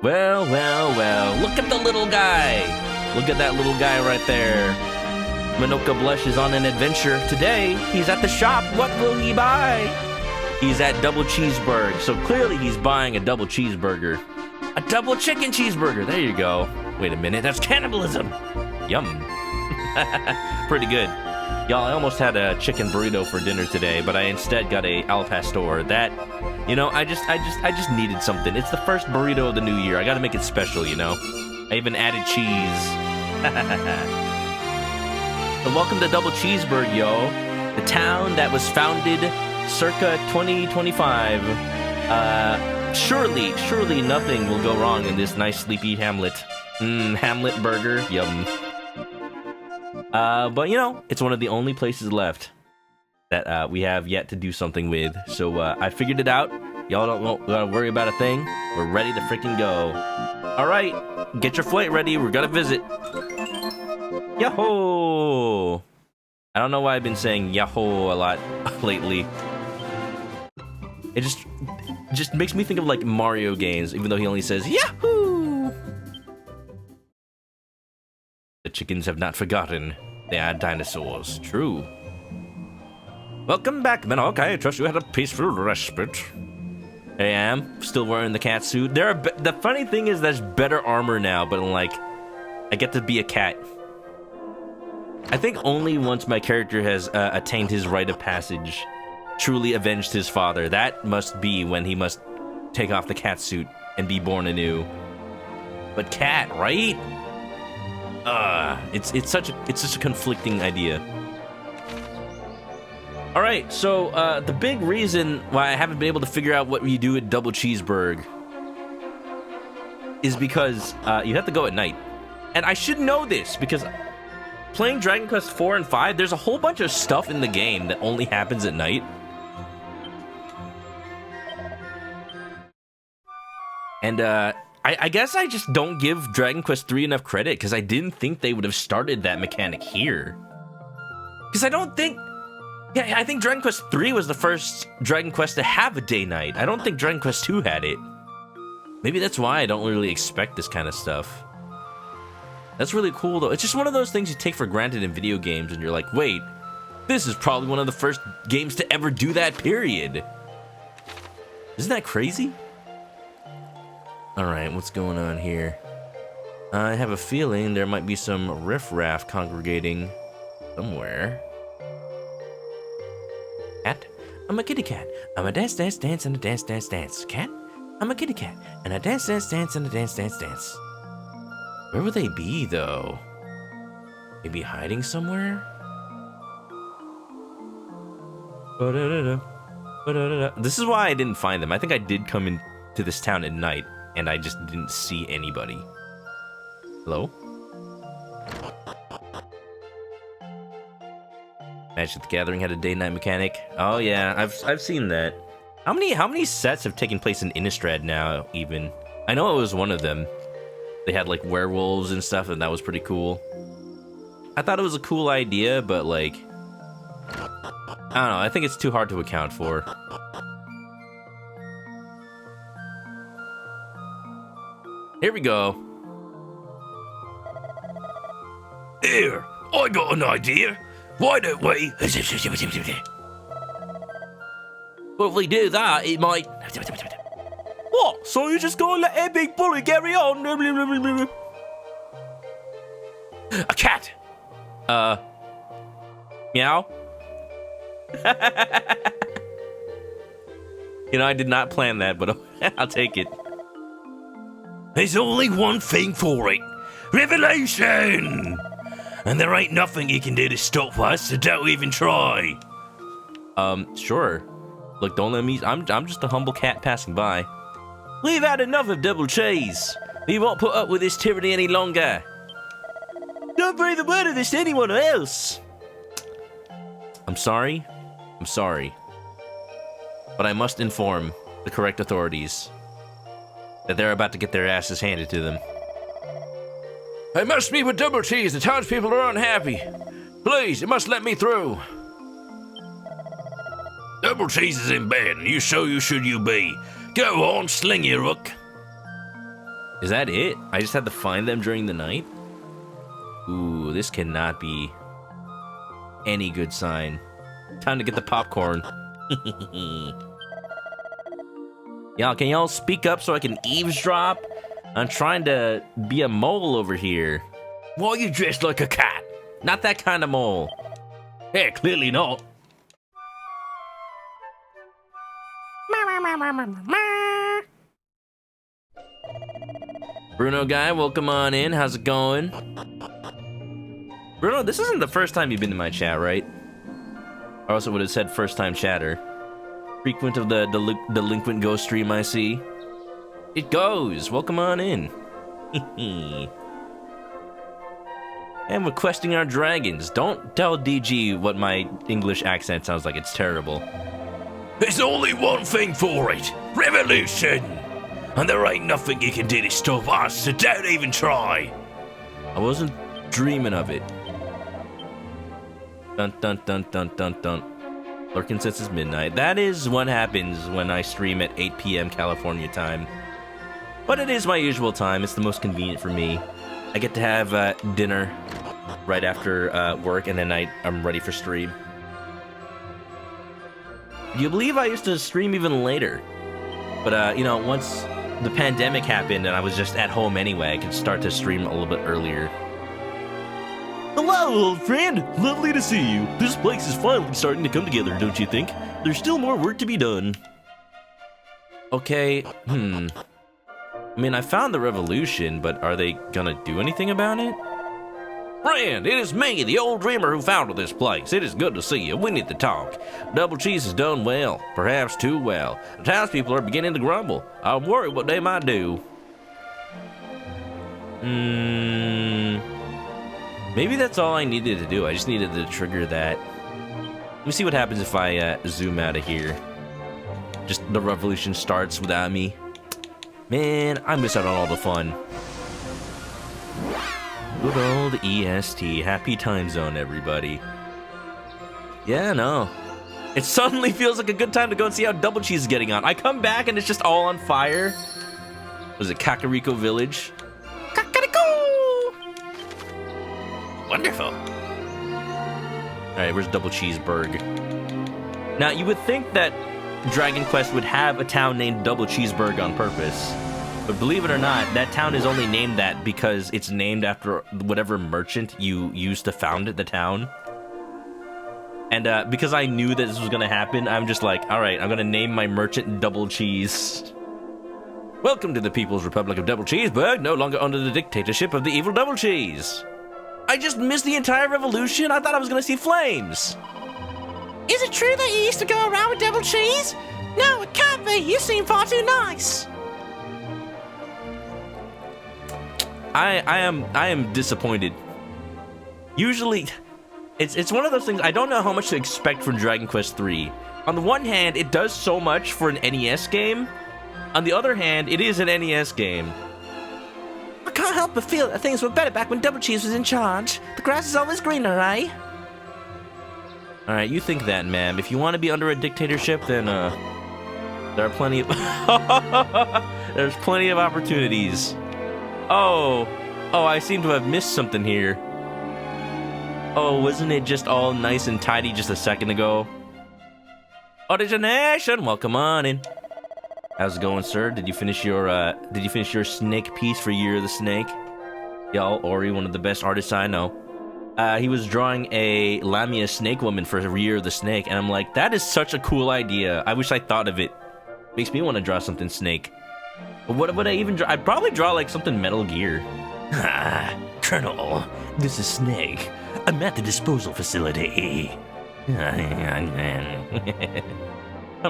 Well, well, well. Look at the little guy. Look at that little guy right there. Manoka Blush is on an adventure today. He's at the shop. What will he buy? He's at Double Cheeseburger. So clearly he's buying a double cheeseburger. A double chicken cheeseburger. There you go. Wait a minute. That's cannibalism. Yum. Pretty good. Y'all, I almost had a chicken burrito for dinner today, but I instead got a al pastor. That, you know, I just needed something. It's the first burrito of the new year. I gotta make it special, you know. I even added cheese. So welcome to Double Cheeseburger, yo. The town that was founded circa 2025. Surely nothing will go wrong in this nice sleepy hamlet. Hamlet burger, yum. But you know, it's one of the only places left that we have yet to do something with. So I figured it out. Y'all don't gotta worry about a thing. We're ready to freaking go. All right, get your flight ready. We're gonna visit. Yahoo! I don't know why I've been saying yahoo a lot lately. It just makes me think of like Mario games, even though he only says yahoo. The chickens have not forgotten. They are dinosaurs. True. Welcome back, Manok. I trust you had a peaceful respite. I am still wearing the cat suit. The funny thing is, there's better armor now, but like, I get to be a cat. I think only once my character has attained his rite of passage, truly avenged his father, that must be when he must take off the cat suit and be born anew. But cat, right? It's such a conflicting idea. All right, so the big reason why I haven't been able to figure out what we do at Double Cheeseburger is because you have to go at night, and I should know this because playing Dragon Quest 4 and 5, there's a whole bunch of stuff in the game that only happens at night. And I guess I just don't give Dragon Quest 3 enough credit because I didn't think they would have started that mechanic here. Because I don't think... Yeah, I think Dragon Quest 3 was the first Dragon Quest to have a day-night. I don't think Dragon Quest 2 had it. Maybe that's why I don't really expect this kind of stuff. That's really cool, though. It's just one of those things you take for granted in video games, and you're like, wait, this is probably one of the first games to ever do that, period. Isn't that crazy? Alright, what's going on here? I have a feeling there might be some riffraff congregating somewhere. Cat? I'm a kitty cat. I'm a dance, dance, dance, and a dance, dance, dance. Cat? I'm a kitty cat. And a dance, dance, dance, and a dance, dance, dance. Where would they be, though? Maybe hiding somewhere? This is why I didn't find them. I think I did come into this town at night, and I just didn't see anybody. Hello? Magic the Gathering had a day-night mechanic. Oh yeah, I've seen that. How many sets have taken place in Innistrad now, even? I know it was one of them. They had like werewolves and stuff, and that was pretty cool. I thought it was a cool idea, but like, I don't know, I think it's too hard to account for. Here we go. Here, I got an idea. Why don't we... Well, if we do that, it might... What? So you just gonna let that big bully carry on? A cat. Meow? You know, I did not plan that, but I'll take it. There's only one thing for it. Revelation! And there ain't nothing you can do to stop us, so don't even try. Sure. Look, don't let me... I'm just a humble cat passing by. We've had enough of double cheese. We won't put up with this tyranny any longer. Don't breathe a word of this to anyone else. I'm sorry. I'm sorry. But I must inform the correct authorities that they're about to get their asses handed to them. I must speak with double cheese. The townspeople are unhappy. Please, you must let me through. Double Cheese is in bed, and you should you be. Go on, sling your hook. Is that it? I just had to find them during the night? Ooh, this cannot be any good sign. Time to get the popcorn. Y'all, can y'all speak up so I can eavesdrop? I'm trying to be a mole over here. Why are you dressed like a cat? Not that kind of mole. Yeah, clearly not. Bruno guy, welcome on in. How's it going? Bruno, this isn't the first time you've been in my chat, right? Or else it would have said first time chatter. Frequent of the delinquent ghost stream, I see. It goes. Welcome on in. And we're questing our dragons. Don't tell DG what my English accent sounds like. It's terrible. There's only one thing for it. Revolution. And there ain't nothing you can do to stop us, so don't even try. I wasn't dreaming of it. Dun dun dun dun dun dun. Lurking since it's midnight. That is what happens when I stream at 8 p.m. California time. But it is my usual time. It's the most convenient for me. I get to have dinner right after work, and then I'm ready for stream. Do you believe I used to stream even later? But, you know, once the pandemic happened and I was just at home anyway, I could start to stream a little bit earlier. Hello, old friend! Lovely to see you. This place is finally starting to come together, don't you think? There's still more work to be done. Okay, I mean, I found the revolution, but are they gonna do anything about it? Friend, it is me, the old dreamer who founded this place. It is good to see you. We need to talk. Double Cheese has done well, perhaps too well. The townspeople are beginning to grumble. I'm worried what they might do. Maybe that's all I needed to do. I just needed to trigger that. Let me see what happens if I zoom out of here. Just the revolution starts without me. Man, I miss out on all the fun. Good old EST. Happy time zone, everybody. Yeah, no. It suddenly feels like a good time to go and see how Double Cheese is getting on. I come back and it's just all on fire. Was it Kakariko Village? Wonderful. Alright, where's Double Cheeseburg? Now, you would think that Dragon Quest would have a town named Double Cheeseburg on purpose. But believe it or not, that town is only named that because it's named after whatever merchant you used to found the town. And because I knew that this was going to happen, I'm just like, alright, I'm going to name my merchant Double Cheese. Welcome to the People's Republic of Double Cheeseburg, no longer under the dictatorship of the evil Double Cheese. I just missed the entire revolution. I thought I was going to see flames. Is it true that you used to go around with Double Cheese? No, it can't be. You seem far too nice. I am disappointed. Usually, it's one of those things, I don't know how much to expect from Dragon Quest III. On the one hand, it does so much for an NES game. On the other hand, it is an NES game. I can't help but feel that things were better back when Double Cheese was in charge. The grass is always greener, eh? Alright, you think that, ma'am. If you want to be under a dictatorship, then, there are plenty of... There's plenty of opportunities. Oh, I seem to have missed something here. Oh, wasn't it just all nice and tidy just a second ago? Origination, welcome on in. How's it going, sir? Did you finish your snake piece for Year of the Snake? Y'all, Ori, one of the best artists I know. He was drawing a Lamia snake woman for Year of the Snake, and I'm like, that is such a cool idea. I wish I thought of it. Makes me want to draw something snake. But what would I even draw? I'd probably draw like something Metal Gear. Ah, Colonel, this is Snake. I'm at the disposal facility. Come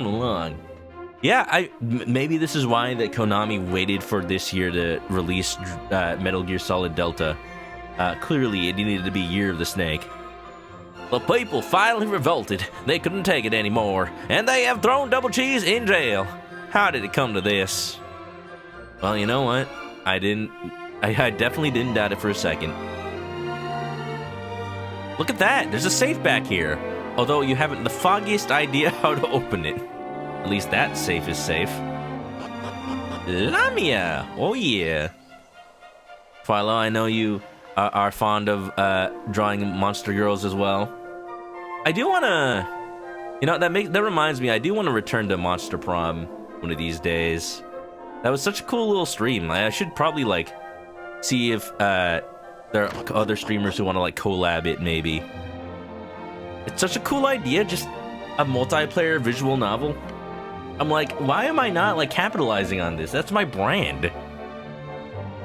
along. Yeah, maybe this is why that Konami waited for this year to release Metal Gear Solid Delta. Clearly, it needed to be Year of the Snake. The people finally revolted. They couldn't take it anymore, and they have thrown Double Cheese in jail. How did it come to this? Well, you know what? I definitely didn't doubt it for a second. Look at that! There's a safe back here. although you haven't the foggiest idea how to open it. At least that safe is safe. Lamia! Oh yeah. Philo, I know you are fond of drawing monster girls as well. I do want to... You know, that reminds me, I do want to return to Monster Prom one of these days. That was such a cool little stream. I should probably, like, see if there are other streamers who want to, like, collab it, maybe. It's such a cool idea, just a multiplayer visual novel. I'm like, why am I not, like, capitalizing on this? That's my brand.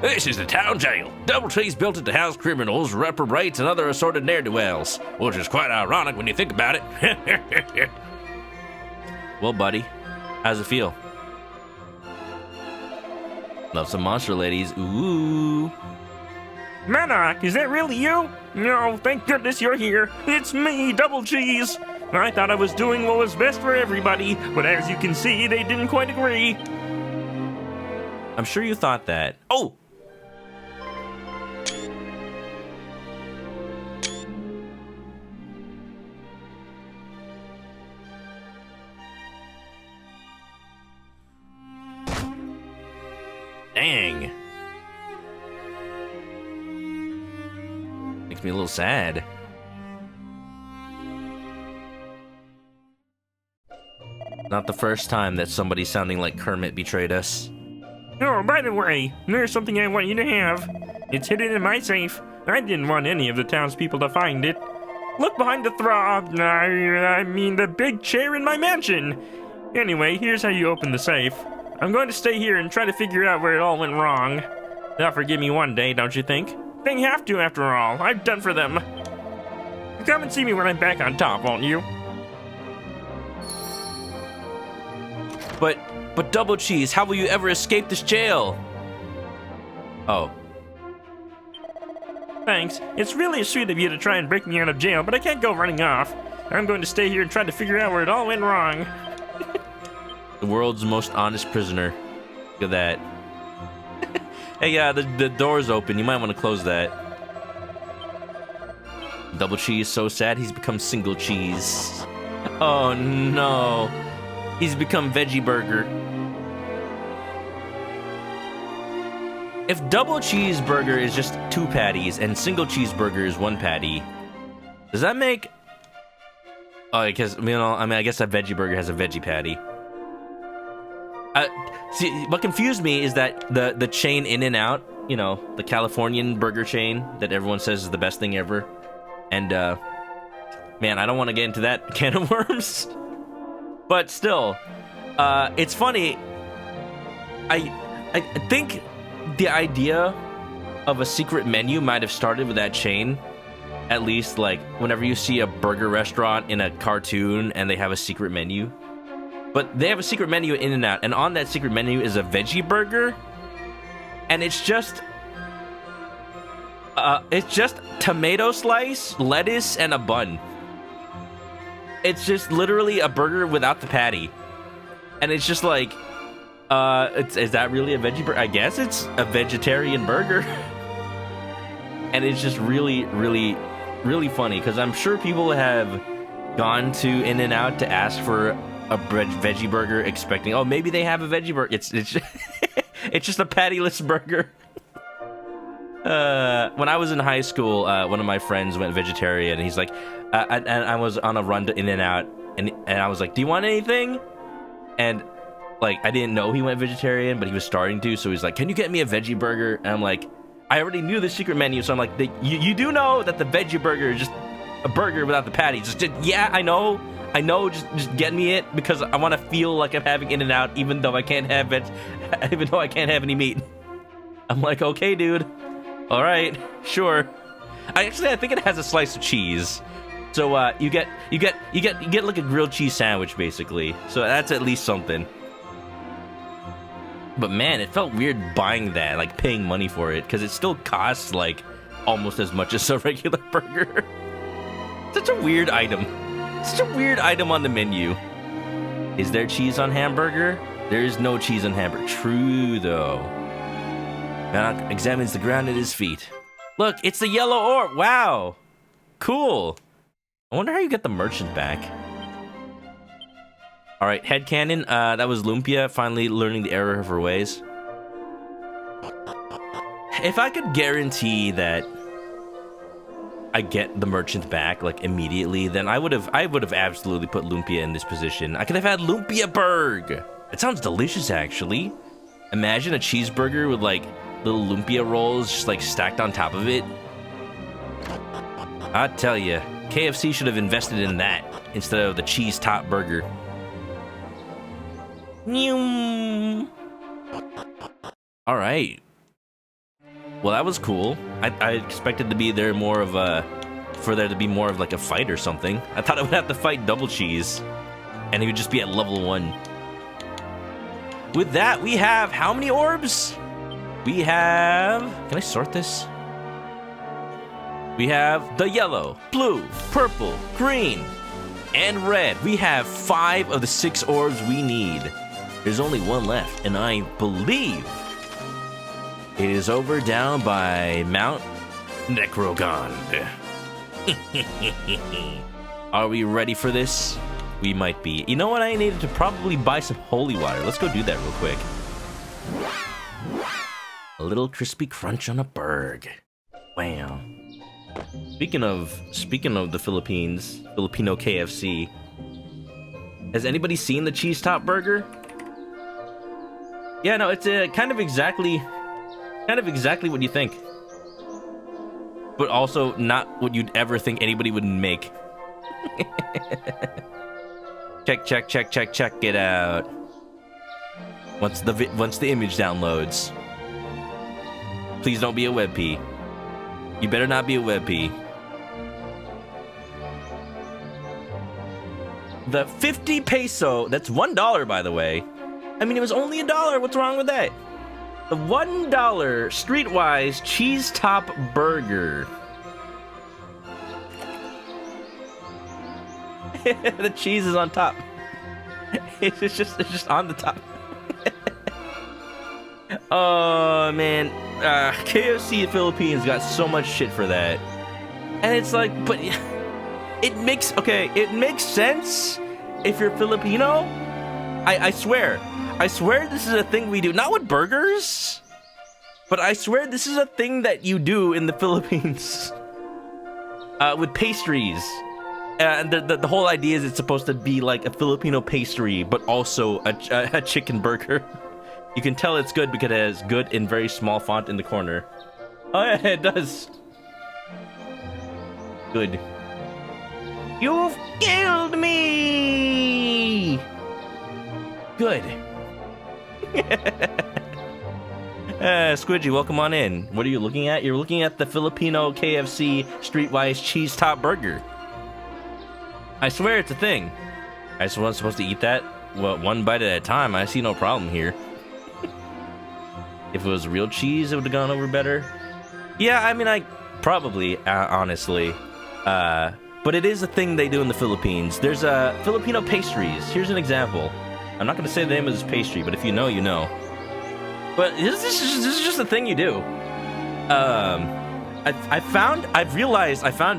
This is the town jail. Double T's built it to house criminals, reprobates, and other assorted ne'er-do-wells, which is quite ironic when you think about it. Well, buddy, how's it feel? Love some monster ladies. Ooh. Manok, is that really you? No, thank goodness you're here. It's me, Double Cheese. I thought I was doing what was best for everybody, but as you can see, they didn't quite agree. I'm sure you thought that. Oh! Dang. Makes me a little sad. Not the first time that somebody sounding like Kermit betrayed us. Oh, by the way, there's something I want you to have. It's hidden in my safe. I didn't want any of the townspeople to find it. Look behind the I mean the big chair in my mansion. Anyway, here's how you open the safe. I'm going to stay here and try to figure out where it all went wrong. They'll forgive me one day, don't you think? They have to, after all. I've done for them. Come and see me when I'm back on top, won't you? But Double Cheese, how will you ever escape this jail? Oh. Thanks. It's really sweet of you to try and break me out of jail, but I can't go running off. I'm going to stay here and try to figure out where it all went wrong. The world's most honest prisoner. Look at that. Hey, the door's open. You might want to close that. Double Cheese so sad he's become single cheese. Oh no. He's become veggie burger. If double cheeseburger is just 2 patties and single cheeseburger is 1 patty, does that make... Oh, because, you know, I mean, I guess a veggie burger has a veggie patty. See, what confused me is that the chain In-N-Out, you know, the Californian burger chain that everyone says is the best thing ever. And, man, I don't want to get into that can of worms. But still, it's funny. I think the idea of a secret menu might have started with that chain. At least, like, whenever you see a burger restaurant in a cartoon and they have a secret menu. But they have a secret menu at In-N-Out, and on that secret menu is a veggie burger. And it's just tomato slice, lettuce, and a bun. It's just literally a burger without the patty. And it's just like, is that really a veggie burger? I guess it's a vegetarian burger. And it's just really, really, really funny, because I'm sure people have gone to In-N-Out to ask for a veggie burger, expecting, oh, maybe they have a veggie burger. It's just, it's just a pattyless burger. When I was in high school, one of my friends went vegetarian, and he's like, and I was on a run to In-N-Out, and I was like, do you want anything? And, like, I didn't know he went vegetarian, but he was starting to, so he's like, can you get me a veggie burger? And I'm like, I already knew the secret menu, so I'm like, you do know that the veggie burger is just a burger without the patty. Just yeah, I know, just get me it, because I want to feel like I'm having In-N-Out, even though I can't have any meat. I'm like, okay, dude. All right, sure. I think it has a slice of cheese. So you get like a grilled cheese sandwich, basically. So that's at least something. But man, it felt weird buying that, like paying money for it, because it still costs like almost as much as a regular burger. Such a weird item. Such a weird item on the menu. Is there cheese on hamburger? There is no cheese on hamburger. True, though. Manok examines the ground at his feet. Look, it's the yellow orb. Wow. Cool. I wonder how you get the merchant back. All right, headcanon. That was Lumpia finally learning the error of her ways. If I could guarantee that I get the merchant back like immediately, then I would have absolutely put Lumpia in this position. I could have had Lumpia Burg. It sounds delicious, actually. Imagine a cheeseburger with like little Lumpia rolls just like stacked on top of it. I tell you, KFC should have invested in that instead of the cheese top burger. All right. Well, that was cool. I expected to be there more of a, for there to be more of like a fight or something. I thought I would have to fight Double Cheese, and he would just be at level 1. With that, we have how many orbs? We have. Can I sort this? We have the yellow, blue, purple, green, and red. We have 5 of the 6 orbs we need. There's only 1 left, and I believe it is over down by Mount Necrogond. Are we ready for this? We might be. You know what? I needed to probably buy some holy water. Let's go do that real quick. A little crispy crunch on a burg. Wow. Speaking of the Philippines, Filipino KFC. Has anybody seen the cheese top burger? Yeah, no, it's kind of exactly what you think, but also not what you'd ever think anybody would make. check it out. Once the image downloads, please don't be a WebP. You better not be a WebP. The 50 peso, that's $1, by the way. I mean, it was only $1. What's wrong with that? The $1 Streetwise Cheese Top Burger. The cheese is on top. It's just on the top. Oh man, KFC Philippines got so much shit for that, and it's like, but it makes sense if you're Filipino. I swear this is a thing we do, not with burgers, but I swear this is a thing that you do in the Philippines with pastries. And the whole idea is it's supposed to be like a Filipino pastry, but also a chicken burger. You can tell it's good because it has good in very small font in the corner. Oh yeah, it does. Good. You've killed me! Good. Squidgy, welcome on in. What are you looking at? You're looking at the Filipino KFC Streetwise Cheese Top Burger. I swear it's a thing. I just wasn't supposed to eat that, well, 1 bite at a time. I see no problem here. If it was real cheese, it would have gone over better. Yeah, I mean, I probably, honestly. But it is a thing they do in the Philippines. There's Filipino pastries. Here's an example. I'm not going to say the name of this pastry, but if you know, you know. But this is just a thing you do. I found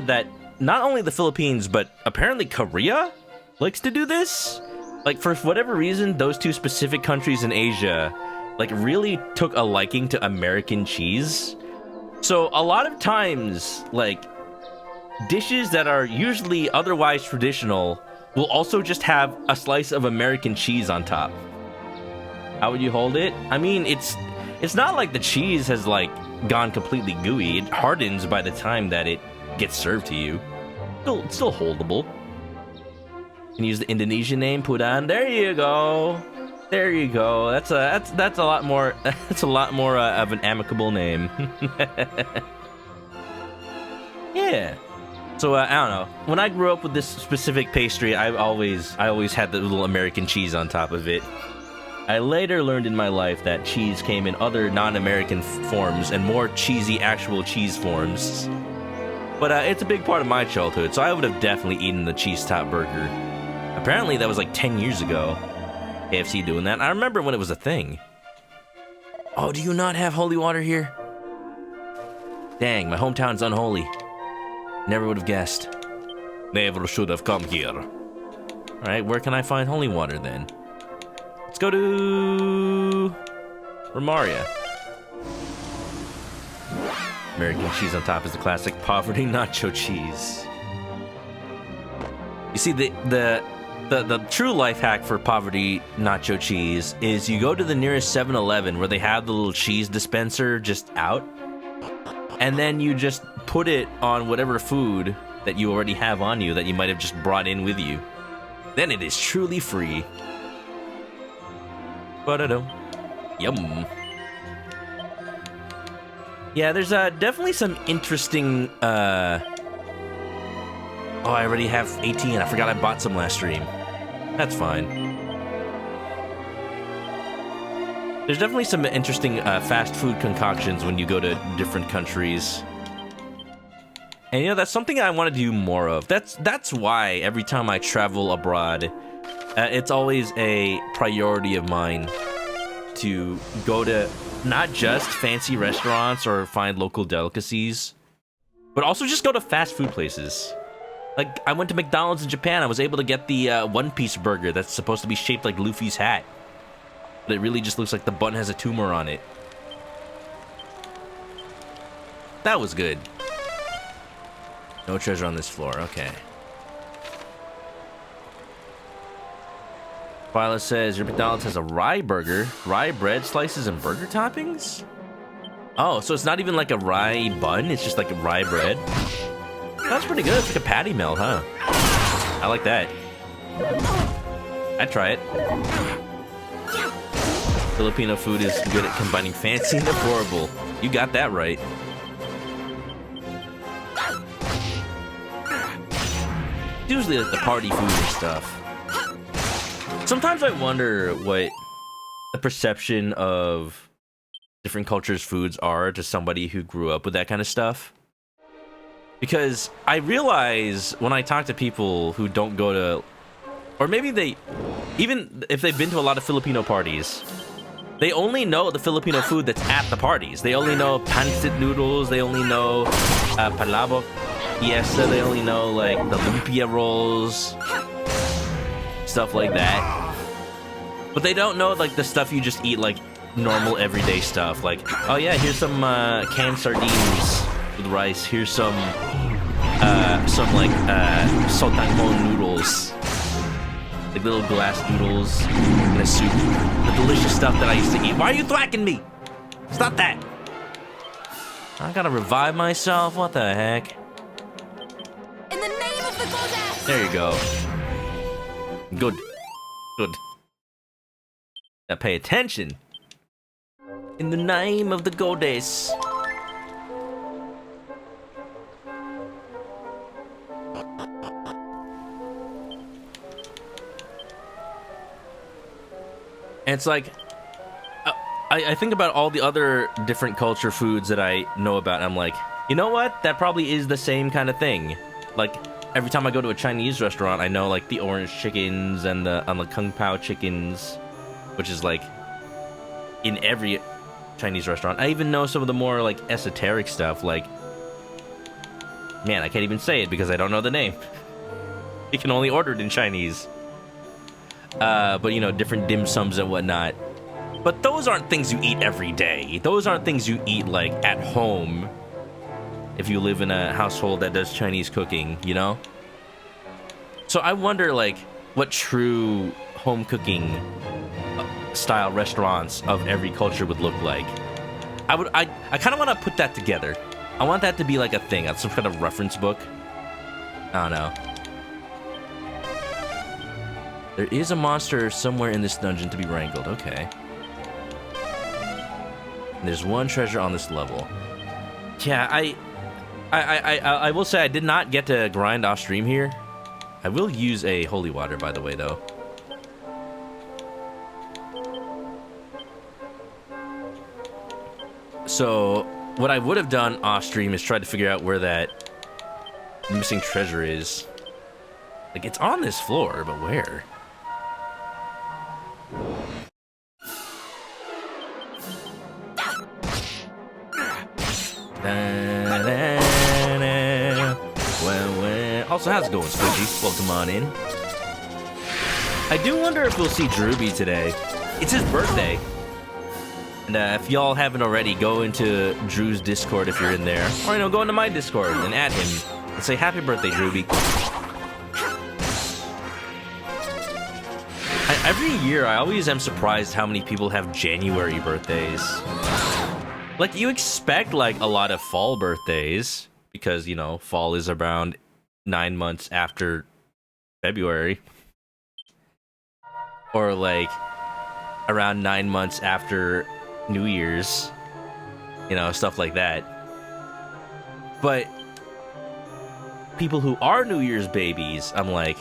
that not only the Philippines, but apparently Korea likes to do this. Like, for whatever reason, those 2 specific countries in Asia, like, really took a liking to American cheese. So a lot of times, like, dishes that are usually otherwise traditional will also just have a slice of American cheese on top. How would you hold it? I mean, it's not like the cheese has, like, gone completely gooey. It hardens by the time that it gets served to you. It's still holdable. You can use the Indonesian name, Pudan. There you go. There you go. That's a lot more. That's a lot more of an amicable name. Yeah. So I don't know. When I grew up with this specific pastry, I always had the little American cheese on top of it. I later learned in my life that cheese came in other non-American forms and more cheesy actual cheese forms. But it's a big part of my childhood, so I would have definitely eaten the cheese top burger. Apparently that was like 10 years ago. KFC doing that. I remember when it was a thing. Oh, do you not have holy water here? Dang, my hometown's unholy. Never would have guessed. Never should have come here. Alright, where can I find holy water then? Let's go to Romaria. American cheese on top is the classic poverty nacho cheese. You see, the true life hack for poverty nacho cheese is you go to the nearest 7-Eleven where they have the little cheese dispenser just out, and then you just put it on whatever food that you already have on you that you might have just brought in with you. Then it is truly free. Ba-da-dum. Yum. Yeah, there's definitely some interesting, Oh, I already have 18. I forgot I bought some last stream. That's fine. There's definitely some interesting fast food concoctions when you go to different countries. And you know, that's something I want to do more of. That's why every time I travel abroad, it's always a priority of mine to go to not just fancy restaurants or find local delicacies, but also just go to fast food places. Like, I went to McDonald's in Japan. I was able to get the one-piece burger that's supposed to be shaped like Luffy's hat. But it really just looks like the bun has a tumor on it. That was good. No treasure on this floor, okay. Violet says, your McDonald's has a rye burger, rye bread slices, and burger toppings? Oh, so it's not even like a rye bun, it's just like a rye bread? That's pretty good, it's like a patty melt, huh? I like that. I'd try it. Filipino food is good at combining fancy and affordable. You got that right. Usually like the party food and stuff. Sometimes I wonder what the perception of different cultures' foods are to somebody who grew up with that kind of stuff. Because I realize when I talk to people who don't go to, or maybe they, even if they've been to a lot of Filipino parties, they only know the Filipino food that's at the parties. They only know pancit noodles, they only know palabok, fiesta, they only know like the lumpia rolls, stuff like that. But they don't know like the stuff you just eat, like normal everyday stuff. Like, oh yeah, here's some canned sardines with rice. Here's some like sotangmon noodles, like little glass noodles in a soup. The delicious stuff that I used to eat. Why are you thwacking me? Stop that! I gotta revive myself. What the heck? In the name of the goddess! There you go. Good. Good. Now pay attention. In the name of the goddess. And it's like, I think about all the other different culture foods that I know about, and I'm like, you know what? That probably is the same kind of thing. Like, every time I go to a Chinese restaurant, I know, like, the orange chickens and the Kung Pao chickens, which is, like, in every Chinese restaurant. I even know some of the more, like, esoteric stuff, like, man, I can't even say it because I don't know the name. You can only order it in Chinese. But, you know, different dim sums and whatnot. But those aren't things you eat every day. Those aren't things you eat, like, at home. If you live in a household that does Chinese cooking, you know? So I wonder, like, what true home cooking style restaurants of every culture would look like. I kind of want to put that together. I want that to be, like, a thing, some kind of reference book. I don't know. There is a monster somewhere in this dungeon to be wrangled. Okay. And there's one treasure on this level. Yeah, I will say I did not get to grind off stream here. I will use a holy water, by the way, though. So, what I would have done off stream is try to figure out where that missing treasure is. Like, it's on this floor, but where? Also, how's it going, Squidgy? Welcome on in. I do wonder if we'll see Drewby today. It's his birthday. And if y'all haven't already, go into Drew's Discord if you're in there. Or, go into my Discord and add him. And say, happy birthday, Drewby. Every year, I always am surprised how many people have January birthdays. Like, you expect, like, a lot of fall birthdays. Because, fall is around 9 months after February. Or, like, around 9 months after New Year's. Stuff like that. But people who are New Year's babies, I'm like,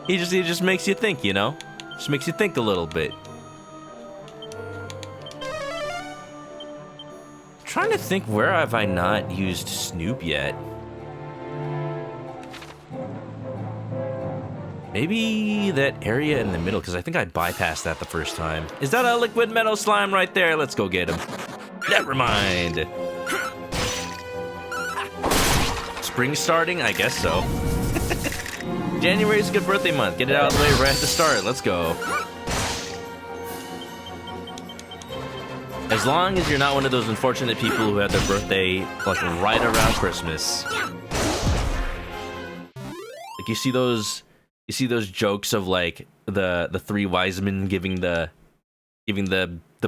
He just makes you think, Just makes you think a little bit. Trying to think, where have I not used Snoop yet? Maybe that area in the middle, because I think I bypassed that the first time. Is that a liquid metal slime right there? Let's go get him. Never mind. Spring starting? I guess so. January's a good birthday month. Get it out of the way right at the start. Let's go. As long as you're not one of those unfortunate people who had their birthday like right around Christmas. Like you see those jokes of like the three wise men giving the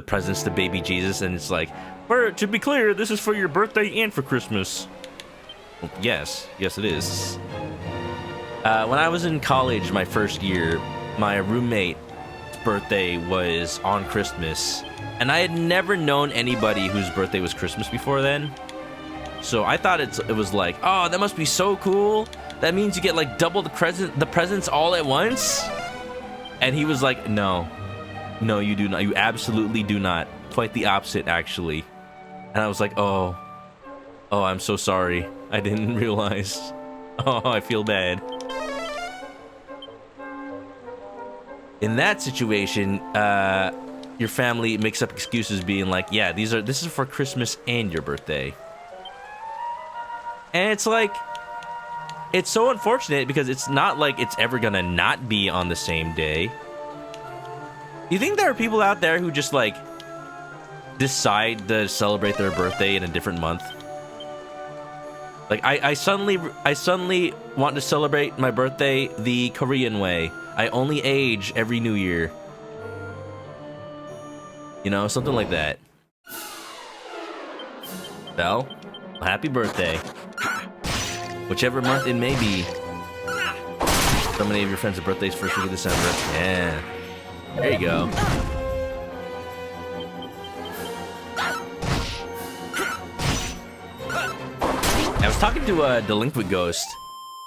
presents to baby Jesus, and it's like, to be clear, this is for your birthday and for Christmas. Well, yes it is. When I was in college, my first year, my roommate's birthday was on Christmas, and I had never known anybody whose birthday was Christmas before then. So I thought it was like, oh, that must be so cool. That means you get like double the presents all at once. And he was like, no, you do not. You absolutely do not. Quite the opposite, actually. And I was like, oh, I'm so sorry. I didn't realize. Oh, I feel bad. In that situation, your family makes up excuses being like, yeah, this is for Christmas and your birthday. And it's like, it's so unfortunate because it's not like it's ever gonna not be on the same day. You think there are people out there who just like decide to celebrate their birthday in a different month? Like I suddenly want to celebrate my birthday the Korean way. I only age every New Year. Something like that. Well, happy birthday. Whichever month it may be. So many of your friends' birthdays first week of December. Yeah. There you go. I was talking to a Delinquent Ghost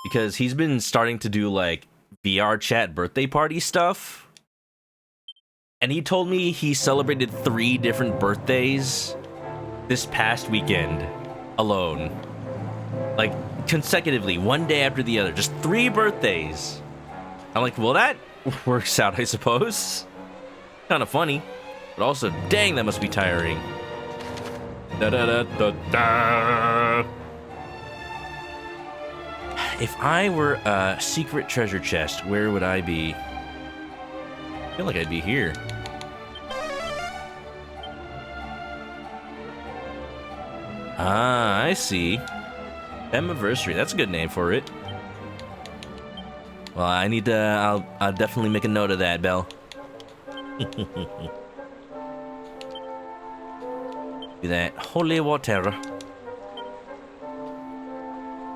because he's been starting to do like VR chat birthday party stuff. And he told me he celebrated 3 different birthdays this past weekend alone. Like consecutively, one day after the other, just 3 birthdays. I'm like, well, that works out, I suppose. Kind of funny, but also, dang, that must be tiring. Da da da da da. If I were a secret treasure chest, where would I be? I feel like I'd be here. Ah, I see. Anniversary. That's a good name for it. Well, I need to... I'll definitely make a note of that, Belle. Do that. Holy water.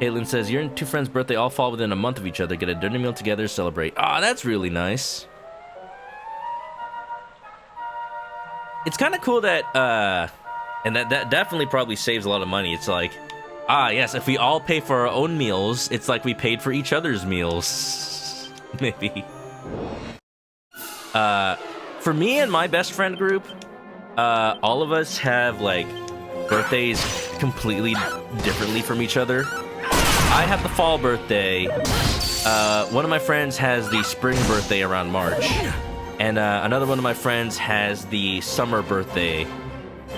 Caitlin says, your 2 friends' birthday all fall within a month of each other. Get a dinner meal together, celebrate. Ah, that's really nice. It's kind of cool that, and that definitely probably saves a lot of money. It's like, ah, yes, if we all pay for our own meals, it's like we paid for each other's meals. Maybe. For me and my best friend group, all of us have, like, birthdays completely differently from each other. I have the fall birthday. One of my friends has the spring birthday around March. And another one of my friends has the summer birthday.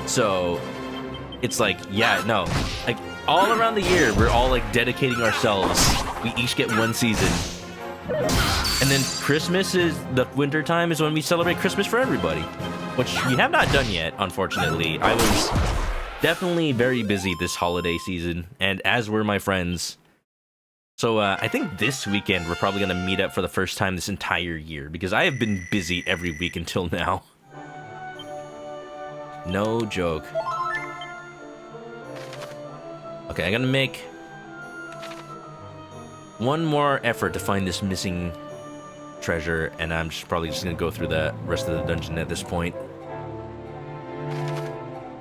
So, it's like, yeah, no. Like, all around the year, we're all like dedicating ourselves. We each get one season. And then Christmas is the winter time is when we celebrate Christmas for everybody, which we have not done yet, unfortunately. I was definitely very busy this holiday season, and as were my friends. So I think this weekend we're probably going to meet up for the first time this entire year, because I have been busy every week until now. No joke. Okay, I'm going to make one more effort to find this missing treasure, and I'm probably just gonna go through the rest of the dungeon at this point.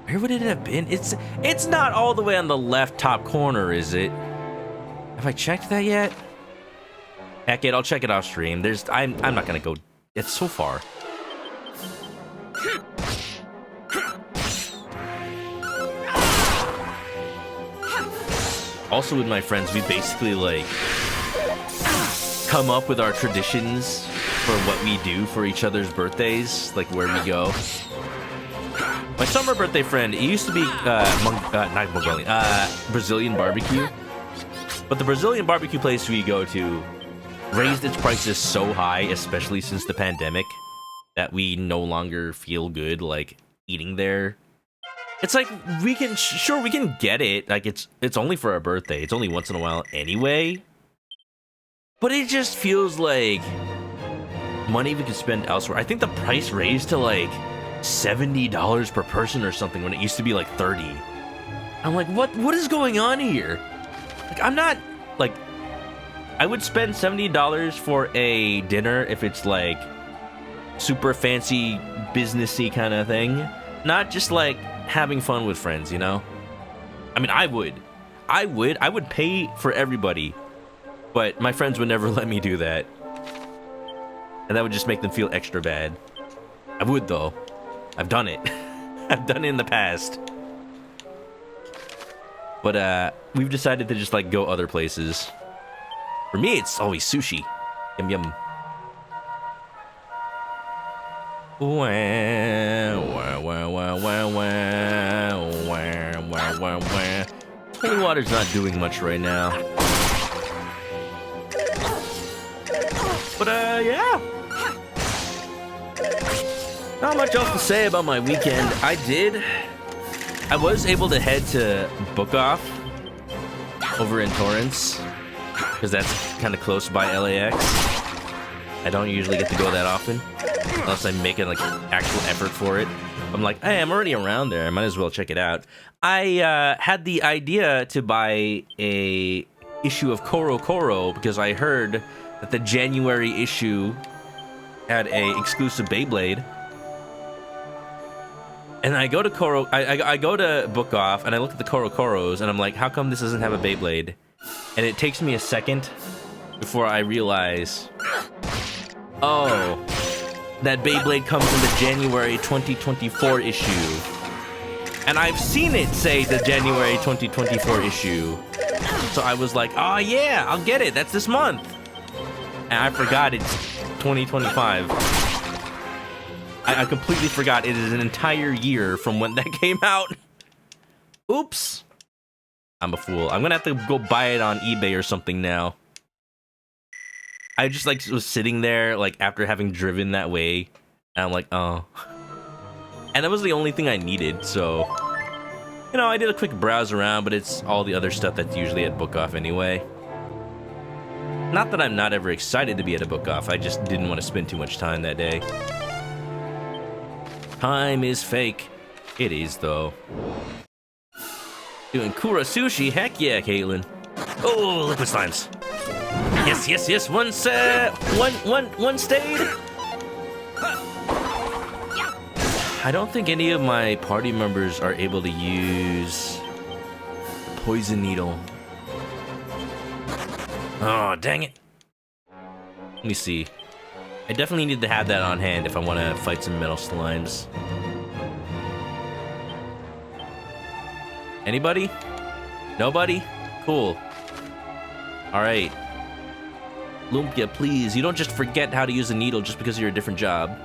Where would it have been? It's not all the way on the left top corner, is it? Have I checked that yet? Heck it, I'll check it off stream. I'm not gonna go. It's so far. Also with my friends, we basically like come up with our traditions for what we do for each other's birthdays, like where we go. My summer birthday friend, it used to be not Mongolian, Brazilian barbecue. But the Brazilian barbecue place we go to raised its prices so high, especially since the pandemic, that we no longer feel good like eating there. It's like we can get it, like it's only for our birthday. It's only once in a while anyway. But it just feels like money we could spend elsewhere. I think the price raised to like $70 per person or something when it used to be like $30. I'm like, what is going on here? Like, I'm not like, I would spend $70 for a dinner if it's like super fancy businessy kind of thing, not just like having fun with friends, you know? I mean, I would pay for everybody. But my friends would never let me do that. And that would just make them feel extra bad. I would, though. I've done it. I've done it in the past. But, we've decided to just, like, go other places. For me, it's always sushi. Yum, yum. Holy water's not doing much right now. But, yeah. Not much else to say about my weekend. I was able to head to Book Off over in Torrance, because that's kind of close by LAX. I don't usually get to go that often, unless I'm making, like, actual effort for it. I'm like, hey, I'm already around there. I might as well check it out. I had the idea to buy a issue of Koro Koro, because I heard that the January issue had a exclusive Beyblade. And I go to I go to Book Off, and I look at the Koro Koros, and I'm like, how come this doesn't have a Beyblade? And it takes me a second before I realize, oh, that Beyblade comes in the January 2024 issue. And I've seen it say the January 2024 issue. So I was like, oh yeah, I'll get it. That's this month. And I forgot it's 2025. I completely forgot it is an entire year from when that came out. Oops. I'm a fool. I'm gonna have to go buy it on eBay or something now. I just like was sitting there like after having driven that way, and I'm like, oh. And that was the only thing I needed, so you know, I did a quick browse around, but it's all the other stuff that's usually at Book Off anyway. Not that I'm not ever excited to be at a Book Off, I just didn't want to spend too much time that day. Time is fake. It is, though. Doing Kura Sushi? Heck yeah, Caitlin. Oh, liquid slimes. Yes, yes, yes. One stayed. I don't think any of my party members are able to use the poison needle. Oh, dang it. Let me see. I definitely need to have that on hand if I want to fight some metal slimes. Anybody? Nobody? Cool. Alright. Lumpia, please. You don't just forget how to use a needle just because you're a different job.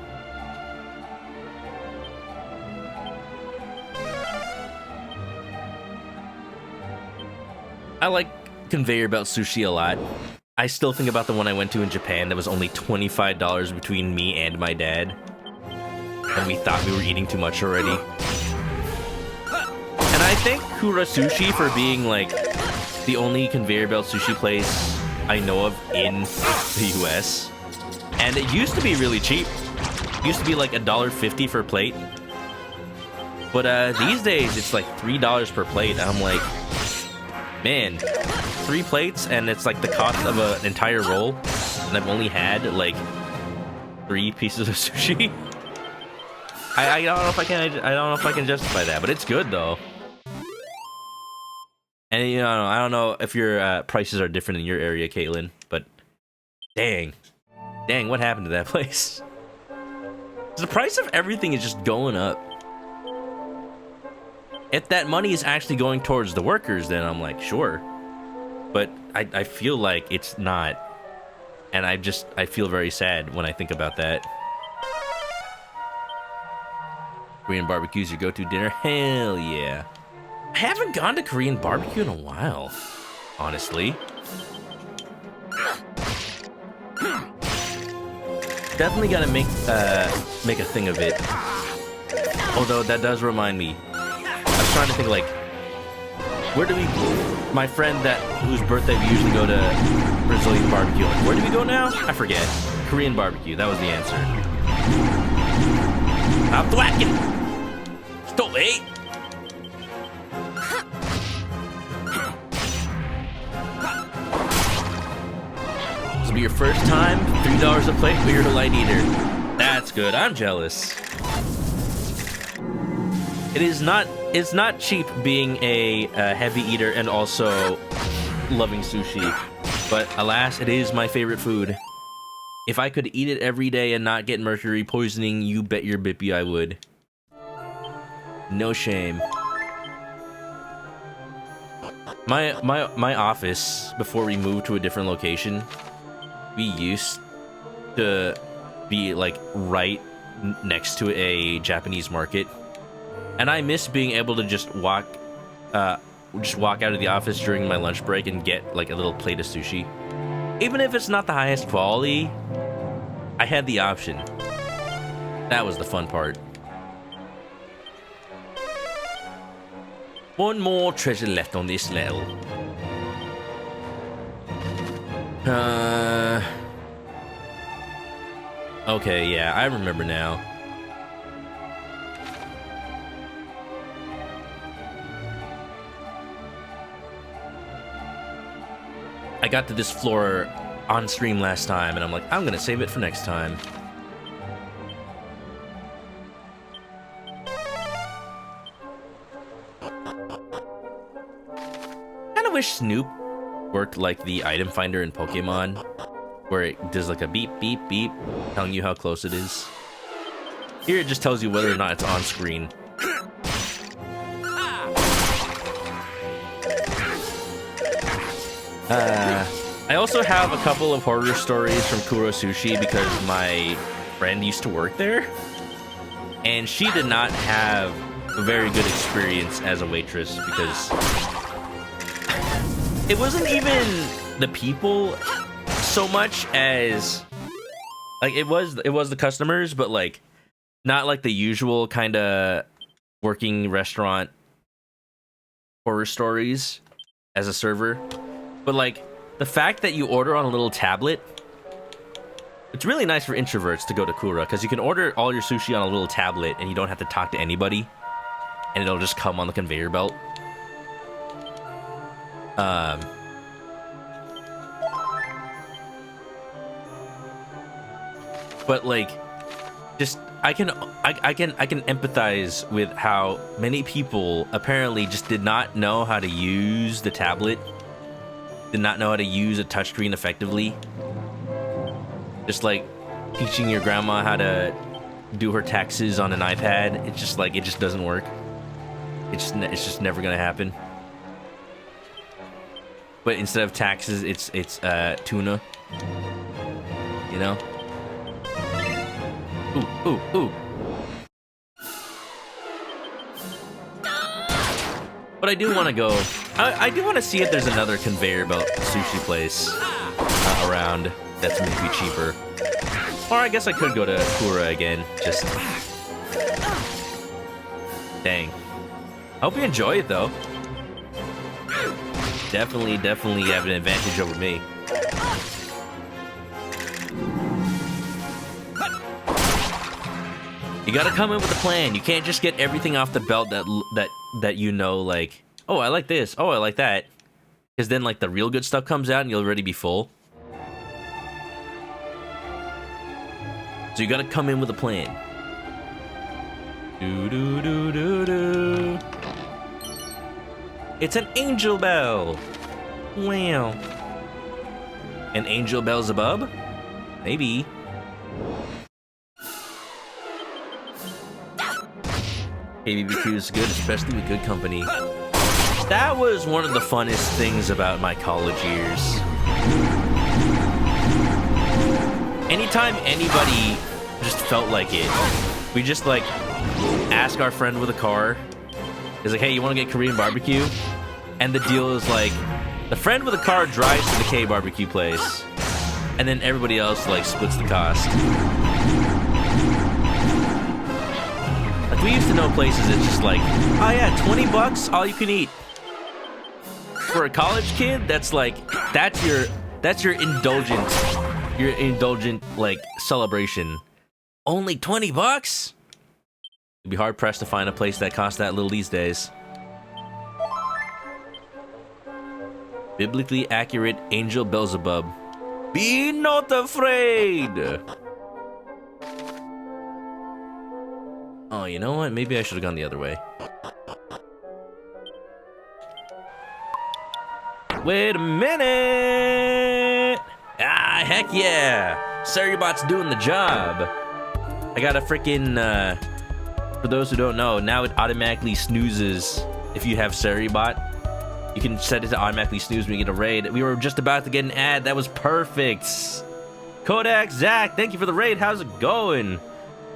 I like conveyor belt sushi a lot. I still think about the one I went to in Japan that was only $25 between me and my dad. And we thought we were eating too much already. And I thank Kura Sushi for being like the only conveyor belt sushi place I know of in the US. And it used to be really cheap. It used to be like $1.50 for a plate. But these days it's like $3 per plate. And I'm like, man, 3 plates and it's like the cost of an entire roll. And I've only had like 3 pieces of sushi. I don't know if I can. I don't know if I can justify that, but it's good though. And you know, I don't know if your prices are different in your area, Caitlin, but dang, what happened to that place? The price of everything is just going up. If that money is actually going towards the workers, then I'm like, sure. But I feel like it's not, and I feel very sad when I think about that. Korean barbecue's your go-to dinner? Hell yeah. I haven't gone to Korean barbecue in a while, honestly. Definitely gotta make a thing of it. Although that does remind me, I was trying to think like, where do we? My friend whose birthday we usually go to Brazilian barbecue. Like, where do we go now? I forget. Korean barbecue. That was the answer. I'm thwacking. Stop, eh? This will be your first time. $3 a plate, but you're a light eater. That's good. I'm jealous. It's not cheap being a heavy eater and also loving sushi. But alas, it is my favorite food. If I could eat it every day and not get mercury poisoning, you bet your bippy I would. No shame. My office, before we moved to a different location, we used to be like right next to a Japanese market. And I miss being able to just walk out of the office during my lunch break and get like a little plate of sushi. Even if it's not the highest quality, I had the option. That was the fun part. One more treasure left on this level. Okay, yeah, I remember now. I got to this floor on stream last time, and I'm like, I'm gonna save it for next time. Kinda wish Snoop worked like the item finder in Pokemon, where it does like a beep, beep, beep, telling you how close it is. Here it just tells you whether or not it's on screen. I also have a couple of horror stories from Kuro Sushi because my friend used to work there, and she did not have a very good experience as a waitress because it wasn't even the people so much as like it was the customers, but like not like the usual kind of working restaurant horror stories as a server. But like the fact that you order on a little tablet, it's really nice for introverts to go to Kura because you can order all your sushi on a little tablet and you don't have to talk to anybody, and it'll just come on the conveyor belt. But like, just I can empathize with how many people apparently just did not know how to use the tablet. Did not know how to use a touchscreen effectively. Just like teaching your grandma how to do her taxes on an iPad. It's just like, it just doesn't work. It's just never gonna happen. But instead of taxes, it's tuna. You know? Ooh. But I do want to go I do want to see if there's another conveyor belt sushi place around that's maybe cheaper. Or I guess I could go to Kura again. Just dang. Hope you enjoy it though. Definitely have an advantage over me. You gotta come in with a plan. You can't just get everything off the belt that you know, like, oh, I like this, oh, I like that. Because then, like, the real good stuff comes out and you'll already be full. So you gotta come in with a plan. Do. It's an angel bell. Wow. An angel Beelzebub? Maybe. KBBQ is good, especially with good company. That was one of the funnest things about my college years. Anytime anybody just felt like it, we just like ask our friend with a car. It's like, hey, you want to get Korean barbecue? And the deal is like, the friend with a car drives to the K barbecue place, and then everybody else like splits the cost. Like, we used to know places that's just like, oh yeah, $20, all you can eat. For a college kid, that's like, that's your indulgent like celebration. Only $20? You'd be hard pressed to find a place that costs that little these days. Biblically accurate angel Beelzebub. Be not afraid. Oh, you know what? Maybe I should have gone the other way. Wait a minute! Ah, heck yeah! Saribot's doing the job. I got a freaking, for those who don't know, now it automatically snoozes if you have Saribot. You can set it to automatically snooze when you get a raid. We were just about to get an ad. That was perfect. Kodak Zach, thank you for the raid. How's it going?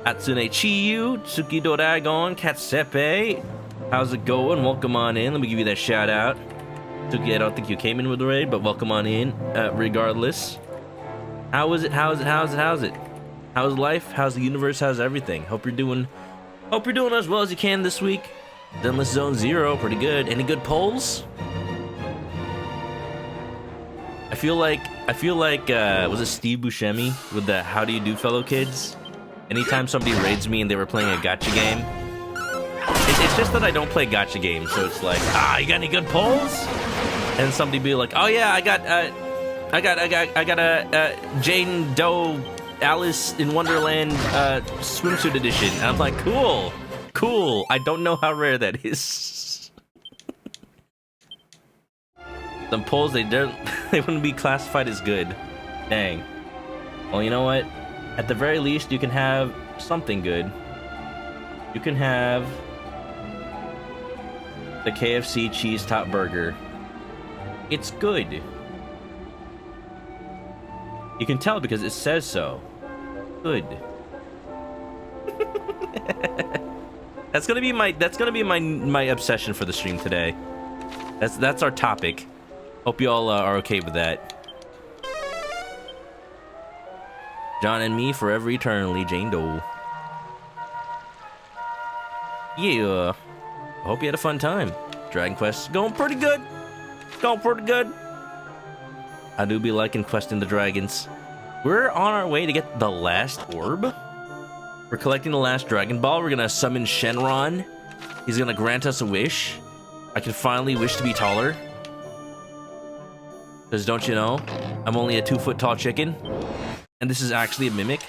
Atsune Chiyu, Tsuki Doragon, Katsepe. How's it going? Welcome on in. Let me give you that shout out. Tsuki, I don't think you came in with the raid, but welcome on in, regardless. How is it? How's life? How's the universe? How's everything? Hope you're doing as well as you can this week. Denless Zone 0, pretty good. Any good polls? I feel like was it Steve Buscemi with the "How do you do, fellow kids"? Anytime somebody raids me and they were playing a gacha game, it's just that I don't play gacha games, so it's like, you got any good polls? And somebody be like, oh yeah, I got a Jane Doe Alice in Wonderland swimsuit edition, and I'm like, cool. I don't know how rare that is. Some polls they wouldn't be classified as good. Dang. Well, you know what? At the very least, you can have something good. You can have the KFC cheese top burger. It's good. You can tell because it says so. Good. That's gonna be my obsession for the stream today. That's our topic. Hope you all are okay with that. John and me forever eternally, Jane Doe. Yeah. I hope you had a fun time. Dragon Quest going pretty good. I do be liking questing the dragons. We're on our way to get the last orb. We're collecting the last Dragon Ball. We're gonna summon Shenron. He's gonna grant us a wish. I can finally wish to be taller. Because don't you know, I'm only a 2-foot tall chicken. And this is actually a mimic.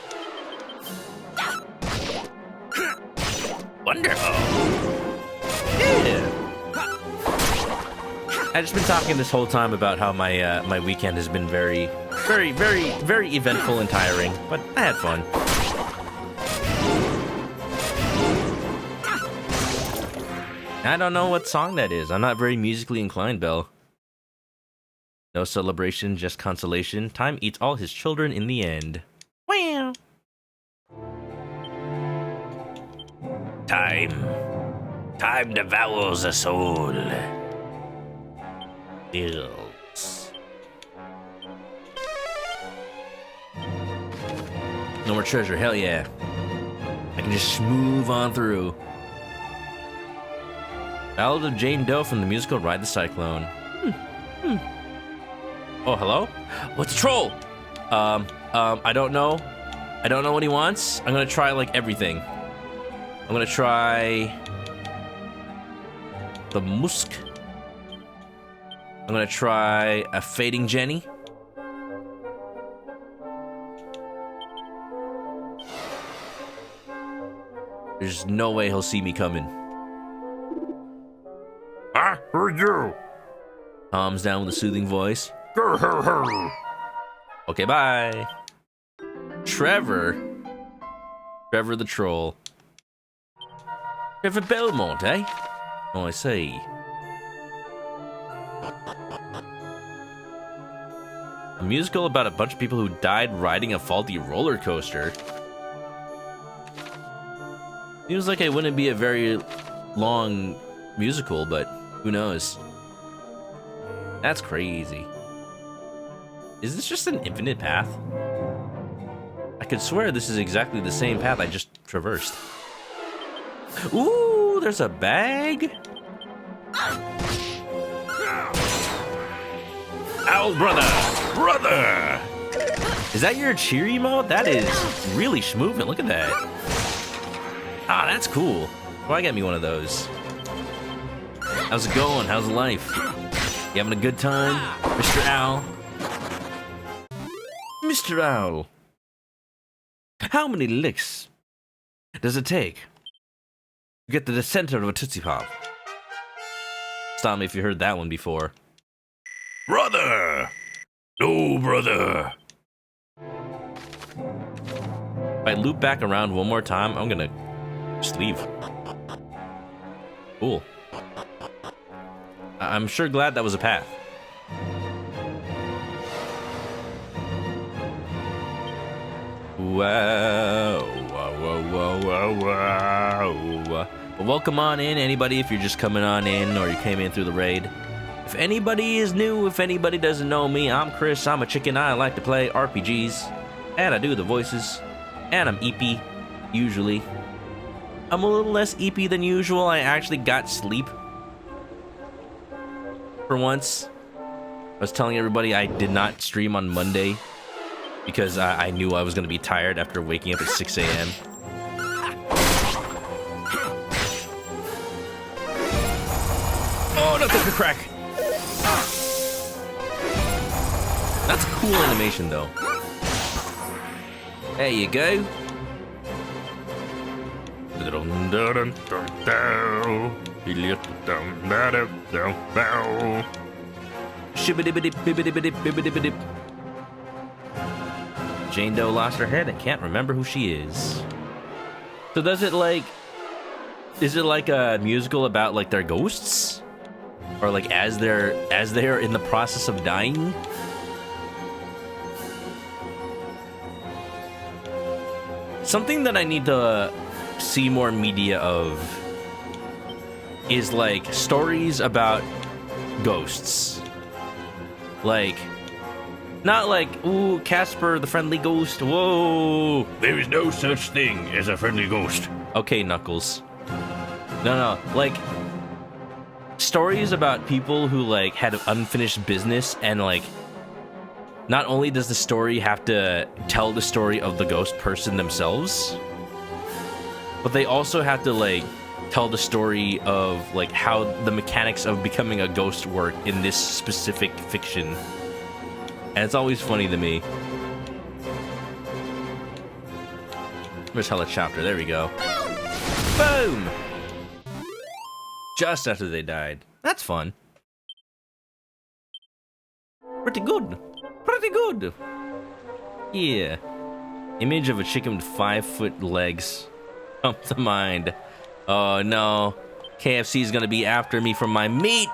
Wonderful. Yeah. I've just been talking this whole time about how my my weekend has been very eventful and tiring, but I had fun. I don't know what song that is. I'm not very musically inclined, Belle. No celebration, just consolation. Time eats all his children in the end. Wow. Time devours a soul. Bills. No more treasure, hell yeah. I can just move on through. Ballad of Jane Doe from the musical Ride the Cyclone. Oh, hello? What's a troll? I don't know. I don't know what he wants. I'm gonna try like everything. I'm gonna try the musk. I'm gonna try a fading Jenny. There's no way he'll see me coming. Ah, who are you? Calms down with a soothing voice. Okay, bye. Trevor. Trevor the troll. Trevor Belmont, eh? Oh, I see. A musical about a bunch of people who died riding a faulty roller coaster. Seems like it wouldn't be a very long musical, but who knows? That's crazy. Is this just an infinite path? I could swear this is exactly the same path I just traversed. Ooh, there's a bag? Owl brother! Brother! Is that your cheery mode? That is really schmoovin'. Look at that. Ah, that's cool. Why get me one of those? How's it going? How's life? You having a good time, Mr. Owl? Mr. Owl, how many licks does it take to get to the center of a Tootsie Pop? Stop me if you heard that one before. Brother! No, brother. If I loop back around one more time, I'm gonna just leave. Cool. I'm sure glad that was a path. Wow, wow, wow, wow, wow. Well, welcome on in, anybody, if you're just coming on in or you came in through the raid. If anybody is new, if anybody doesn't know me, I'm Chris, I'm a chicken, I like to play RPGs, and I do the voices, and I'm EP, usually. I'm a little less EP than usual, I actually got sleep. For once. I was telling everybody I did not stream on Monday because I knew I was going to be tired after waking up at 6 a.m. Oh, no, that's a crack. That's a cool animation, though. There you go. Jane Doe lost her head and can't remember who she is. So does it like... Is it like a musical about like their ghosts? Or like as they're in the process of dying? Something that I need to see more media of is like stories about ghosts. Like, not like, ooh, Casper the friendly ghost, whoa. There is no such thing as a friendly ghost. Okay, Knuckles. No, like, stories about people who like had unfinished business and like, not only does the story have to tell the story of the ghost person themselves, but they also have to like tell the story of like how the mechanics of becoming a ghost work in this specific fiction. And it's always funny to me. There's hella chapter, there we go. Boom! Just after they died. That's fun. Pretty good. Pretty good. Yeah. Image of a chicken with 5-foot legs. Come to mind. Oh no. KFC's gonna be after me for my meat.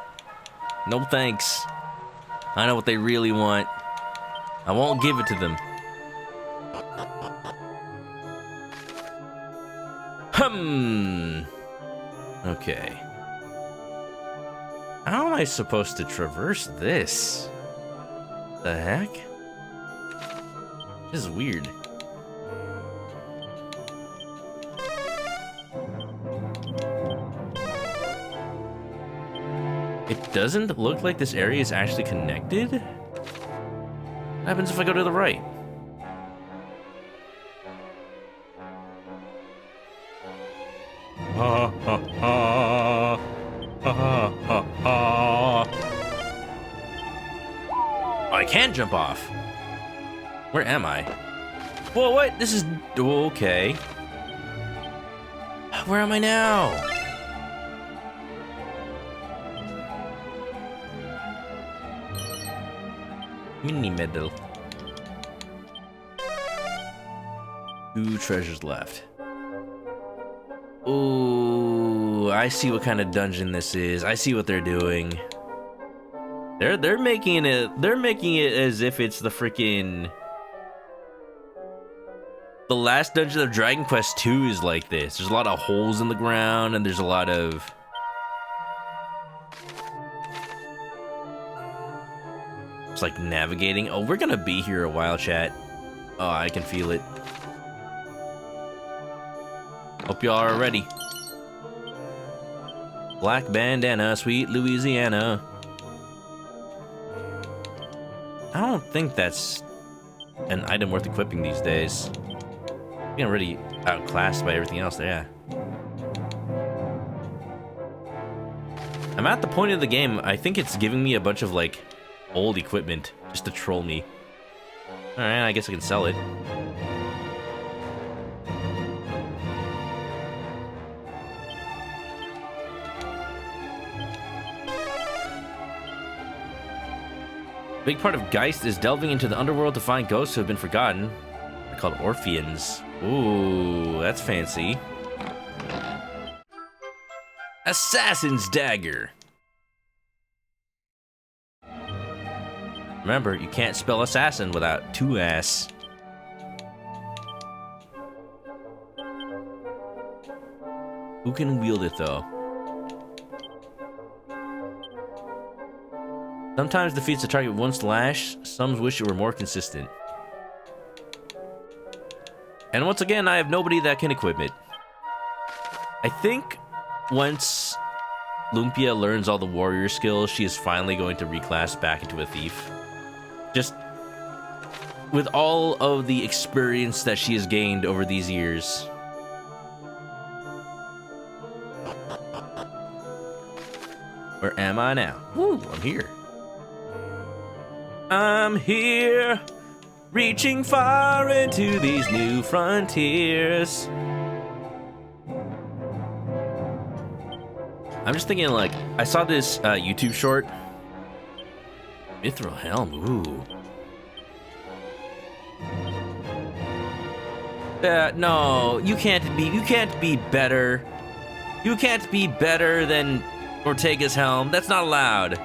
No thanks. I know what they really want. I won't give it to them. Okay. I don't am I supposed to traverse this? The heck? This is weird. It doesn't look like this area is actually connected. What happens if I go to the right? I can jump off. Where am I? Whoa, what? This is okay. Where am I now? Mini medal. 2 treasures left. Ooh, I see what kind of dungeon this is. I see what they're doing. They're making it as if it's the freaking the last dungeon of Dragon Quest II is like this. There's a lot of holes in the ground and there's a lot of it's like navigating. Oh, we're gonna be here a while, chat. Oh, I can feel it. Hope y'all are ready. Black bandana, sweet Louisiana. I don't think that's an item worth equipping these days. I'm getting already outclassed by everything else there. Yeah. I'm at the point of the game, I think it's giving me a bunch of like old equipment just to troll me. Alright, I guess I can sell it. Big part of Geist is delving into the underworld to find ghosts who have been forgotten. They're called Orpheans. Ooh, that's fancy. Assassin's Dagger. Remember, you can't spell assassin without 2 S. Who can wield it though? Sometimes defeats the target with 1 slash, some wish it were more consistent. And once again, I have nobody that can equip it. I think once Lumpia learns all the warrior skills, she is finally going to reclass back into a thief. Just with all of the experience that she has gained over these years. Where am I now? Woo, I'm here. I'm here, reaching far into these new frontiers. I'm just thinking, like, I saw this YouTube short. Mithril Helm, ooh. No, you can't be better. You can't be better than Ortega's Helm. That's not allowed.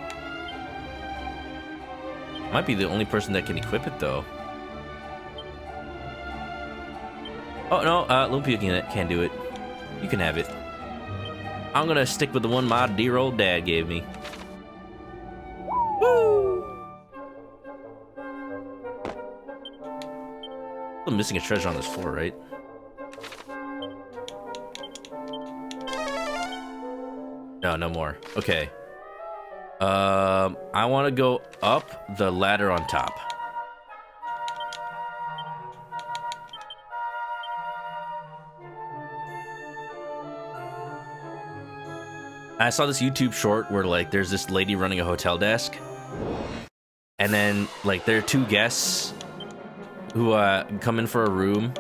Might be the only person that can equip it, though. Oh, no, Lumpia can't do it. You can have it. I'm gonna stick with the one my dear old dad gave me. Woo! I'm missing a treasure on this floor, right? No, no more. Okay. I want to go up the ladder on top. I saw this YouTube short where, like, there's this lady running a hotel desk. And then, like, there are 2 guests who, come in for a room.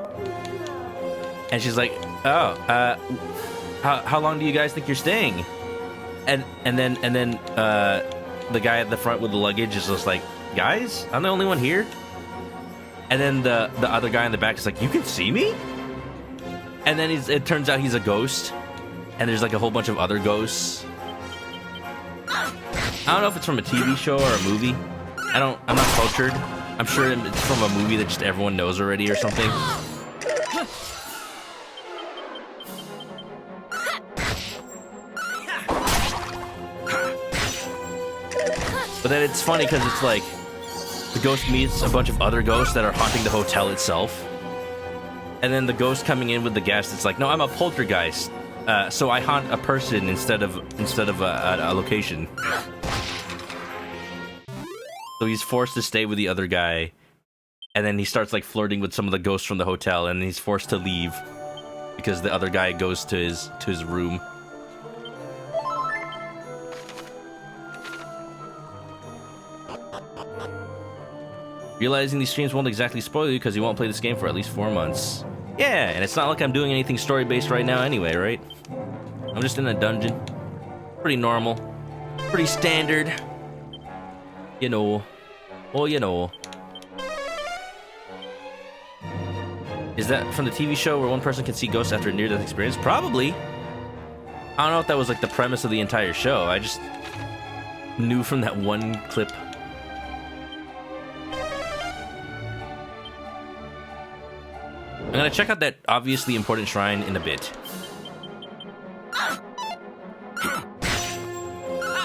And she's like, oh, how long do you guys think you're staying? And then the guy at the front with the luggage is just like, guys, I'm the only one here. And then the other guy in the back is like, you can see me? And then it turns out he's a ghost. And there's like a whole bunch of other ghosts. I don't know if it's from a TV show or a movie. I'm not cultured. I'm sure it's from a movie that just everyone knows already or something. But then it's funny because it's like the ghost meets a bunch of other ghosts that are haunting the hotel itself. And then the ghost coming in with the guest, it's like, no, I'm a poltergeist. So I haunt a person instead of a location. So he's forced to stay with the other guy. And then he starts like flirting with some of the ghosts from the hotel, and he's forced to leave because the other guy goes to his room. Realizing these streams won't exactly spoil you because you won't play this game for at least 4 months. Yeah, and it's not like I'm doing anything story-based right now anyway, right? I'm just in a dungeon. Pretty normal. Pretty standard. You know. Oh, you know. Is that from the TV show where one person can see ghosts after a near-death experience? Probably. I don't know if that was like the premise of the entire show. I just knew from that one clip. I'm gonna check out that obviously important shrine in a bit.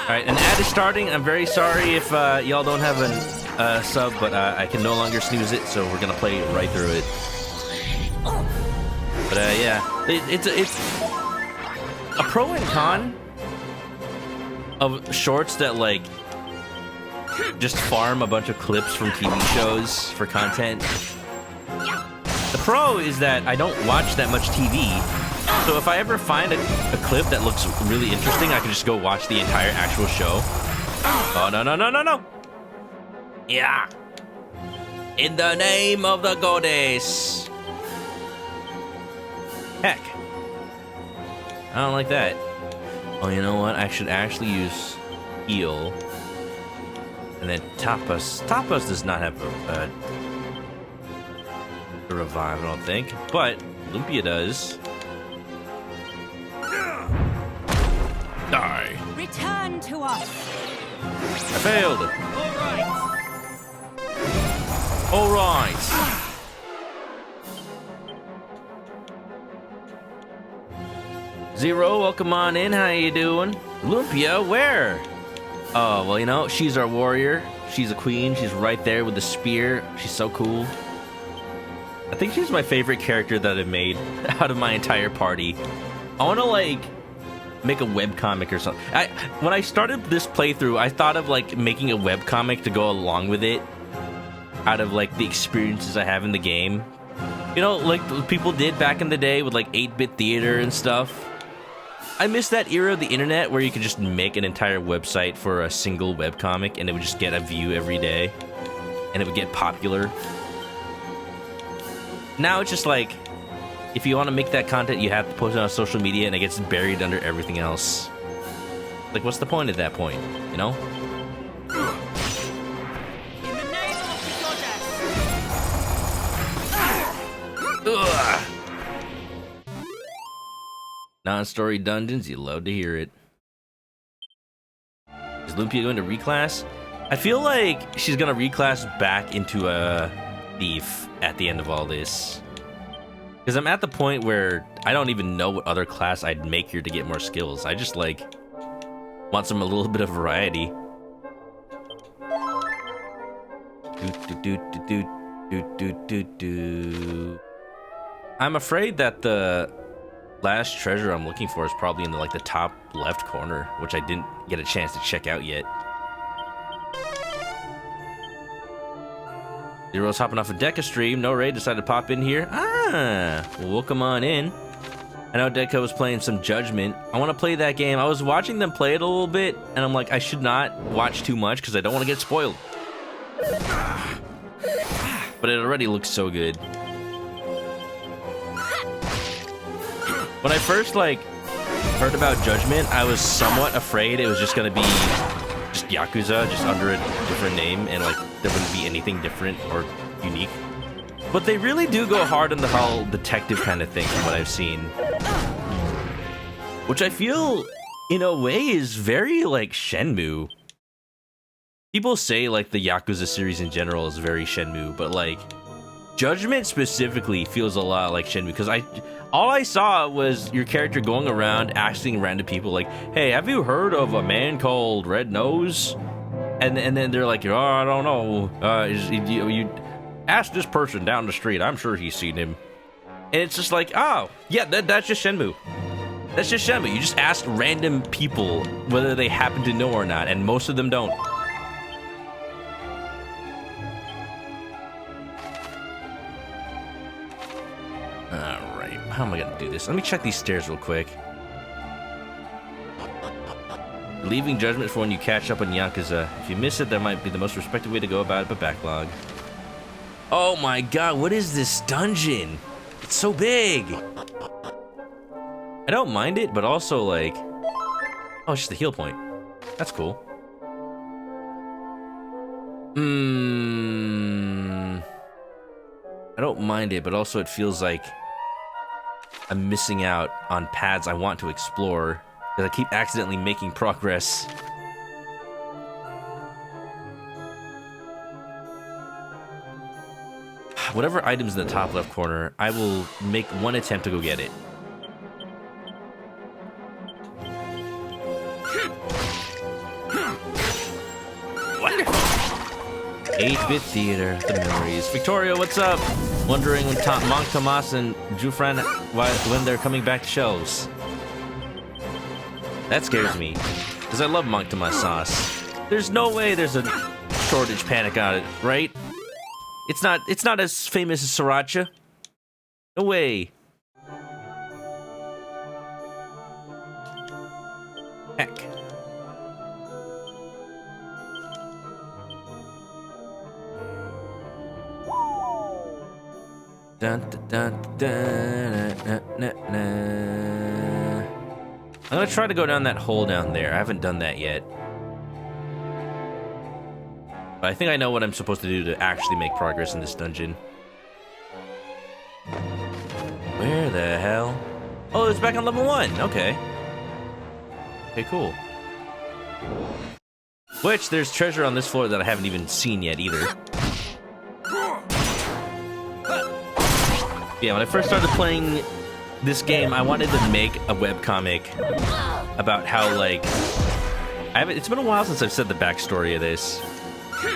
Alright, an ad is starting. I'm very sorry if y'all don't have a sub, but I can no longer snooze it, so we're gonna play right through it. But yeah, it's a pro and con of shorts that like just farm a bunch of clips from TV shows for content. The pro is that I don't watch that much TV, so if I ever find a clip that looks really interesting, I can just go watch the entire actual show. Oh, no, no, no, no, no! Yeah! In the name of the goddess! Heck. I don't like that. Oh, you know what? I should actually use heal. And then Tapas. Tapas does not have a revive, I don't think. But Lumpia does. Die. Return to us. I failed. All right. Zero, welcome on in. How you doing? Lumpia, where? Oh, well, you know, she's our warrior. She's a queen. She's right there with the spear. She's so cool. I think she's my favorite character that I've made out of my entire party. I want to, like, make a webcomic or something. When I started this playthrough, I thought of, like, making a webcomic to go along with it out of, like, the experiences I have in the game. You know, like people did back in the day with, like, 8-bit theater and stuff. I miss that era of the internet where you could just make an entire website for a single webcomic and it would just get a view every day. And it would get popular. Now it's just like, if you want to make that content, you have to post it on social media and it gets buried under everything else. Like, what's the point at that point, you know? In the name of the goddess! Ugh. Non-story dungeons, you love to hear it. Is Lumpia going to reclass? I feel like she's gonna reclass back into a thief at the end of all this. Because I'm at the point where I don't even know what other class I'd make here to get more skills. I just, like, want a little bit of variety. I'm afraid that the last treasure I'm looking for is probably in the, like, the top left corner, which I didn't get a chance to check out yet. Zero's hopping off a Deca stream. No raid, decided to pop in here. Ah, well, welcome on in. I know Deca was playing some Judgment. I want to play that game. I was watching them play it a little bit, and I'm like, I should not watch too much because I don't want to get spoiled. But it already looks so good. When I first, like, heard about Judgment, I was somewhat afraid it was just gonna be just Yakuza, just under a different name, and, like, there wouldn't be anything different or unique. But they really do go hard on the whole detective kind of thing from what I've seen. Which I feel, in a way, is very, like, Shenmue. People say, like, the Yakuza series in general is very Shenmue, but, like, Judgment specifically feels a lot like Shenmue, because all I saw was your character going around asking random people, like, hey, have you heard of a man called Red Nose? And then they're like, oh, I don't know. You ask this person down the street. I'm sure he's seen him. And it's just like, oh, yeah, that's just Shenmue. That's just Shenmue. You just ask random people whether they happen to know or not, and most of them don't. Alright, how am I gonna do this? Let me check these stairs real quick. Leaving judgment for when you catch up on Yakuza. If you miss it, that might be the most respected way to go about it, but backlog. Oh my god, what is this dungeon? It's so big! I don't mind it, but also like... Oh, it's just a heal point. That's cool. I don't mind it, but also it feels like I'm missing out on paths I want to explore because I keep accidentally making progress. Whatever item's in the top left corner, I will make one attempt to go get it. Wonderful! 8-bit theater, the memories. Victoria, what's up? Wondering when Monk Tomas and Jufran when they're coming back to shelves. That scares me, because I love Monk Tomas sauce. There's no way there's a shortage panic on it, right? It's not as famous as Sriracha. No way. Heck. Dun, dun, dun, dun, na, na, na. I'm gonna try to go down that hole down there. I haven't done that yet. But I think I know what I'm supposed to do to actually make progress in this dungeon. Where the hell? Oh, it's back on level 1. Okay. Okay, cool. Which, there's treasure on this floor that I haven't even seen yet either. Yeah, when I first started playing this game, I wanted to make a webcomic about how, like... it's been a while since I've said the backstory of this.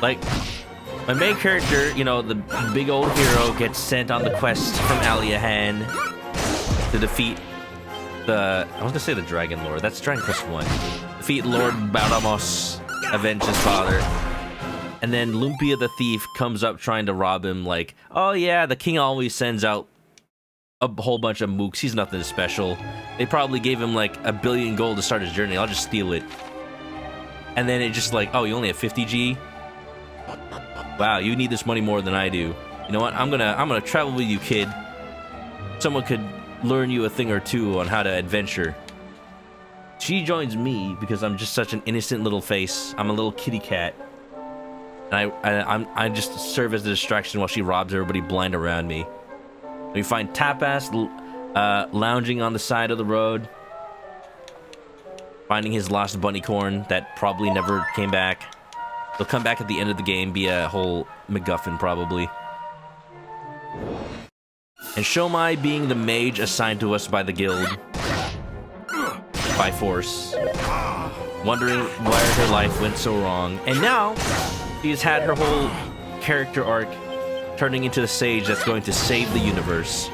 Like, my main character, you know, the big old hero, gets sent on the quest from Aliahan to defeat the... I was gonna say the Dragon Lord. That's Dragon Quest 1. Defeat Lord Baramos, avenge his father. And then Lumpia the Thief comes up trying to rob him, like, oh yeah, the king always sends out a whole bunch of mooks. He's nothing special. They probably gave him, like, 1 billion gold to start his journey. I'll just steal it. And then it just like, oh, you only have 50 G? Wow, you need this money more than I do. You know what? I'm gonna travel with you, kid. Someone could learn you a thing or two on how to adventure. She joins me because I'm just such an innocent little face. I'm a little kitty cat. And I just serve as a distraction while she robs everybody blind around me. We find Tapas lounging on the side of the road, finding his lost bunny corn that probably never came back. They'll come back at the end of the game, be a whole MacGuffin probably. And Shomai being the mage assigned to us by the guild, by force, wondering why her life went so wrong. And now, she's had her whole character arc turning into the sage that's going to save the universe.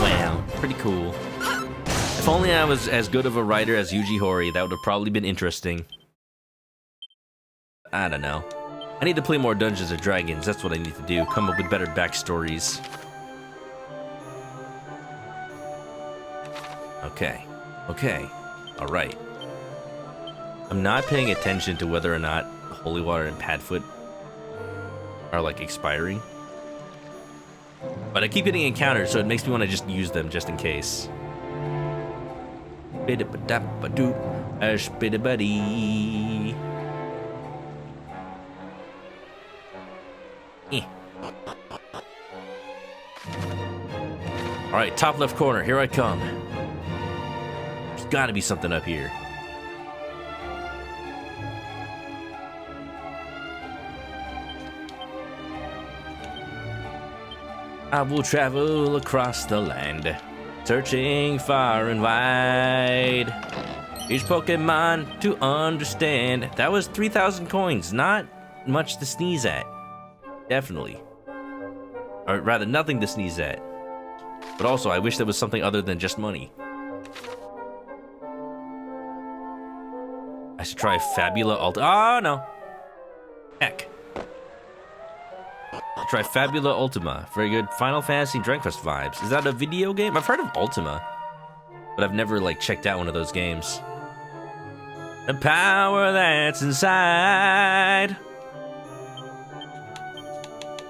Wow, pretty cool. If only I was as good of a writer as Yuji Horii, that would have probably been interesting. I don't know. I need to play more Dungeons & Dragons, that's what I need to do. Come up with better backstories. Okay. Okay. Alright. I'm not paying attention to whether or not Holy Water and Padfoot are, like, expiring. But I keep getting encounters, so it makes me want to just use them just in case. Bidda-ba-da-ba-doo, Alright, top left corner, here I come. There's gotta be something up here. I will travel across the land, searching far and wide. Each Pokemon to understand. That was 3,000 coins. Not much to sneeze at. Definitely. Or rather, nothing to sneeze at. But also, I wish there was something other than just money. I should try Fabula Ultima. Oh, no. Heck. I'll try Fabula Ultima. Very good. Final Fantasy Dragon Quest vibes. Is that a video game? I've heard of Ultima, but I've never, like, checked out one of those games. The power that's inside.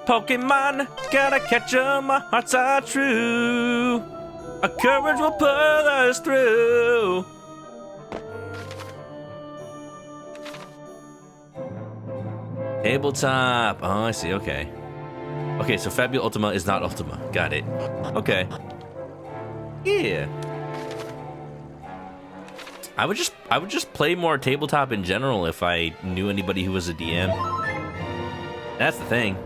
Pokemon, gotta catch 'em, my hearts are true. Our courage will pull us through. Tabletop. Oh, I see. Okay. Okay, so Fabula Ultima is not Ultima. Got it. Okay. Yeah. I would just play more tabletop in general if I knew anybody who was a DM. That's the thing.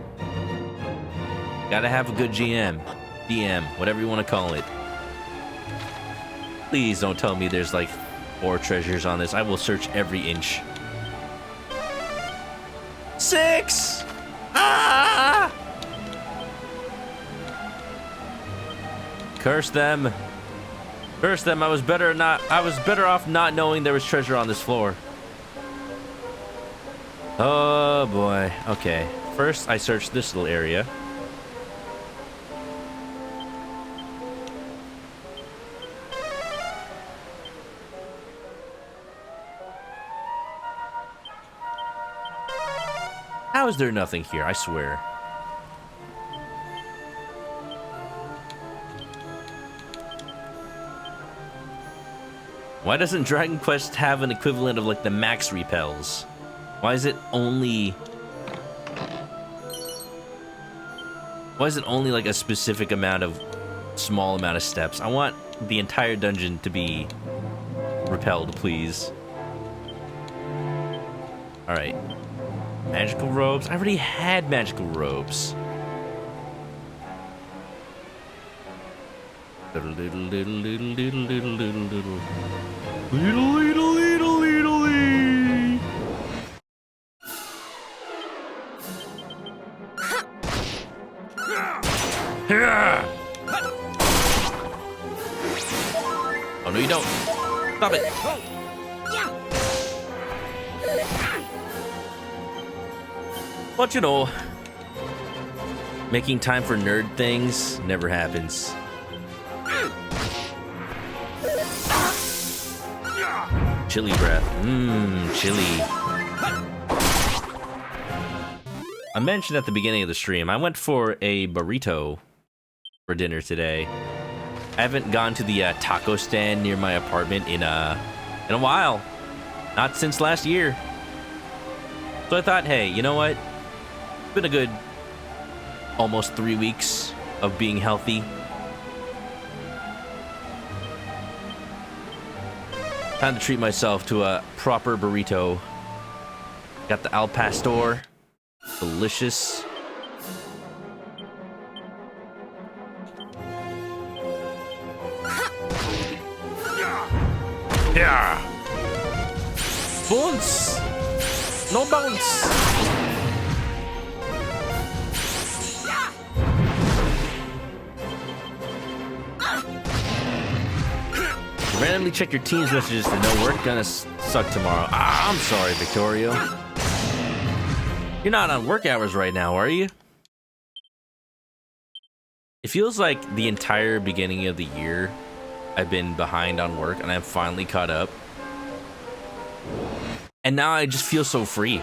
Gotta have a good GM. DM, whatever you want to call it. Please don't tell me there's like 4 treasures on this. I will search every inch. 6! Ah! Curse them. Curse them. I was better off not knowing there was treasure on this floor. Oh boy. Okay. First I searched this little area. How is there nothing here? I swear. Why doesn't Dragon Quest have an equivalent of like the max repels? Why is it only like a specific amount of small amount of steps? I want the entire dungeon to be repelled, please. All right. Magical robes? I already had magical robes. Oh no, you don't. Stop it. But you know, making time for nerd things never happens. Chili breath. Chili. I mentioned at the beginning of the stream, I went for a burrito for dinner today. I haven't gone to the taco stand near my apartment in a while. Not since last year. So I thought, hey, you know what? It's been a good almost 3 weeks of being healthy. Time to treat myself to a proper burrito. Got the al pastor. Delicious. Yeah. Bounce! No bounce! Randomly check your team's messages to know we're gonna suck tomorrow. Ah, I'm sorry, Victorio. You're not on work hours right now, are you? It feels like the entire beginning of the year I've been behind on work and I'm finally caught up. And now I just feel so free.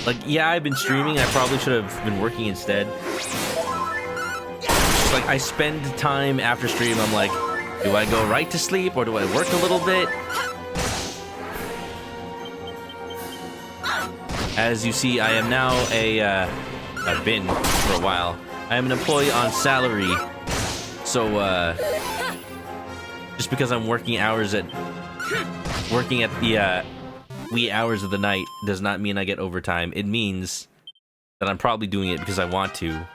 Like, yeah, I've been streaming. I probably should have been working instead. Just like, I spend time after stream, I'm like, do I go right to sleep or do I work a little bit? As you see, I am now I've been for a while. I am an employee on salary. So, just because I'm working at the wee hours of the night does not mean I get overtime. It means that I'm probably doing it because I want to.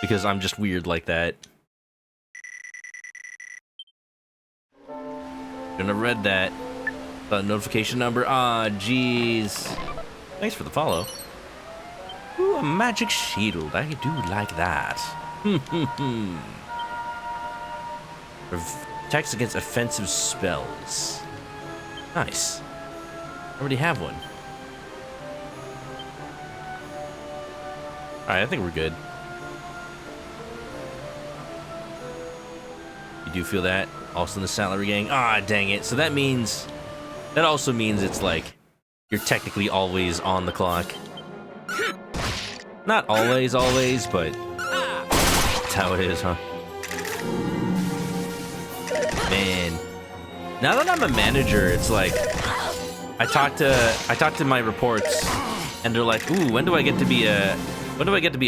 Because I'm just weird like that. Shouldn't have read that. The notification number. Ah, jeez. Thanks for the follow. Ooh, a magic shield. I do like that. Protects against offensive spells. Nice. I already have one. Alright, I think we're good. You do feel that? Also in the salary gang? Ah, dang it. So that means... That also means it's like... You're technically always on the clock. Not always, but... That's how it is, huh? Man. Now that I'm a manager, it's like... I talk to my reports, and they're like, ooh, when do I get to be a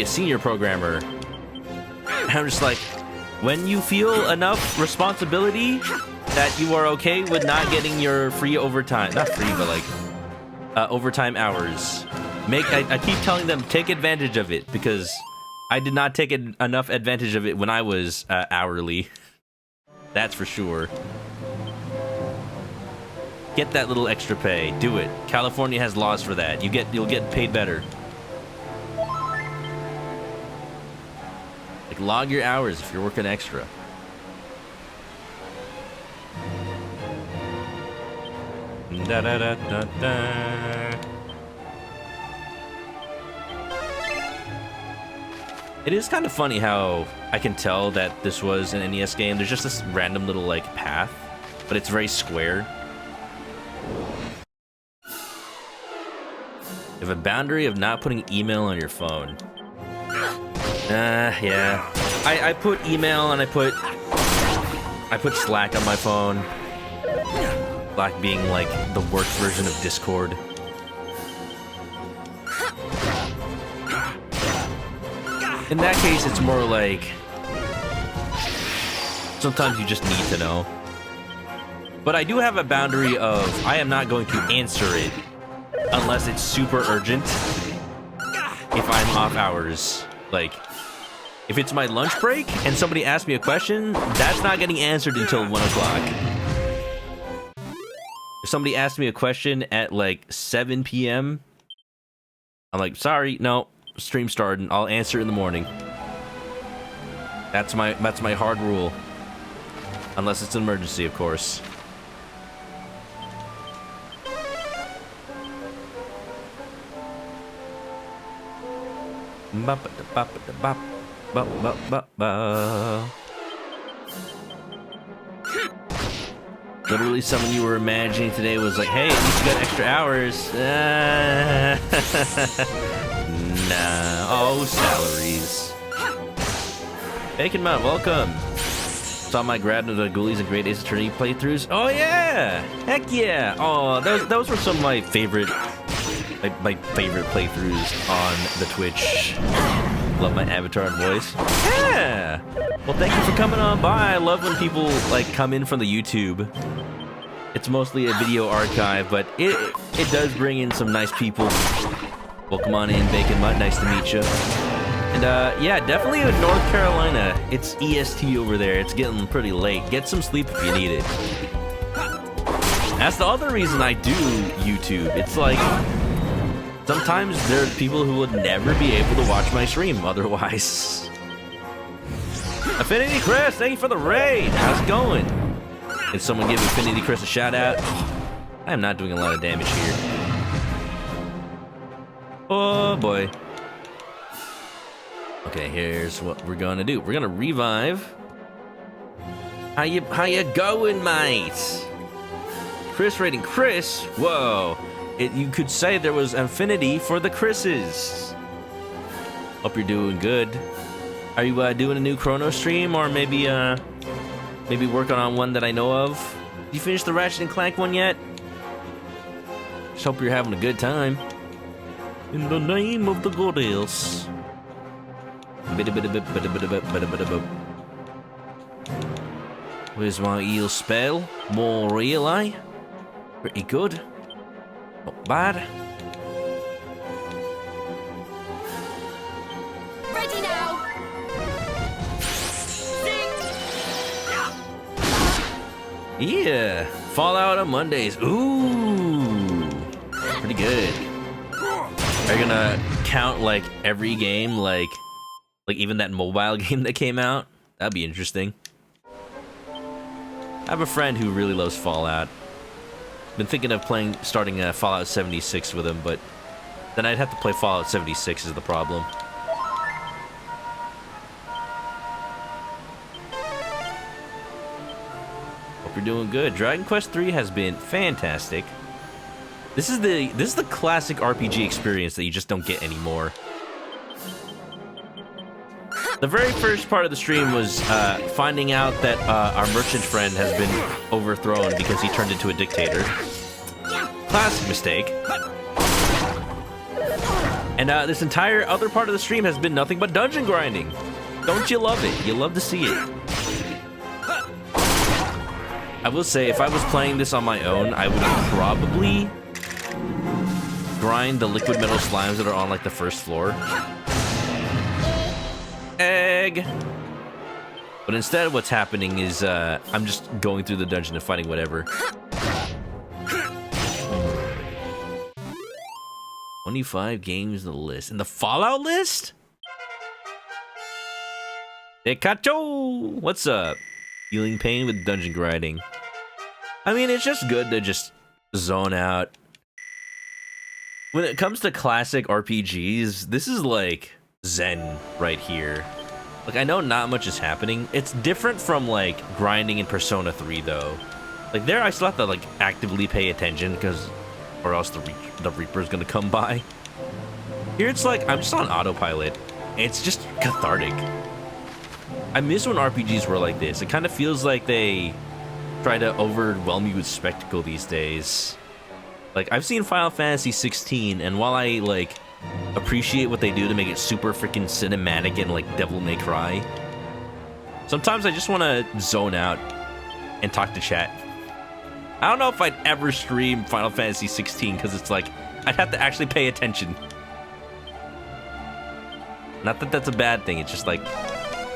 senior programmer? And I'm just like, when you feel enough responsibility that you are okay with not getting your free overtime, not free, but like overtime hours. I keep telling them, take advantage of it, because I did not take enough advantage of it when I was hourly. That's for sure. Get that little extra pay. Do it. California has laws for that. You'll get paid better. Like, log your hours if you're working extra. Da da da da da. It is kind of funny how I can tell that this was an NES game. There's just this random little like path, but it's very square. You have a boundary of not putting email on your phone. Yeah. I put email and I put Slack on my phone. Slack being like the worst version of Discord. In that case, it's more like sometimes you just need to know. But I do have a boundary of I am not going to answer it unless it's super urgent. If I'm off hours, like if it's my lunch break and somebody asks me a question, that's not getting answered until 1 o'clock. If somebody asks me a question at like 7 p.m., I'm like, sorry, no, stream starting. I'll answer in the morning. That's my hard rule. Unless it's an emergency, of course. Literally someone you were imagining today was like, hey, at least you got extra hours. Nah. Oh, salaries. Bacon Mutt, welcome. Saw my grad of the Ghoulies and Great Ace Attorney playthroughs. Oh yeah! Heck yeah! Oh, those were some of my favorite playthroughs on the Twitch. Love my avatar and voice. Yeah! Well, thank you for coming on by. I love when people like come in from the YouTube. It's mostly a video archive, but it does bring in some nice people. Welcome on in, Bacon Mutt. Nice to meet you. And yeah, definitely in North Carolina. It's EST over there. It's getting pretty late. Get some sleep if you need it. That's the other reason I do YouTube. It's like sometimes there are people who would never be able to watch my stream otherwise. Affinity Chris, thank you for the raid. How's it going? Did someone give Affinity Chris a shout out? I am not doing a lot of damage here. Oh boy. Okay, here's what we're gonna do. We're gonna revive. How you going, mate? Chris rating Chris. Whoa. You could say there was affinity for the Chris's. Hope you're doing good. Are you doing a new Chrono stream, or maybe working on one that I know of? Did you finish the Ratchet and Clank one yet? Just hope you're having a good time. In the name of the goddess. Where's my eel spell? More real, eh? Pretty good. Not bad. Ready now. Yeah. Fallout on Mondays. Ooh, pretty good. Are you gonna count like every game, like even that mobile game that came out? That'd be interesting. I have a friend who really loves Fallout. Been thinking of starting Fallout 76 with him, but then I'd have to play Fallout 76 is the problem. Hope you're doing good. Dragon Quest III has been fantastic. This is the classic RPG experience that you just don't get anymore. The very first part of the stream was finding out that our merchant friend has been overthrown because he turned into a dictator. Classic mistake. And this entire other part of the stream has been nothing but dungeon grinding. Don't you love it? You love to see it. I will say, if I was playing this on my own, I would probably grind the liquid metal slimes that are on like the first floor. Egg. But instead what's happening is I'm just going through the dungeon and fighting whatever. 25 games in the list. In the Fallout list? Ekacho! What's up? Feeling pain with dungeon grinding. I mean, it's just good to just zone out. When it comes to classic RPGs, this is like zen right here. Like, I know not much is happening. It's different from like grinding in Persona 3 though. Like there I still have to like actively pay attention because or else the Reaper's gonna come by. Here it's like I'm just on autopilot. It's just cathartic. I miss when RPGs were like this. It kind of feels like they try to overwhelm you with spectacle these days. Like, I've seen Final Fantasy 16, and while I, like, appreciate what they do to make it super freaking cinematic and, like, Devil May Cry, sometimes I just want to zone out and talk to chat. I don't know if I'd ever stream Final Fantasy 16, because it's like, I'd have to actually pay attention. Not that that's a bad thing, it's just, like,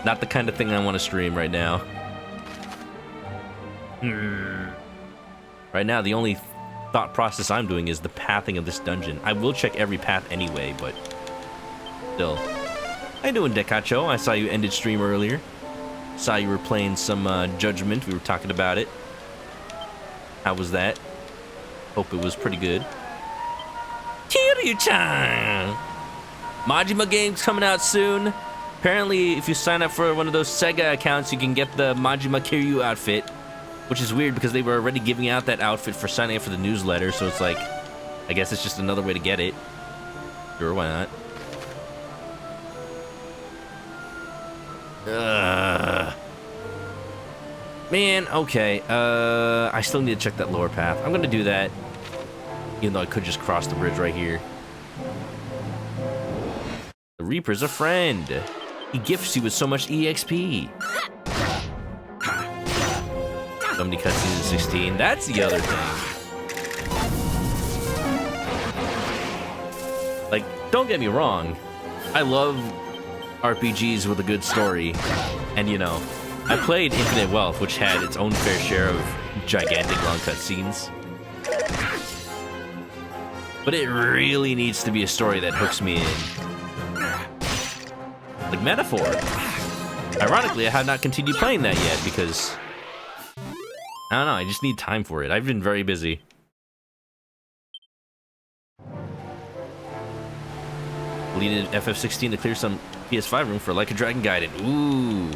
not the kind of thing I want to stream right now. Right now, the only thought process I'm doing is the pathing of this dungeon. I will check every path anyway, but still. How you doing, Dekacho? I saw you ended stream earlier. Saw you were playing some Judgment. We were talking about it. How was that? Hope it was pretty good. Kiryu-chan! Majima game's coming out soon. Apparently, if you sign up for one of those Sega accounts, you can get the Majima Kiryu outfit. Which is weird because they were already giving out that outfit for signing up for the newsletter, so it's like, I guess it's just another way to get it. Sure, why not? Man, okay. I still need to check that lower path. I'm gonna do that, even though I could just cross the bridge right here. The Reaper's a friend. He gifts you with so much EXP. So many cutscenes in 16. That's the other thing. Like, don't get me wrong. I love RPGs with a good story. And, you know, I played Infinite Wealth, which had its own fair share of gigantic long cutscenes. But it really needs to be a story that hooks me in. Like Metaphor. Ironically, I have not continued playing that yet because I don't know, I just need time for it. I've been very busy. Needed FF16 to clear some PS5 room for Like a Dragon Gaiden. Ooh.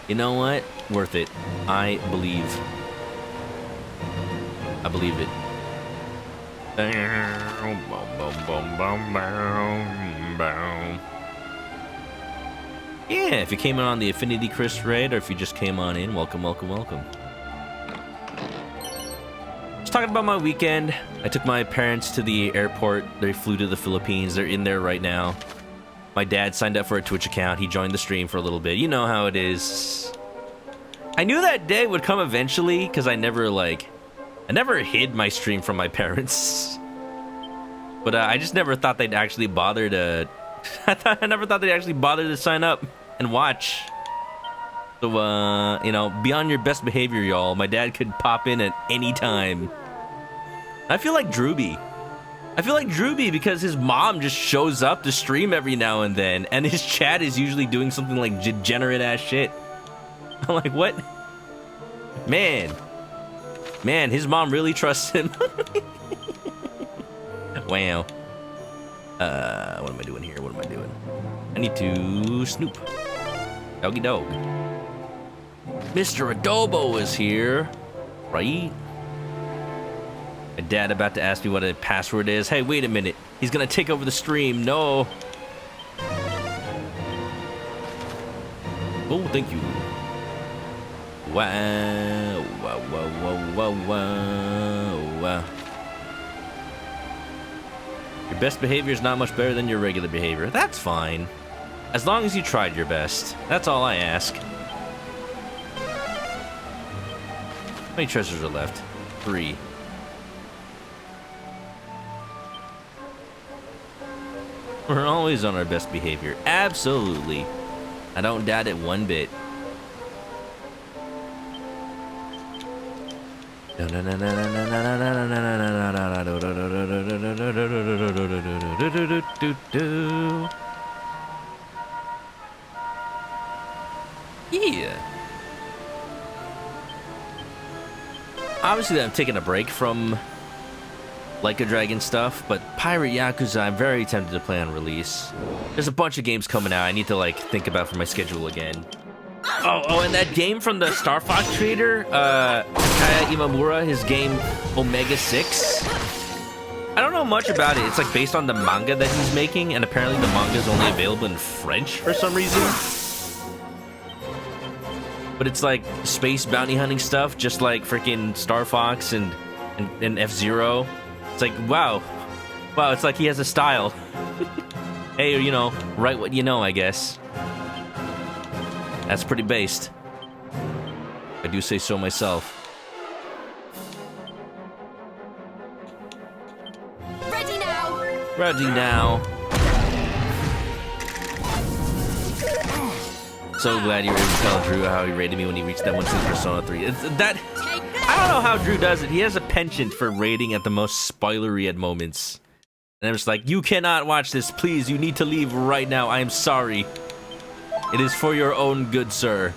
You know what? Worth it. I believe. I believe it. Yeah, if you came in on the Affinity Chris raid, or if you just came on in, welcome, welcome, welcome. Just talking about my weekend. I took my parents to the airport. They flew to the Philippines. They're in there right now. My dad signed up for a Twitch account. He joined the stream for a little bit. You know how it is. I knew that day would come eventually because I never hid my stream from my parents. But I just never thought they'd actually bother to... I never thought they'd actually bother to sign up and watch. So, you know, be on your best behavior, y'all. My dad could pop in at any time. I feel like Drewby. I feel like Drewby because his mom just shows up to stream every now and then, and his chat is usually doing something like degenerate-ass shit. I'm like, what? Man, his mom really trusts him. Wow. What am I doing here? What am I doing? I need to snoop. Doggy dog. Mr. Adobo is here, right? My dad about to ask me what a password is. Hey, wait a minute. He's gonna take over the stream. No. Oh, thank you. Wow. Wow, wow, wow, wow, wow. Your best behavior is not much better than your regular behavior. That's fine. As long as you tried your best. That's all I ask. How many treasures are left? 3. We're always on our best behavior. Absolutely. I don't doubt it one bit. Yeah. Obviously, I'm taking a break from Like a Dragon stuff, but Pirate Yakuza, I'm very tempted to play on release. There's a bunch of games coming out I need to like think about for my schedule again. Oh, and that game from the Star Fox creator, Kaya Imamura, his game Omega 6. I don't know much about it. It's like based on the manga that he's making, and apparently the manga is only available in French for some reason. But it's like space bounty hunting stuff, just like freaking Star Fox and F-Zero. It's like, wow, it's like he has a style. Hey, you know, write what you know, I guess. That's pretty based. I do say so myself. Ready now. Ready now. So glad you were able to tell Drew how he rated me when he reached that 1 in Persona 3. I don't know how Drew does it. He has a penchant for rating at the most spoilery at moments. And I'm just like, you cannot watch this. Please, you need to leave right now. I am sorry. It is for your own good, sir.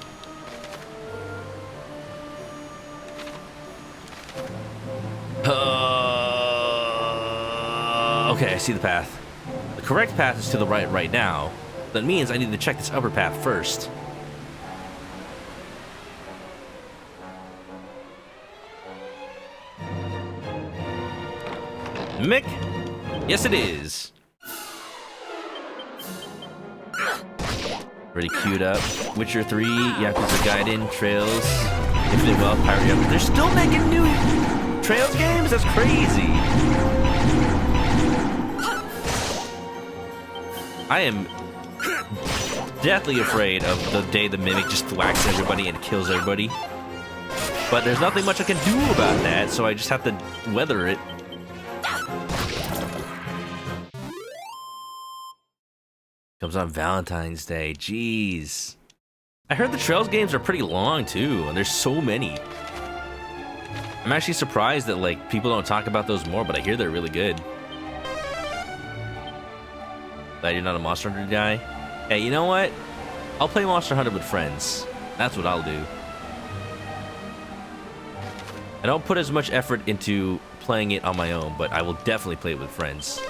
Okay, I see the path. The correct path is to the right now. That means I need to check this upper path first. Mick? Yes, it is. Already queued up. Witcher 3, Yakuza Gaiden, Trails, Infinite Wealth, Pirate Yakuza. They're still making new Trails games? That's crazy. I am deathly afraid of the day the Mimic just thwacks everybody and kills everybody. But there's nothing much I can do about that, so I just have to weather it. Comes on Valentine's Day. Jeez. I heard the Trails games are pretty long too, and there's so many. I'm actually surprised that like people don't talk about those more, but I hear they're really good. Glad you're not a Monster Hunter guy. Hey, you know what? I'll play Monster Hunter with friends. That's what I'll do. I don't put as much effort into playing it on my own, but I will definitely play it with friends.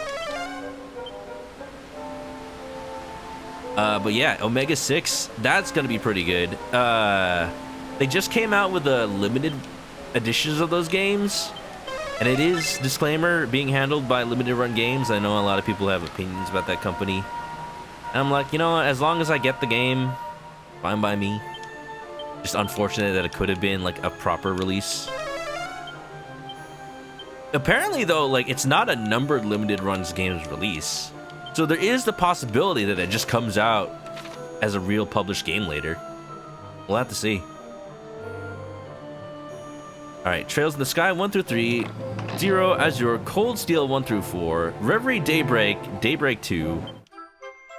But yeah, Omega 6, that's gonna be pretty good. They just came out with the limited editions of those games, and it is, disclaimer, being handled by Limited Run Games. I know a lot of people have opinions about that company. And I'm like, you know what, as long as I get the game, fine by me. Just unfortunate that it could have been like a proper release. Apparently though, like it's not a numbered Limited Runs Games release. So there is the possibility that it just comes out as a real published game later. We'll have to see. Alright, Trails in the Sky 1 through 3, Zero, Azure, Cold Steel 1 through 4, Reverie, Daybreak, Daybreak 2.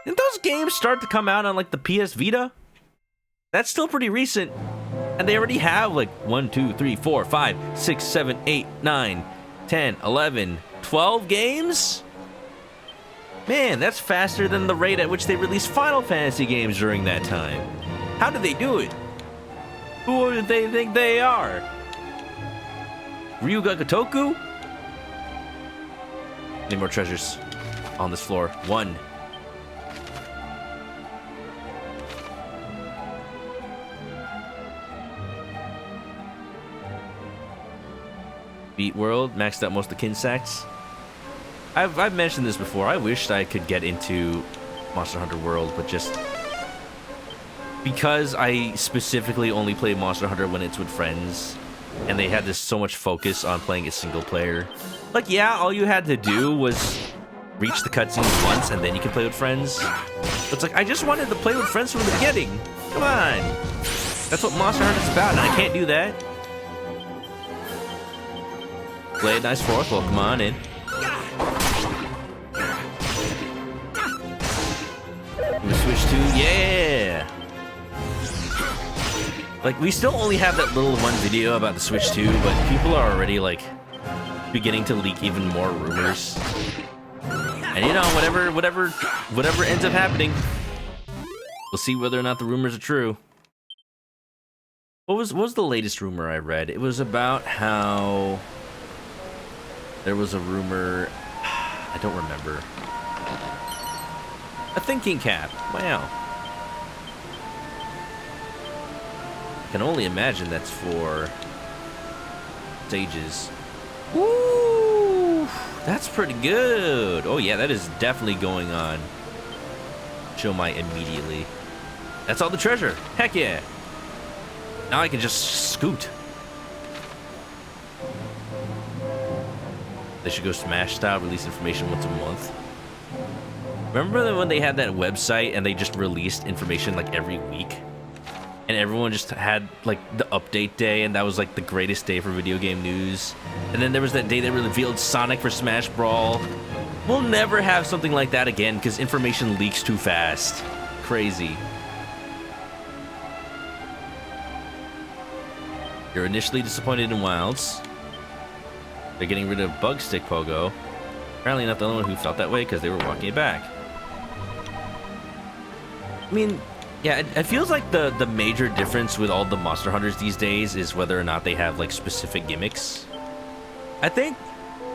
Didn't those games start to come out on like the PS Vita? That's still pretty recent. And they already have like 1, 2, 3, 4, 5, 6, 7, 8, 9, 10, 11, 12 games? Man, that's faster than the rate at which they released Final Fantasy games during that time. How did they do it? Who do they think they are? Ryuga Gotoku? Any more treasures on this floor? 1. Beat World, maxed out most of the Kinsacks. I've mentioned this before. I wished I could get into Monster Hunter World, but just because I specifically only play Monster Hunter when it's with friends, and they had this so much focus on playing it single player. Like, yeah, all you had to do was reach the cutscenes once, and then you can play with friends. But it's like, I just wanted to play with friends from the beginning. Come on. That's what Monster Hunter's about, and I can't do that. Blade, nice fourth. Welcome on in. We switch to, yeah. Like, we still only have that little one video about the Switch 2, but people are already, like, beginning to leak even more rumors. And, you know, whatever ends up happening, we'll see whether or not the rumors are true. What was the latest rumor I read? It was about how there was a rumor, I don't remember. A thinking cap, wow. I can only imagine that's for stages. Woo! That's pretty good. Oh yeah, that is definitely going on. Show my immediately. That's all the treasure. Heck yeah. Now I can just scoot. They should go Smash style, release information once a month. Remember when they had that website and they just released information like every week? And everyone just had like the update day, and that was like the greatest day for video game news. And then there was that day they revealed Sonic for Smash Brawl. We'll never have something like that again because information leaks too fast. Crazy. You're initially disappointed in Wilds. They're getting rid of Bug Stick Pogo. Apparently not the only one who felt that way because they were walking it back. I mean, yeah, it feels like the major difference with all the Monster Hunters these days is whether or not they have like specific gimmicks. I think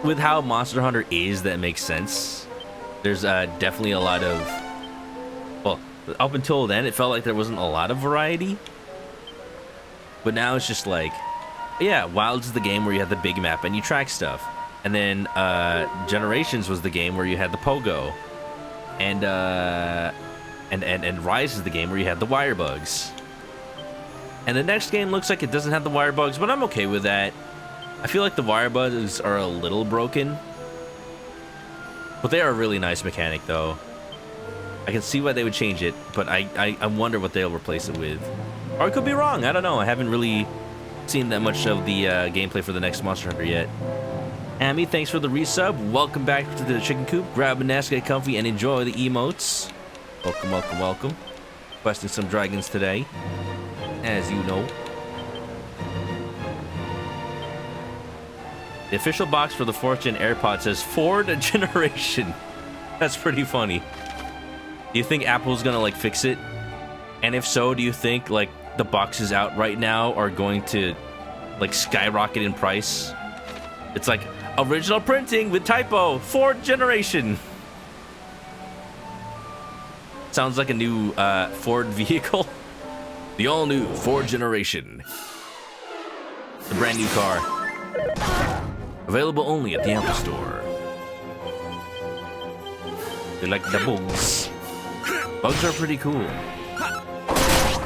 with how Monster Hunter is, that makes sense. There's definitely a lot of, well, up until then it felt like there wasn't a lot of variety. But now it's just like, yeah, Wilds is the game where you have the big map and you track stuff. And then Generations was the game where you had the pogo. And Rise is the game where you had the wire bugs. And the next game looks like it doesn't have the wire bugs, but I'm okay with that. I feel like the wire bugs are a little broken. But they are a really nice mechanic, though. I can see why they would change it, but I wonder what they'll replace it with. Or I could be wrong, I don't know. I haven't really seen that much of the gameplay for the next Monster Hunter yet. Amy, thanks for the resub. Welcome back to the Chicken Coop. Grab a nest, get comfy, and enjoy the emotes. Welcome, welcome, welcome. Questing some dragons today, as you know. The official box for the 4th Gen AirPod says Ford Generation. That's pretty funny. Do you think Apple's gonna like fix it? And if so, do you think like the boxes out right now are going to like skyrocket in price? It's like original printing with typo, 4th Generation. Sounds like a new Ford vehicle. The all-new 4th Generation. The brand new car. Available only at the Apple Store. They like the bugs. Bugs are pretty cool.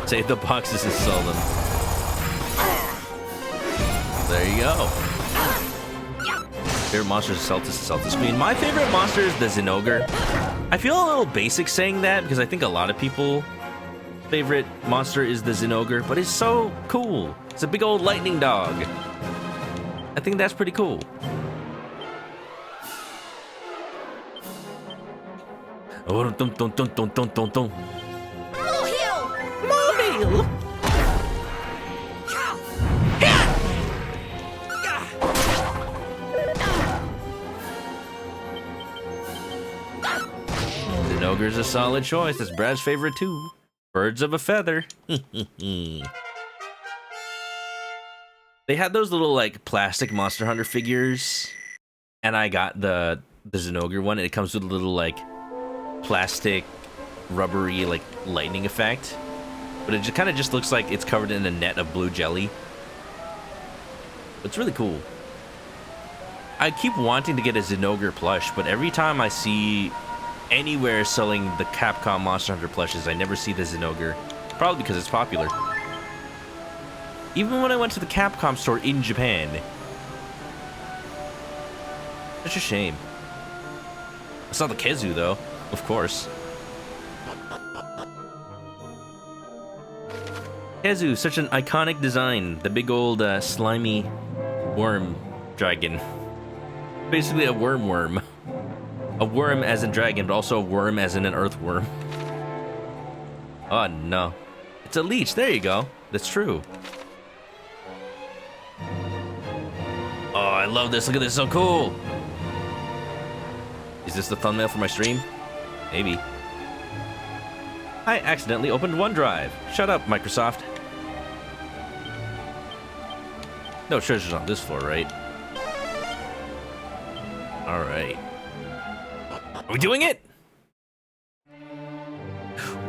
Save the boxes and sell them. There you go. Favorite monster is Celtis Queen. My favorite monster is the Zinogre. I feel a little basic saying that because I think a lot of people favorite monster is the Zinogre, but it's so cool. It's a big old lightning dog. I think that's pretty cool. Mobile! Zinogre's a solid choice. That's Brad's favorite too. Birds of a feather. They had those little like plastic Monster Hunter figures, and I got the Zinogre one, and it comes with a little like plastic rubbery like lightning effect, but it just kind of just looks like it's covered in a net of blue jelly. It's really cool. I keep wanting to get a Zinogre plush, but every time I see anywhere selling the Capcom Monster Hunter plushes, I never see the Zinogre. Probably because it's popular. Even when I went to the Capcom store in Japan. Such a shame. I saw the Kezu though, of course. Kezu, such an iconic design. The big old slimy worm dragon. Basically a worm. A worm as in dragon, but also a worm as in an earthworm. Oh no. It's a leech, there you go. That's true. Oh, I love this, look at this, so cool. Is this the thumbnail for my stream? Maybe. I accidentally opened OneDrive. Shut up, Microsoft. No treasures on this floor, right? Alright. Are we doing it?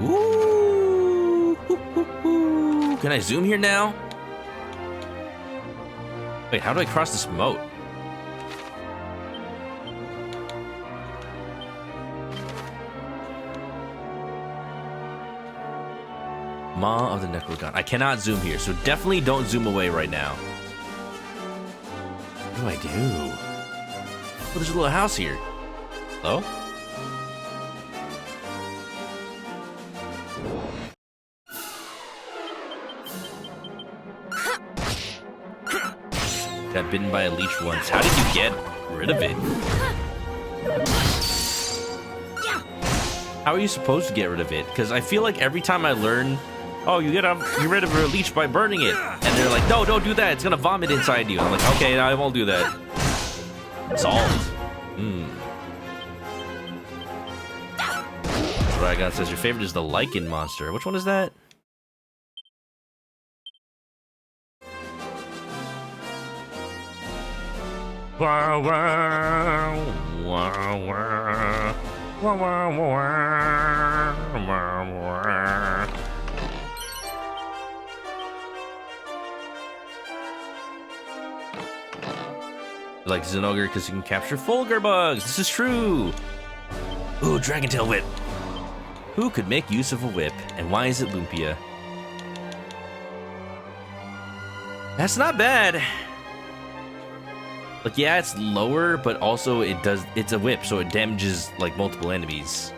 Ooh. Can I zoom here now? Wait, how do I cross this moat? Maw of the Necrogon. I cannot zoom here, so definitely don't zoom away right now. What do I do? Oh, there's a little house here. Hello? Got bitten by a leech once. How did you get rid of it? How are you supposed to get rid of it? Because I feel like every time I learn, oh, you get rid of a leech by burning it. And they're like, no, don't do that. It's going to vomit inside you. I'm like, okay, no, I won't do that. Solved. Dragon says your favorite is the lichen monster. Which one is that? Wow, wow, wow, wow, wow, wow, wow, wow. Like Zinogre because you can capture Fulgur bugs. This is true. Ooh, Dragon Tail Whip. Who could make use of a whip, and why is it Lumpia? That's not bad. Like, yeah, it's lower, but also it's a whip, so it damages, like, multiple enemies.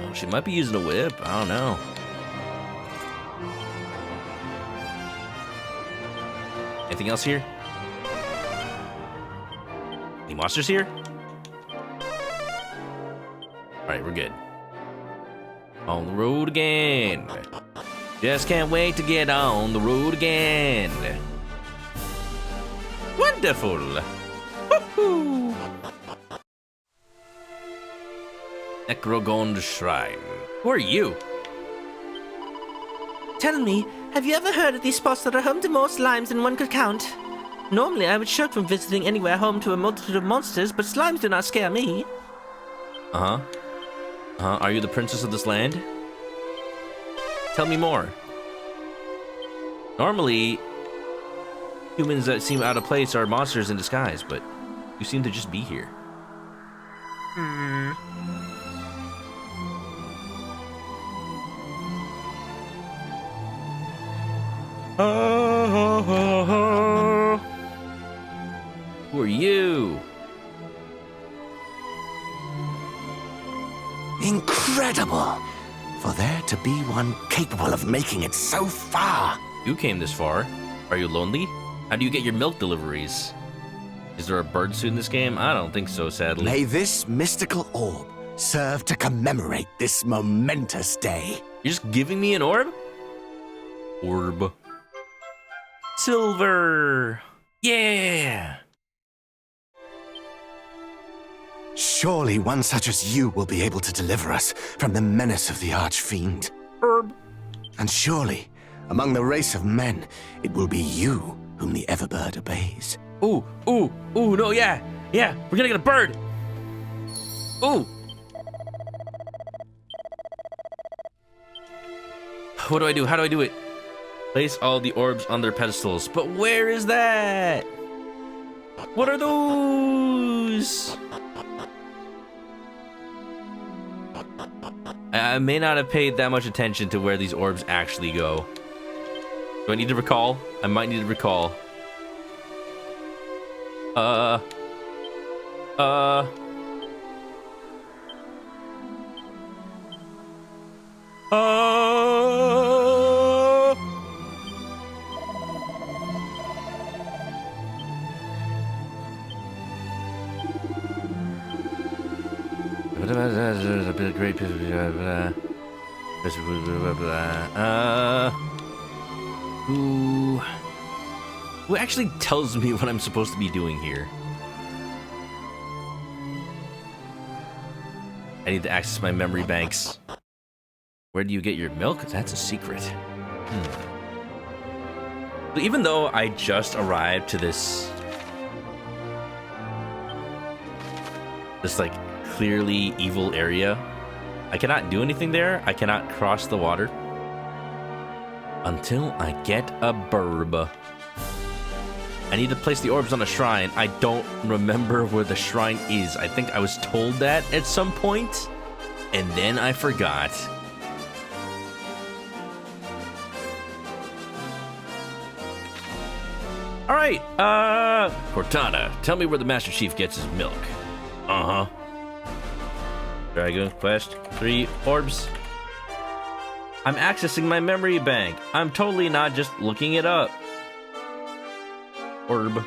Oh, she might be using a whip. I don't know. Anything else here? Any monsters here? Alright, we're good. On the road again. Just can't wait to get on the road again. Wonderful. Woohoo! Necrogon Shrine. Who are you? Tell me, have you ever heard of these spots that are home to more slimes than one could count? Normally, I would shirk from visiting anywhere home to a multitude of monsters, but slimes do not scare me. Uh-huh. Are you the princess of this land? Tell me more. Normally, humans that seem out of place are monsters in disguise, but you seem to just be here. Who are you? Incredible! For there to be one capable of making it so far. You came this far. Are you lonely? How do you get your milk deliveries? Is there a bird suit in this game? I don't think so, sadly. May this mystical orb serve to commemorate this momentous day. You're just giving me an orb? Orb. Silver. Yeah! Surely one such as you will be able to deliver us from the menace of the Archfiend. Herb. And surely, among the race of men, it will be you whom the Everbird obeys. Ooh, no, yeah, we're gonna get a bird. Ooh. What do I do? How do I do it? Place all the orbs on their pedestals. But where is that? What are those? I may not have paid that much attention to where these orbs actually go. Do I need to recall? I might need to recall. Who actually tells me what I'm supposed to be doing here? I need to access my memory banks. Where do you get your milk? That's a secret. So even though I just arrived to this like clearly evil area, I cannot do anything there. I cannot cross the water until I get a burb. I need to place the orbs on a shrine. I don't remember where the shrine is. I think I was told that at some point, and then I forgot. All right, Cortana, tell me where the Master Chief gets his milk. Dragon Quest 3 orbs. I'm accessing my memory bank. I'm totally not just looking it up. Orb.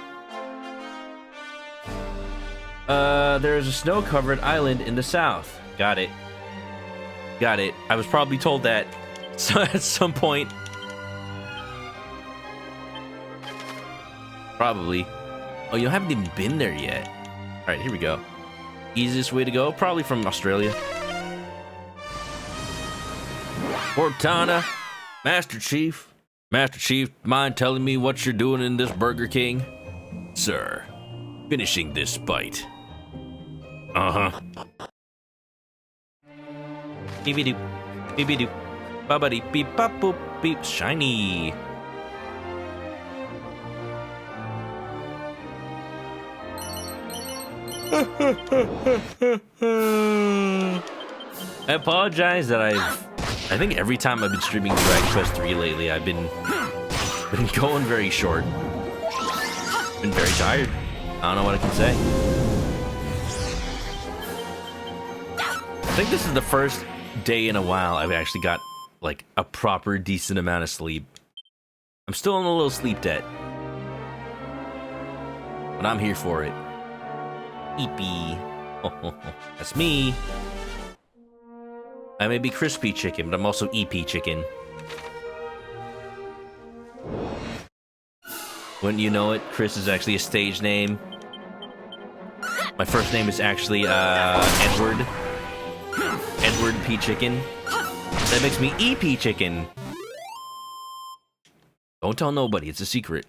There's a snow-covered island in the south. Got it. Got it. I was probably told that at some point. Probably. Oh, you haven't even been there yet. All right, here we go. Easiest way to go, probably from Australia. Cortana, Master Chief, mind telling me what you're doing in this Burger King? Sir, finishing this bite. Beep-a-doop, beep-a-doop, ba-ba-dee, beep-bop-boop, beep, shiny. I apologize that I think every time I've been streaming Dragon Quest 3 lately, I've been going very short. Been very tired. I don't know what I can say. I think this is the first day in a while I've actually got like a proper decent amount of sleep. I'm still in a little sleep debt, but I'm here for it. Eepy. Oh, that's me. I may be crispy chicken, but I'm also EP chicken. Wouldn't you know it, Chris is actually a stage name. My first name is actually Edward. Edward P. Chicken. That makes me EP Chicken. Don't tell nobody, it's a secret.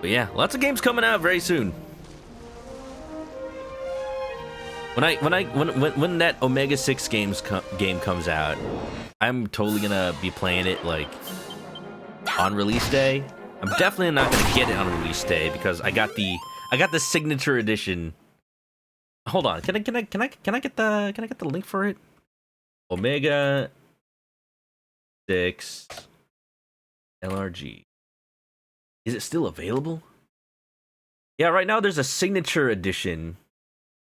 But yeah, lots of games coming out very soon. When that Omega 6 game comes out, I'm totally gonna be playing it like on release day. I'm definitely not gonna get it on release day because I got the signature edition. Hold on, can I get the link for it? Omega 6 LRG. Is it still available? Yeah, right now there's a signature edition.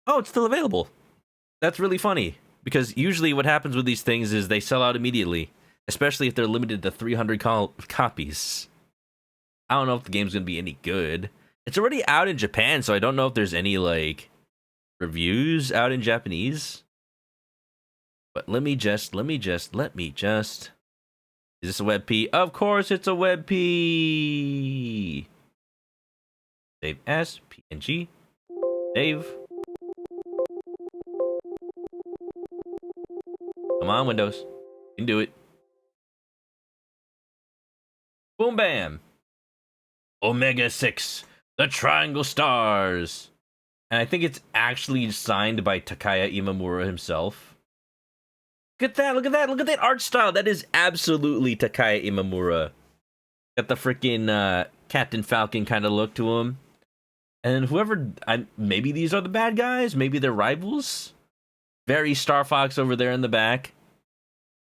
Oh, it's still available. That's really funny because usually what happens with these things is they sell out immediately, especially if they're limited to 300 copies. I don't know if the game's gonna be any good. It's already out in Japan, so I don't know if there's any like reviews out in Japanese. But let me just Is this a WebP? Of course it's a WebP. Save as PNG. Save. Come on, Windows. You can do it. Boom, bam. Omega 6, the Triangle Stars. And I think it's actually signed by Takaya Imamura himself. Look at that, look at that, look at that art style. That is absolutely Takaya Imamura. Got the freaking Captain Falcon kind of look to him. And whoever, maybe these are the bad guys, maybe they're rivals. Very Star Fox over there in the back.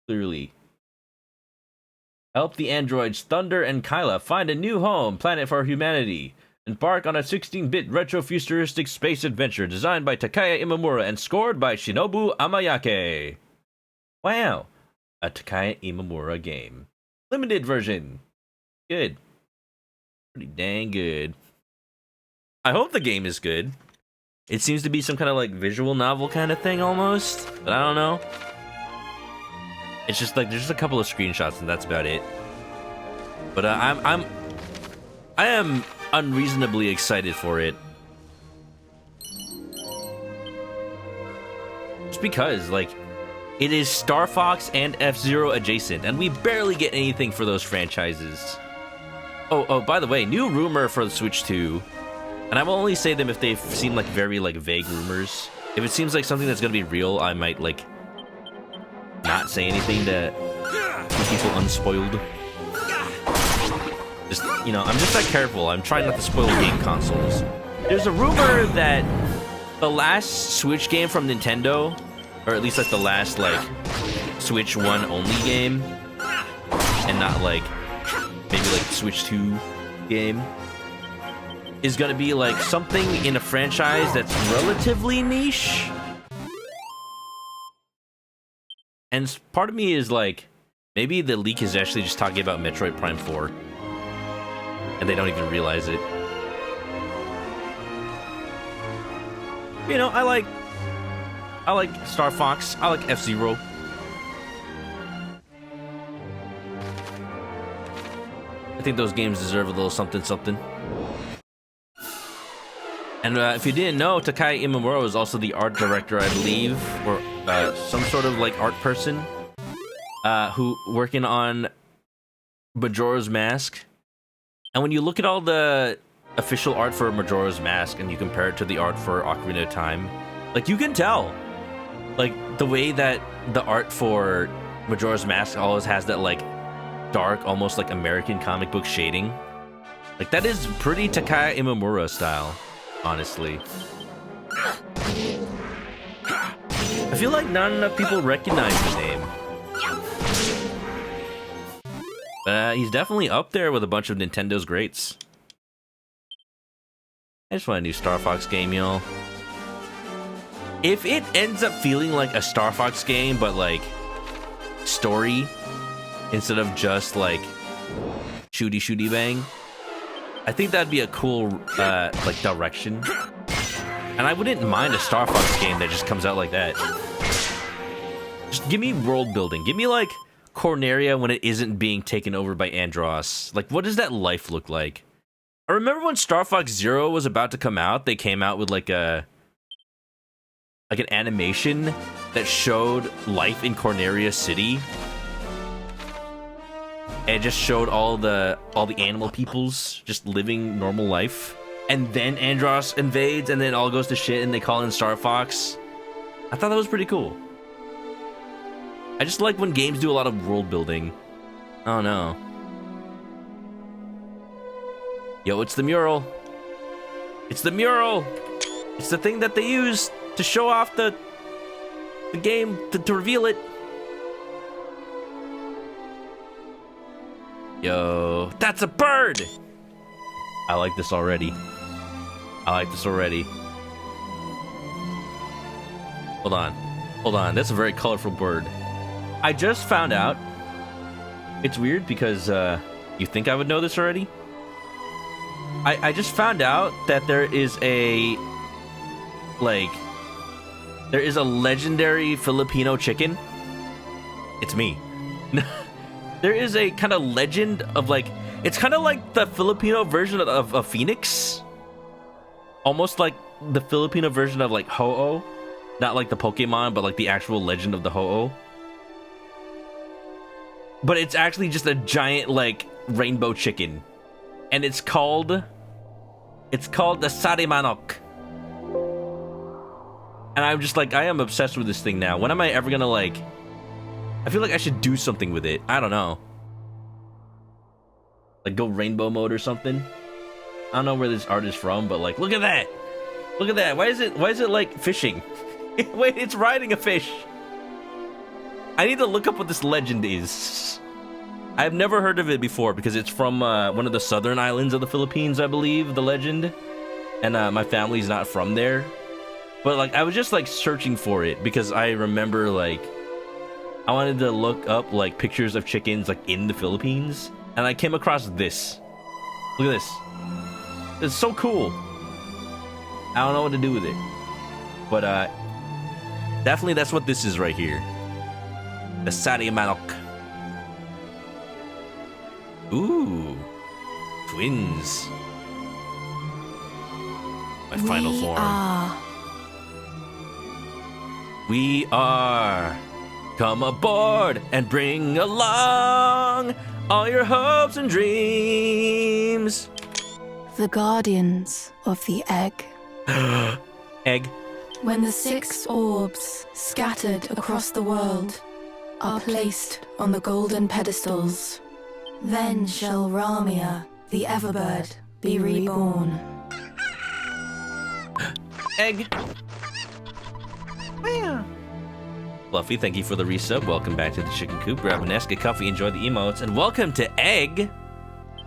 Clearly. Help the androids Thunder and Kyla find a new home planet for humanity. Embark on a 16-bit retro-futuristic space adventure designed by Takaya Imamura and scored by Shinobu Amayake. Wow. A Takaya Imamura game. Limited version. Good. Pretty dang good. I hope the game is good. It seems to be some kind of like visual novel kind of thing almost, but I don't know. It's just like there's just a couple of screenshots and that's about it. But I am unreasonably excited for it. Just because like it is Star Fox and F-Zero adjacent, and we barely get anything for those franchises. Oh, by the way, new rumor for the Switch 2. And I will only say them if they seem like very like vague rumors. If it seems like something that's gonna be real, I might like not say anything to keep people unspoiled. Just, you know, I'm just that careful. I'm trying not to spoil game consoles. There's a rumor that the last Switch game from Nintendo, or at least like the last like Switch 1 only game, and not like maybe like Switch 2 game, is gonna be like something in a franchise that's relatively niche. And part of me is like, maybe the leak is actually just talking about Metroid Prime 4. And they don't even realize it. You know, I like Star Fox. I like F-Zero. I think those games deserve a little something something. And if you didn't know, Takaya Imamura is also the art director, I believe, or some sort of like art person who working on Majora's Mask. And when you look at all the official art for Majora's Mask and you compare it to the art for Ocarina of Time, like you can tell, like the way that the art for Majora's Mask always has that like dark, almost like American comic book shading. Like that is pretty Takaya Imamura style. Honestly, I feel like not enough people recognize the name. But he's definitely up there with a bunch of Nintendo's greats. I just want a new Star Fox game, y'all. If it ends up feeling like a Star Fox game, but like story instead of just like shooty bang, I think that'd be a cool like direction. And I wouldn't mind a Star Fox game that just comes out like that. Just give me world building. Give me like Corneria when it isn't being taken over by Andross. Like, what does that life look like? I remember when Star Fox Zero was about to come out, they came out with like an animation that showed life in Corneria City. And it just showed all the animal peoples just living normal life. And then Andross invades and then it all goes to shit and they call in Star Fox. I thought that was pretty cool. I just like when games do a lot of world building. Oh no. Yo, it's the mural. It's the mural. It's the thing that they use to show off the game, to reveal it. Yo, that's a bird! I like this already. Hold on, that's a very colorful bird. I just found out. It's weird because you think I would know this already? I just found out that there is a legendary Filipino chicken. It's me. there is a kind of legend of like, it's kind of like the Filipino version of a phoenix. Almost like the Filipino version of like Ho-Oh. Not like the Pokemon, but like the actual legend of the Ho-Oh. But it's actually just a giant like rainbow chicken. And it's called the Sari Manok. And I'm just like, I am obsessed with this thing now. When am I ever gonna like, I feel like I should do something with it. I don't know. Like go rainbow mode or something. I don't know where this art is from, but like, look at that. Look at that. Why is it like fishing? Wait, it's riding a fish. I need to look up what this legend is. I've never heard of it before because it's from one of the southern islands of the Philippines, I believe, the legend. And my family's not from there. But like, I was just like searching for it because I remember like, I wanted to look up like pictures of chickens like in the Philippines. And I came across this. Look at this. It's so cool. I don't know what to do with it. But definitely that's what this is right here. The Sari Manok. Ooh. Twins. My final form. We are. Come aboard and bring along all your hopes and dreams. The guardians of the egg. Egg. When the 6 orbs scattered across the world are placed on the golden pedestals, then shall Ramia, the Everbird, be reborn. Egg. Fluffy, thank you for the resub. Welcome back to the Chicken Coop. Grab an get coffee, enjoy the emotes, and welcome to Egg.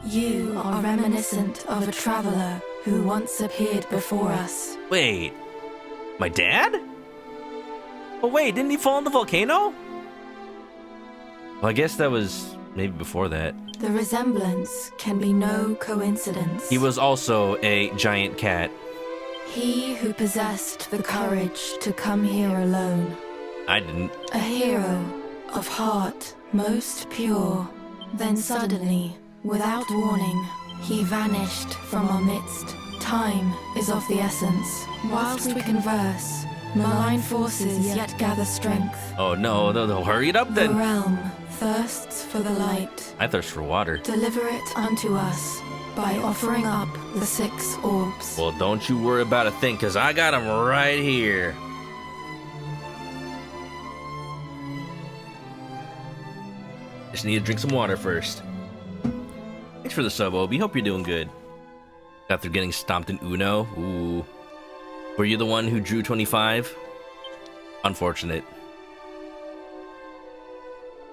You are reminiscent of a traveler who once appeared before us. Wait, my dad? Oh wait, didn't he fall in the volcano? Well, I guess that was maybe before that. The resemblance can be no coincidence. He was also a giant cat. He who possessed the courage to come here alone. I didn't. A hero of heart most pure. Then suddenly, without warning, he vanished from our midst. Time is of the essence. Whilst we converse, malign forces yet gather strength. Oh no, hurry it up The then. realm thirsts for the light. I thirst for water. Deliver it unto us by offering up the 6 orbs. Well, don't you worry about a thing, because I got them right here. Just need to drink some water first. Thanks for the sub, Obi. Hope you're doing good. After getting stomped in Uno. Ooh. Were you the one who drew 25? Unfortunate.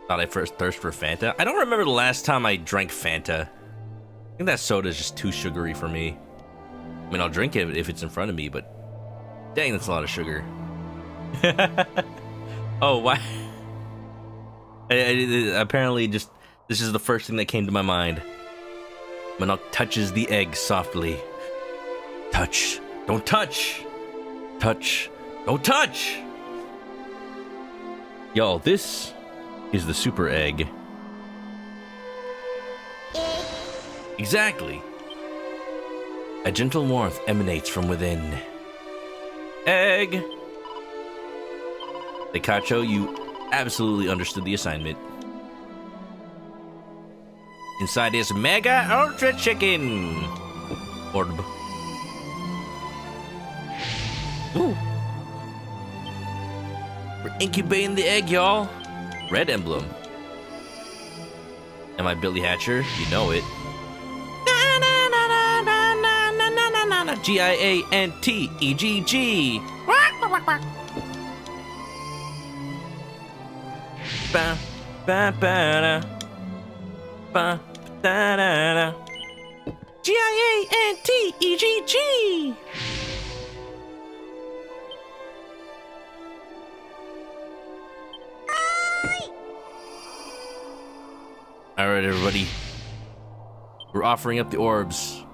Thought I first thirst for Fanta. I don't remember the last time I drank Fanta. I think that soda is just too sugary for me. I mean, I'll drink it if it's in front of me, but dang, that's a lot of sugar. Oh, why? Apparently, just this is the first thing that came to my mind. Manok touches the egg softly. Touch. Don't touch. Touch. Don't touch. Y'all, this is the super egg. Exactly. A gentle warmth emanates from within. Egg. Pikachu, you absolutely understood the assignment. Inside is Mega Ultra Chicken. Orb. Ooh. We're incubating the egg, y'all. Red emblem. Am I Billy Hatcher? You know it. Giantegg. Ba ba ba da. Ba da da da. Giantegg. All right, everybody. We're offering up the orbs.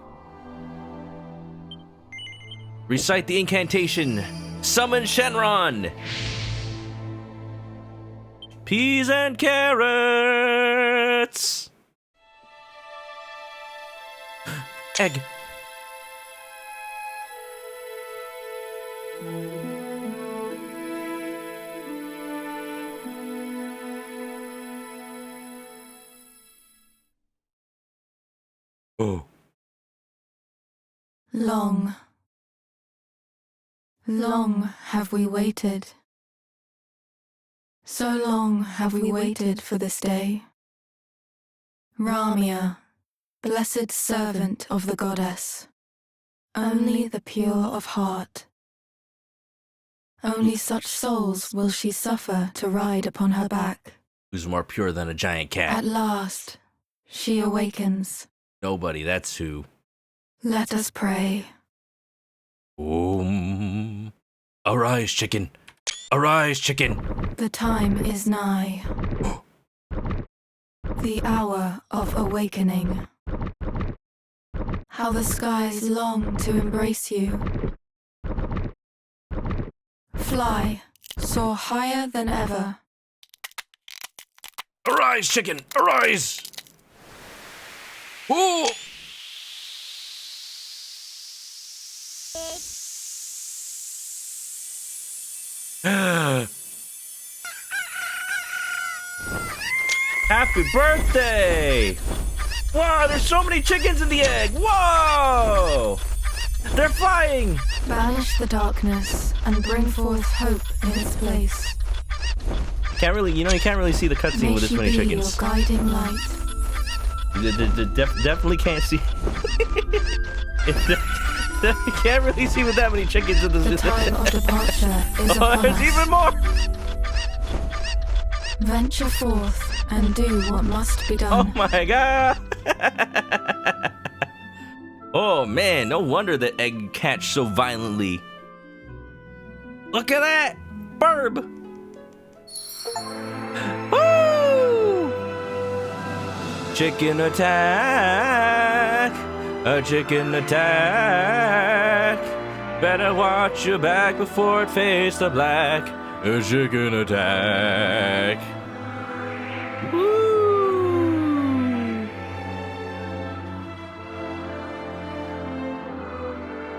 Recite the incantation. Summon Egg. Oh. Long, long have we waited. So long have we waited for this day. Ramia, blessed servant of the goddess, only the pure of heart. Only such souls will she suffer to ride upon her back. Who's more pure than a giant cat? At last, she awakens. Nobody, that's who. Let us pray. Arise, chicken. Arise, chicken. The time is nigh. The hour of awakening. How the skies long to embrace you. Fly, soar higher than ever. Arise, chicken. Arise. Ooh. Happy birthday! Wow, there's so many chickens in the egg! Whoa! They're flying! Banish the darkness and bring forth hope in its place. You can't really see the cutscene May with this she many be chickens. your guiding light. Definitely can't see. You can't really see with that many chickens in The this. time of departure is Oh, upon there's us. even more! Venture forth and do what must be Oh done. my god! Oh man, no wonder the egg hatched so violently. Look at that! Burb! Woo! Chicken attack! A chicken attack! Better watch your back before it fades to black. A chicken attack! Woo!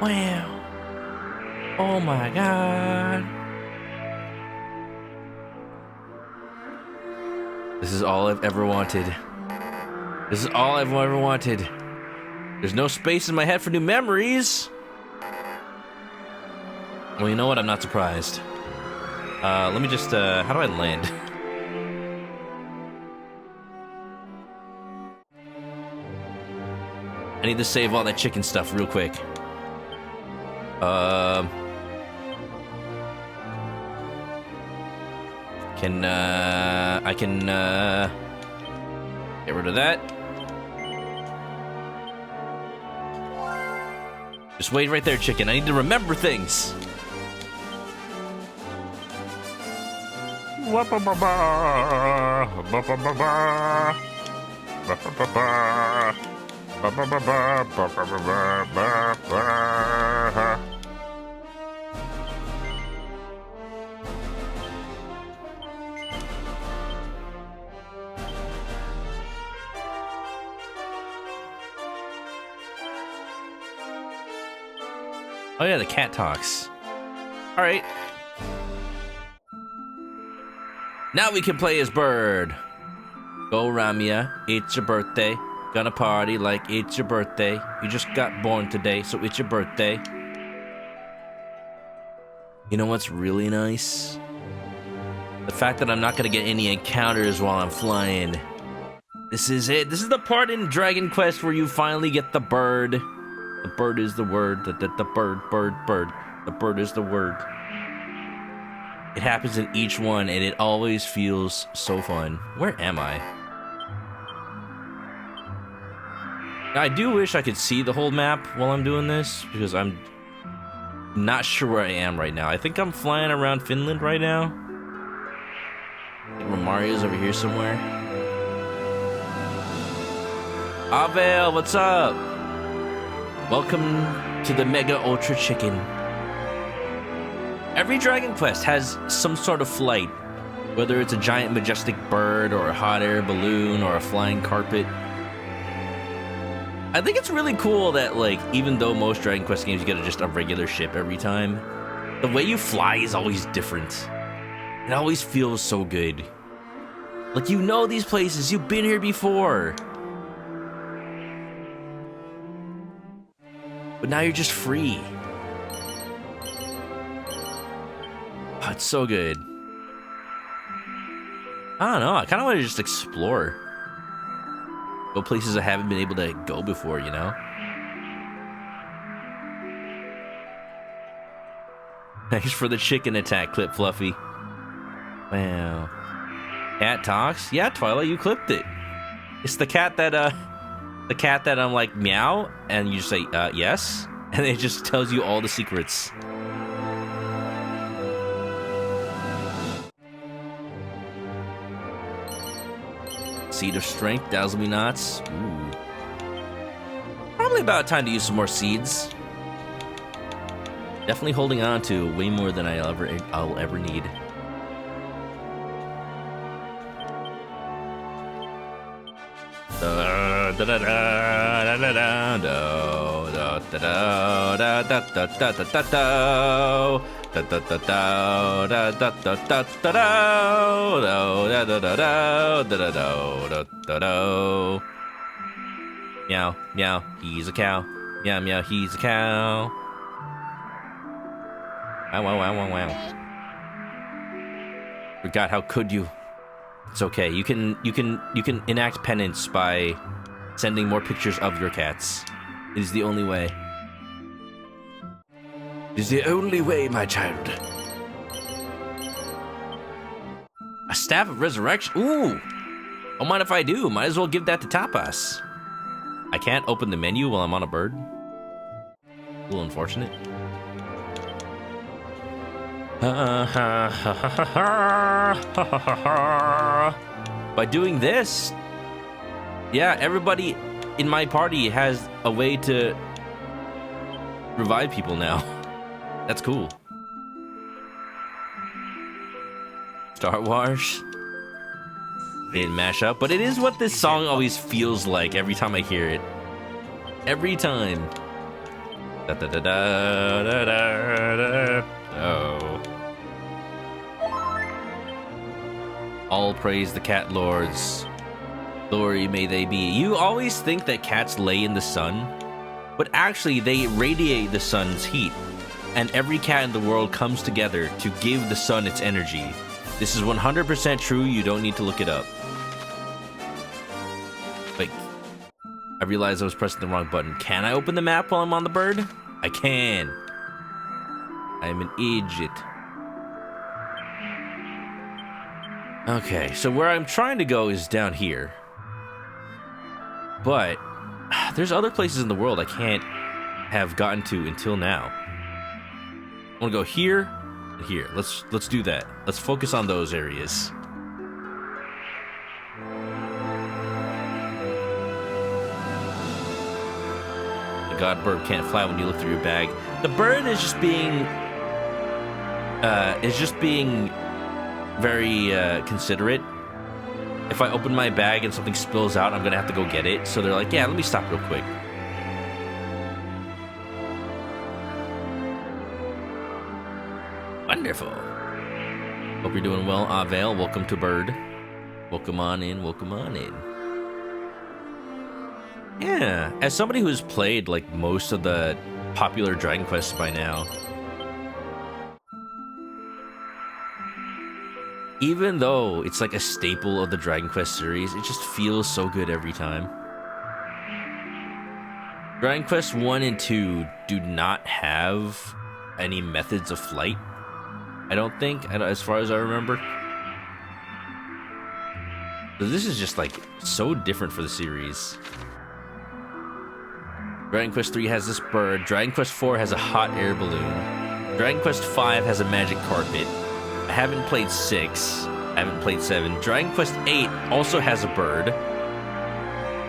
Wow! Oh my god! This is all I've ever wanted. This is all I've ever wanted. There's no space in my head for new memories. Well, you know what? I'm not surprised. Let me just, how do I land? I need to save all that chicken stuff real quick. I can get rid of that. Just wait right there, chicken. I need to remember things. Oh yeah, the cat talks. All right. Now we can play as Bird. Go Ramia, it's your birthday. Gonna party like it's your birthday. You just got born today, so it's your birthday. You know what's really nice? The fact that I'm not gonna get any encounters while I'm flying. This is it. This is the part in Dragon Quest where you finally get the bird. The bird is the word. The bird. The bird is the word. It happens in each one, and it always feels so fun. Where am I? Now, I do wish I could see the whole map while I'm doing this, because I'm not sure where I am right now. I think I'm flying around Finland right now. I think Mario's over here somewhere. Avel, what's up? Welcome to the Mega Ultra Chicken. Every Dragon Quest has some sort of flight, whether it's a giant majestic bird or a hot air balloon or a flying carpet. I think it's really cool that, like, even though most Dragon Quest games you get just a regular ship every time, the way you fly is always different. It always feels so good. Like, you know these places, you've been here before. But now you're just free. Oh, it's so good. I don't know, I kind of want to just explore. Go places I haven't been able to go before, you know? Thanks for the chicken attack clip, Fluffy. Wow. Cat talks? Yeah, Twilight, you clipped it. It's the cat that, I'm like, meow, and you just say, yes, and it just tells you all the secrets. Seed of Strength, Dazzle Me Knots. Ooh. Probably about time to use some more seeds. Definitely holding on to way more than I'll ever need. Meow, meow, he's a cow. Meow, meow, he's a cow. Wow, wow, wow, wow, wow. Forgot, how could you? It's okay. You can enact penance by sending more pictures of your cats. It is the only way. It is the only way, my child. A Staff of Resurrection? Ooh! Don't mind if I do. Might as well give that to Tapas. I can't open the menu while I'm on a bird. A little unfortunate. By doing this, yeah, everybody in my party has a way to revive people now. That's cool. Star Wars. Didn't mash up, but it is what this song always feels like every time I hear it. Every time. Da da da da da da da. Oh. All praise the cat lords. Glory may they be. You always think that cats lay in the sun, but actually they radiate the sun's heat. And every cat in the world comes together to give the sun its energy. This is 100% true, you don't need to look it up. Wait, I realized I was pressing the wrong button. Can I open the map while I'm on the bird? I can. I'm an idiot. Okay, so where I'm trying to go is down here. But there's other places in the world I can't have gotten to until now. I want to go here and here. Let's do that. Let's focus on those areas. The god bird can't fly when you look through your bag. The bird is just being very considerate. If I open my bag and something spills out, I'm gonna have to go get it. So they're like, yeah, let me stop real quick. Wonderful. Hope you're doing well, Avale. Welcome to Bird. Welcome on in, welcome on in. Yeah, as somebody who's played like most of the popular Dragon Quests by now, even though it's like a staple of the Dragon Quest series, it just feels so good every time. Dragon Quest 1 and 2 do not have any methods of flight. I don't think, as far as I remember. So this is just like so different for the series. Dragon Quest 3 has this bird. Dragon Quest 4 has a hot air balloon. Dragon Quest 5 has a magic carpet. I haven't played 6. I haven't played 7. Dragon Quest 8 also has a bird.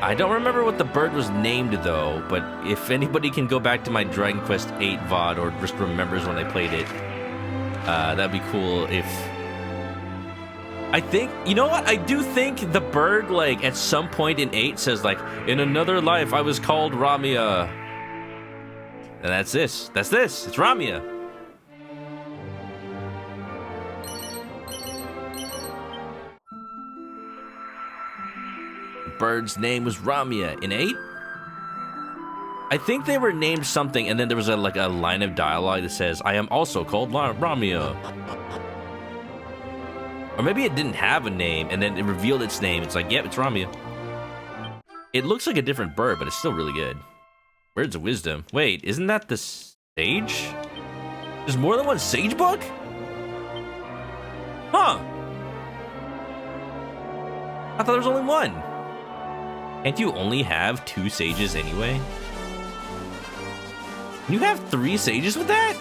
I don't remember what the bird was named though, but if anybody can go back to my Dragon Quest 8 VOD or just remembers when I played it, that'd be cool if I think, you know what? I do think the bird, like, at some point in 8 says, like, in another life, I was called Ramia. And that's this. That's this. It's Ramia. The bird's name was Ramia in 8? I think they were named something, and then there was a line of dialogue that says, I am also called Ramia. Or maybe it didn't have a name, and then it revealed its name. It's like, yep, it's Ramia. It looks like a different bird, but it's still really good. Words of Wisdom. Wait, isn't that the sage? There's more than one sage book? Huh. I thought there was only one. Can't you only have 2 sages anyway? Can you have 3 sages with that?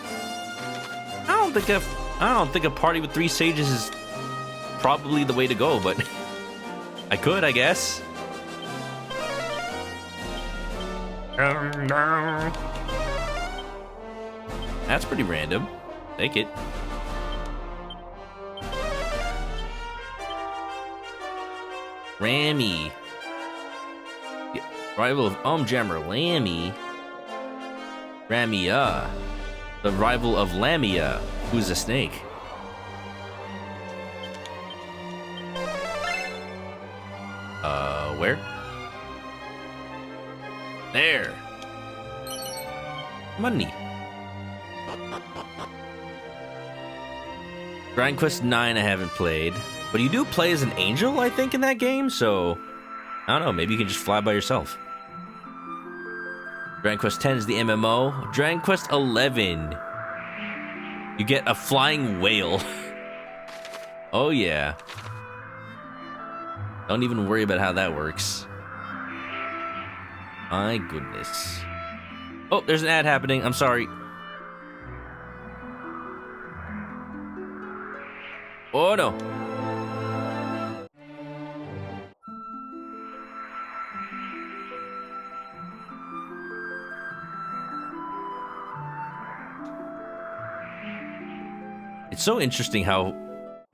I don't think a party with 3 sages is probably the way to go, but I could, I guess. No. That's pretty random. Take it. Rami. The rival of Jammer Lammy. Ramia. The rival of Lamia, who's a snake. Where? There. Money. Grind Quest 9 I haven't played, but you do play as an angel, I think, in that game, so I don't know, maybe you can just fly by yourself. Dragon Quest 10 is the MMO. Dragon Quest 11, you get a flying whale. Oh yeah. Don't even worry about how that works. My goodness. Oh, there's an ad happening. I'm sorry. Oh no. It's so interesting how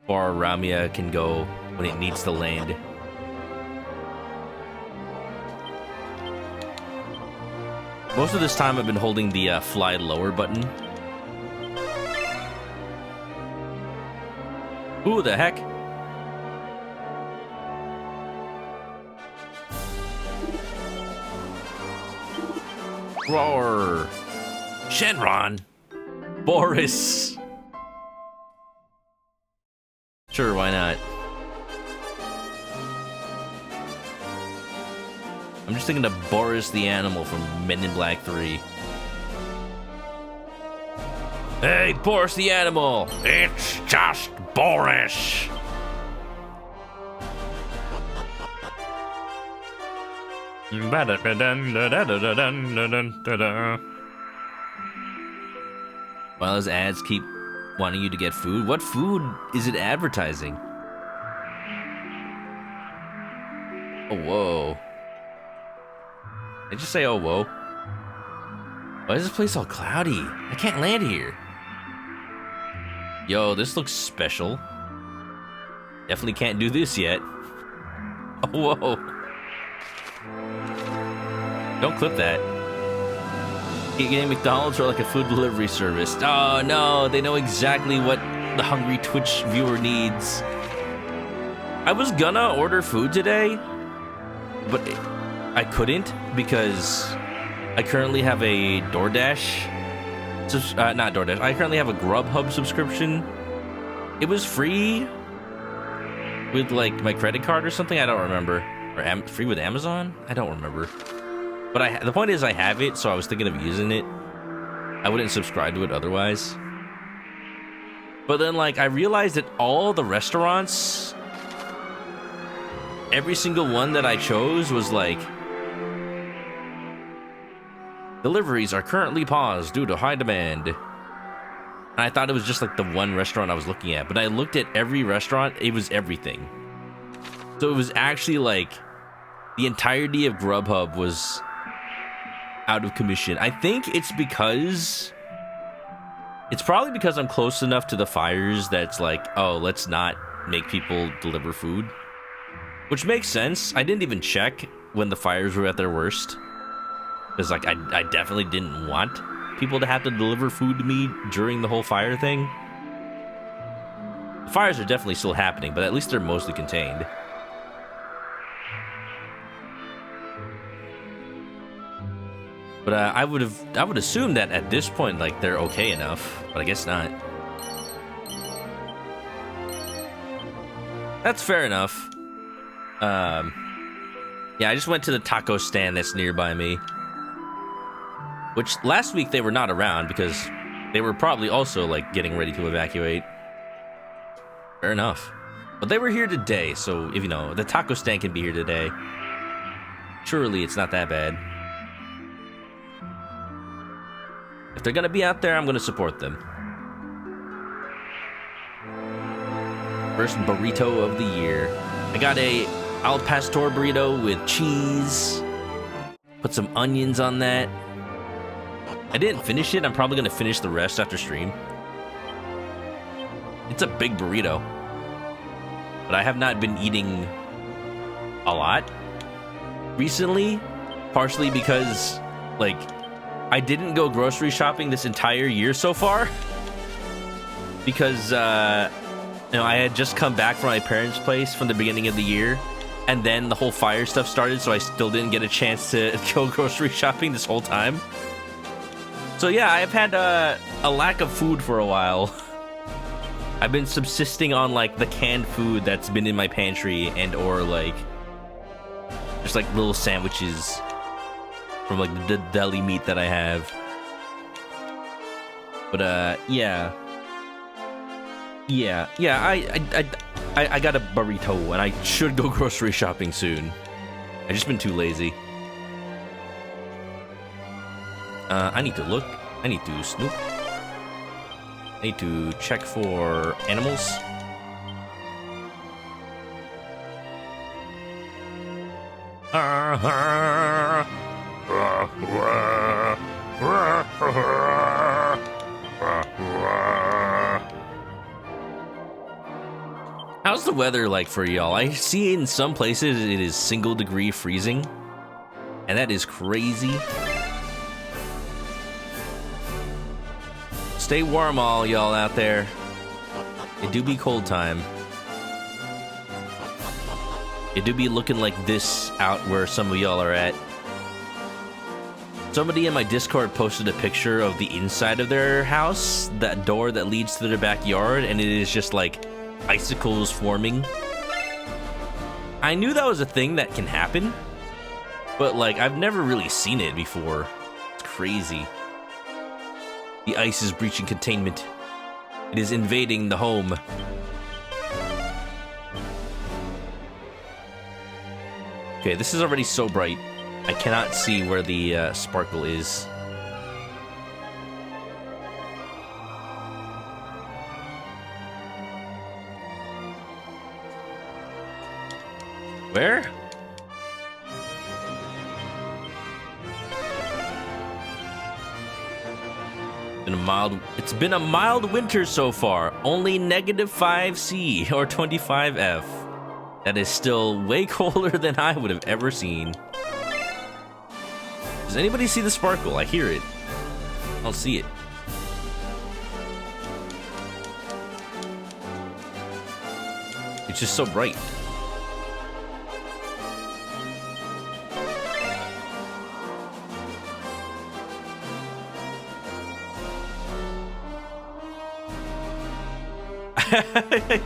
far Ramia can go when it needs to land. Most of this time I've been holding the fly lower button. Who the heck? Roar! Shenron! Boris! Sure, why not? I'm just thinking of Boris the animal from Men in Black 3. Hey, Boris the animal! It's just Boris. While those ads keep wanting you to get food, what food is it advertising? Oh, whoa. Did I just say, oh, whoa? Why is this place all cloudy? I can't land here. Yo, this looks special. Definitely can't do this yet. Oh, whoa. Don't clip that. Getting McDonald's or like a food delivery service. Oh no, they know exactly what the hungry Twitch viewer needs. I was gonna order food today, but I couldn't because I currently have a DoorDash. Not DoorDash. I currently have a Grubhub subscription. It was free with like my credit card or something. I don't remember. Or free with Amazon? I don't remember. But the point is I have it, so I was thinking of using it. I wouldn't subscribe to it otherwise. But then, like, I realized that all the restaurants, every single one that I chose was like, deliveries are currently paused due to high demand. And I thought it was just like the one restaurant I was looking at. But I looked at every restaurant, it was everything. So it was actually like, the entirety of Grubhub was out of commission. I think it's probably because I'm close enough to the fires that's like, oh, let's not make people deliver food. Which makes sense. I didn't even check when the fires were at their worst. Because, like, I definitely didn't want people to have to deliver food to me during the whole fire thing. The fires are definitely still happening, but at least they're mostly contained. But I would assume that at this point, like, they're okay enough, but I guess not. That's fair enough. Yeah, I just went to the taco stand that's nearby me. Which last week they were not around because they were probably also like getting ready to evacuate. Fair enough. But they were here today, so if you know, the taco stand can be here today. Surely it's not that bad. If they're gonna be out there, I'm gonna support them. First burrito of the year. I got a al pastor burrito with cheese. Put some onions on that. I didn't finish it. I'm probably gonna finish the rest after stream. It's a big burrito. But I have not been eating a lot recently, partially because, like, I didn't go grocery shopping this entire year so far because, you know, I had just come back from my parents' place from the beginning of the year, and then the whole fire stuff started, so I still didn't get a chance to go grocery shopping this whole time. So yeah, I've had a lack of food for a while. I've been subsisting on, like, the canned food that's been in my pantry and or, like, just, like, little sandwiches from, like, the deli meat that I have. But, yeah. Yeah, I got a burrito, and I should go grocery shopping soon. I've just been too lazy. I need to look. I need to snoop. I need to check for animals. How's the weather like for y'all? I see in some places it is single-degree freezing, and that is crazy. Stay warm, all y'all out there. It do be cold time. It do be looking like this out where some of y'all are at. Somebody in my Discord posted a picture of the inside of their house, that door that leads to their backyard, and it is just like icicles forming. I knew that was a thing that can happen, but like I've never really seen it before. It's crazy. The ice is breaching containment. It is invading the home. Okay, this is already so bright. I cannot see where the sparkle is. Where? It's been a mild winter so far. Only -5C or 25F. That is still way colder than I would have ever seen. Does anybody see the sparkle? I hear it. I don't see it. It's just so bright.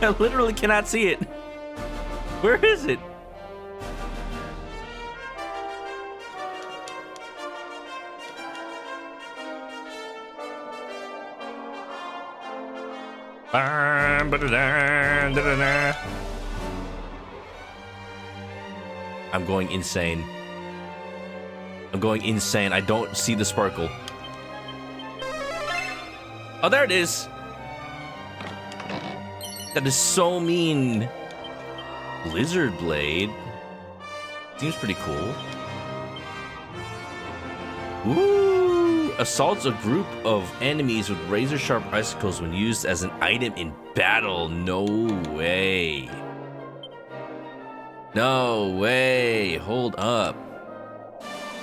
I literally cannot see it. Where is it? I'm going insane. I'm going insane. I don't see the sparkle. Oh, there it is. That is so mean. Lizard blade. Seems pretty cool. Ooh. assaults a group of enemies with razor-sharp icicles when used as an item in battle. No way. No way. Hold up.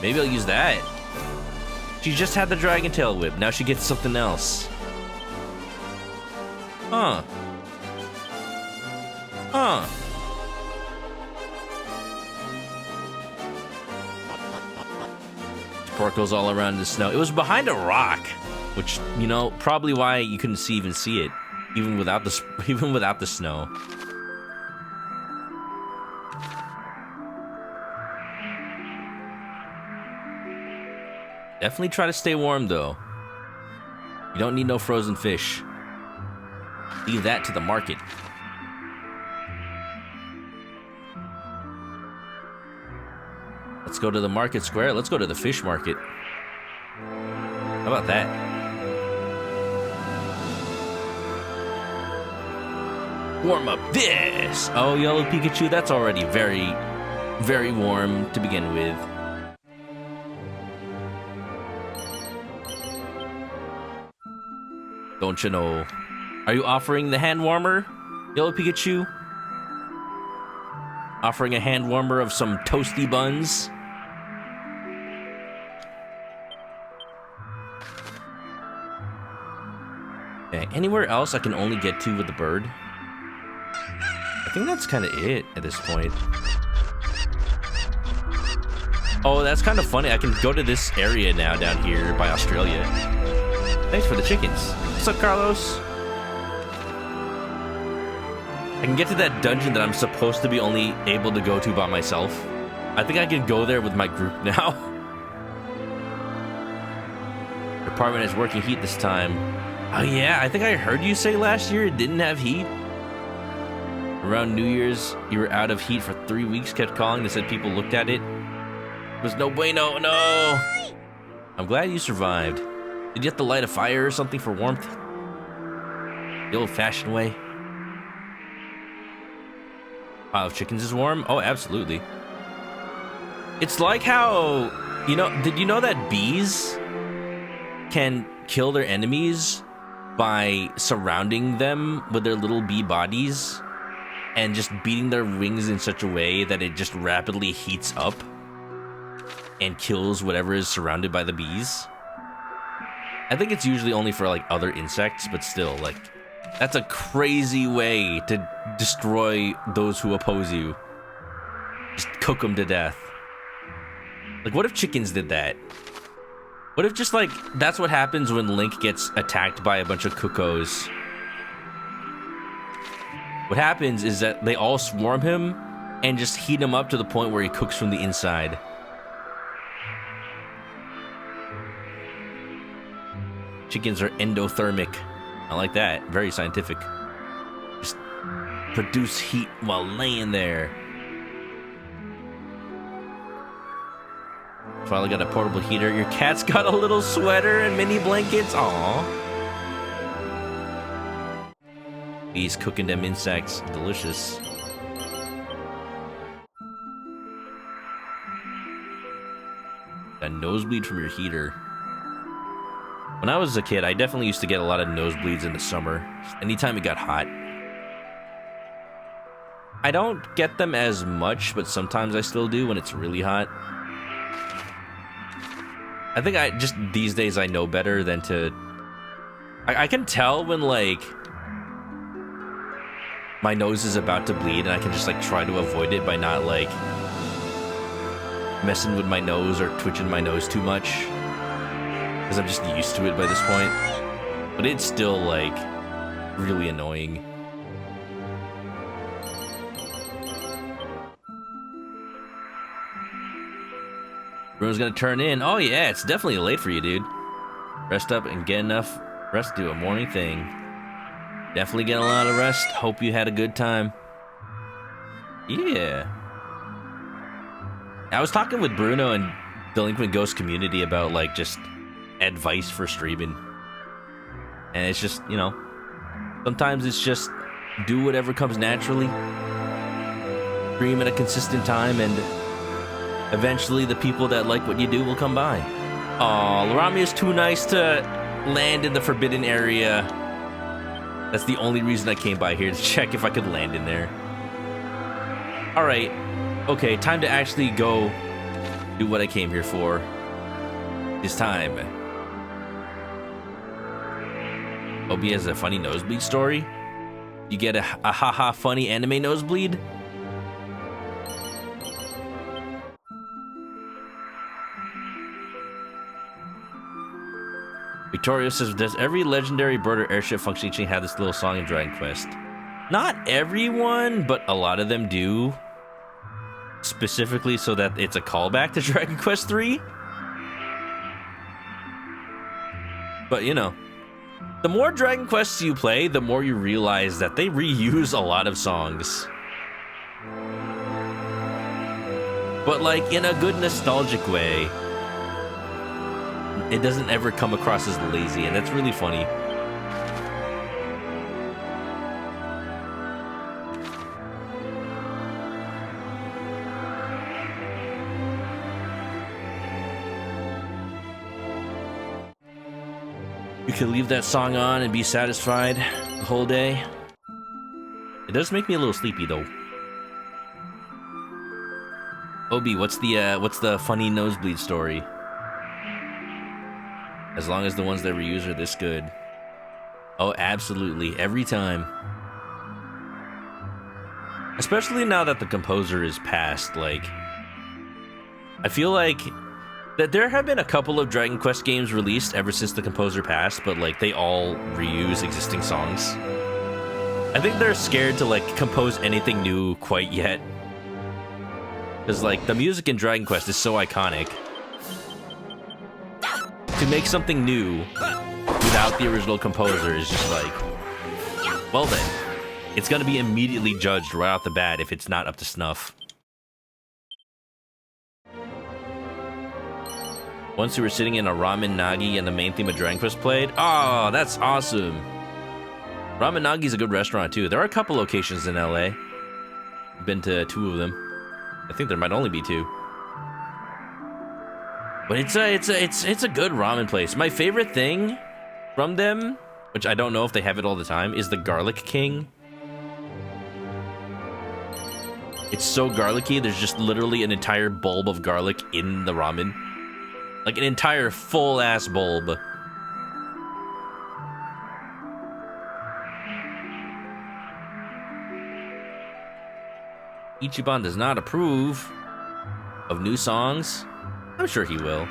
Maybe I'll use that. She just had the Dragon Tail Whip. Now she gets something else. Huh. Huh. Sparkles all around the snow. It was behind a rock, which, you know, probably why you couldn't even see it, even without the snow. Definitely try to stay warm, though. You don't need no frozen fish. Leave that to the market. Let's go to the market square. Let's go to the fish market. How about that? Warm up this! Oh, Yellow Pikachu, that's already very, very warm to begin with. Don't you know? Are you offering the hand warmer, Yellow Pikachu? Offering a hand warmer of some toasty buns? Okay, anywhere else I can only get to with the bird? I think that's kind of it at this point. Oh, that's kind of funny. I can go to this area now down here by Australia. Thanks for the chickens. What's up, Carlos? I can get to that dungeon that I'm supposed to be only able to go to by myself. I think I can go there with my group now. Your apartment has working heat this time. Oh yeah, I think I heard you say last year it didn't have heat. Around New Year's, you were out of heat for 3 weeks, kept calling. They said people looked at it. It was no bueno, no! I'm glad you survived. Did you have to light a fire or something for warmth? The old-fashioned way? Pile of chickens is warm? Oh, absolutely. It's like how, you know, did you know that bees can kill their enemies by surrounding them with their little bee bodies and just beating their wings in such a way that it just rapidly heats up and kills whatever is surrounded by the bees? I think it's usually only for, like, other insects, but still, like, that's a crazy way to destroy those who oppose you. Just cook them to death. Like, what if chickens did that? What if just, like, that's what happens when Link gets attacked by a bunch of cuckoos? What happens is that they all swarm him and just heat him up to the point where he cooks from the inside. Chickens are endothermic. I like that. Very scientific. Just produce heat while laying there. Finally got a portable heater. Your cat's got a little sweater and mini blankets. Aww. He's cooking them insects. Delicious. A nosebleed from your heater. When I was a kid, I definitely used to get a lot of nosebleeds in the summer. Anytime it got hot. I don't get them as much, but sometimes I still do when it's really hot. I think these days I know better than to... I can tell when, like, my nose is about to bleed and I can just, like, try to avoid it by not, like, messing with my nose or twitching my nose too much. Because I'm just used to it by this point. But it's still, like, really annoying. Room's gonna turn in. Oh yeah, it's definitely late for you, dude. Rest up and get enough rest to do a morning thing. Definitely get a lot of rest. Hope you had a good time. Yeah. I was talking with Bruno and Delinquent Ghost community about, like, just advice for streaming. And it's just, you know, sometimes it's just do whatever comes naturally. Stream at a consistent time and eventually the people that like what you do will come by. Aw, Laramia is too nice to land in the forbidden area. That's the only reason I came by here, to check if I could land in there. Alright. Okay, time to actually go do what I came here for. This time. Obi has a funny nosebleed story. You get a haha funny anime nosebleed? Victoria says, does every legendary bird or airship function each have this little song in Dragon Quest? Not everyone, but a lot of them do. Specifically so that it's a callback to Dragon Quest 3. But, you know, the more Dragon Quests you play, the more you realize that they reuse a lot of songs. But, like, in a good nostalgic way. It doesn't ever come across as lazy, and that's really funny. You can leave that song on and be satisfied the whole day. It does make me a little sleepy, though. Obi, what's the funny nosebleed story? As long as the ones that reuse are this good. Oh, absolutely. Every time. Especially now that the composer is passed, like... I feel like... that there have been a couple of Dragon Quest games released ever since the composer passed, but, like, they all reuse existing songs. I think they're scared to, like, compose anything new quite yet. Because, like, the music in Dragon Quest is so iconic. To make something new without the original composer is just like, well then, it's gonna be immediately judged right off the bat if it's not up to snuff. Once we were sitting in a ramen nagi and the main theme of Dragon Quest played. Oh, that's awesome. Ramen Nagi's a good restaurant too. There are a couple locations in LA. I've been to 2 of them. I think there might only be 2. But it's a good ramen place. My favorite thing from them, which I don't know if they have it all the time, is the Garlic King. It's so garlicky, there's just literally an entire bulb of garlic in the ramen. Like an entire full-ass bulb. Ichiban does not approve of new songs. I'm sure he will.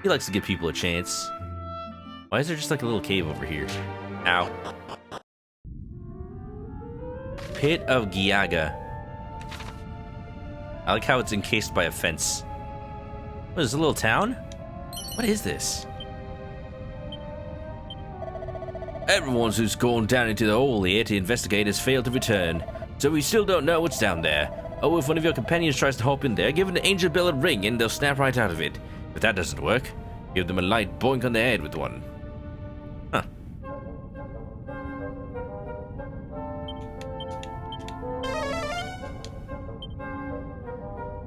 He likes to give people a chance. Why is there just like a little cave over here? Ow. Pit of Gyaga. I like how it's encased by a fence. What is this, a little town? What is this? Everyone who's gone down into the hole here to investigate has failed to return, so we still don't know what's down there. Oh, if one of your companions tries to hop in there, give an angel bell a ring and they'll snap right out of it. If that doesn't work, give them a light boink on the head with one. Huh.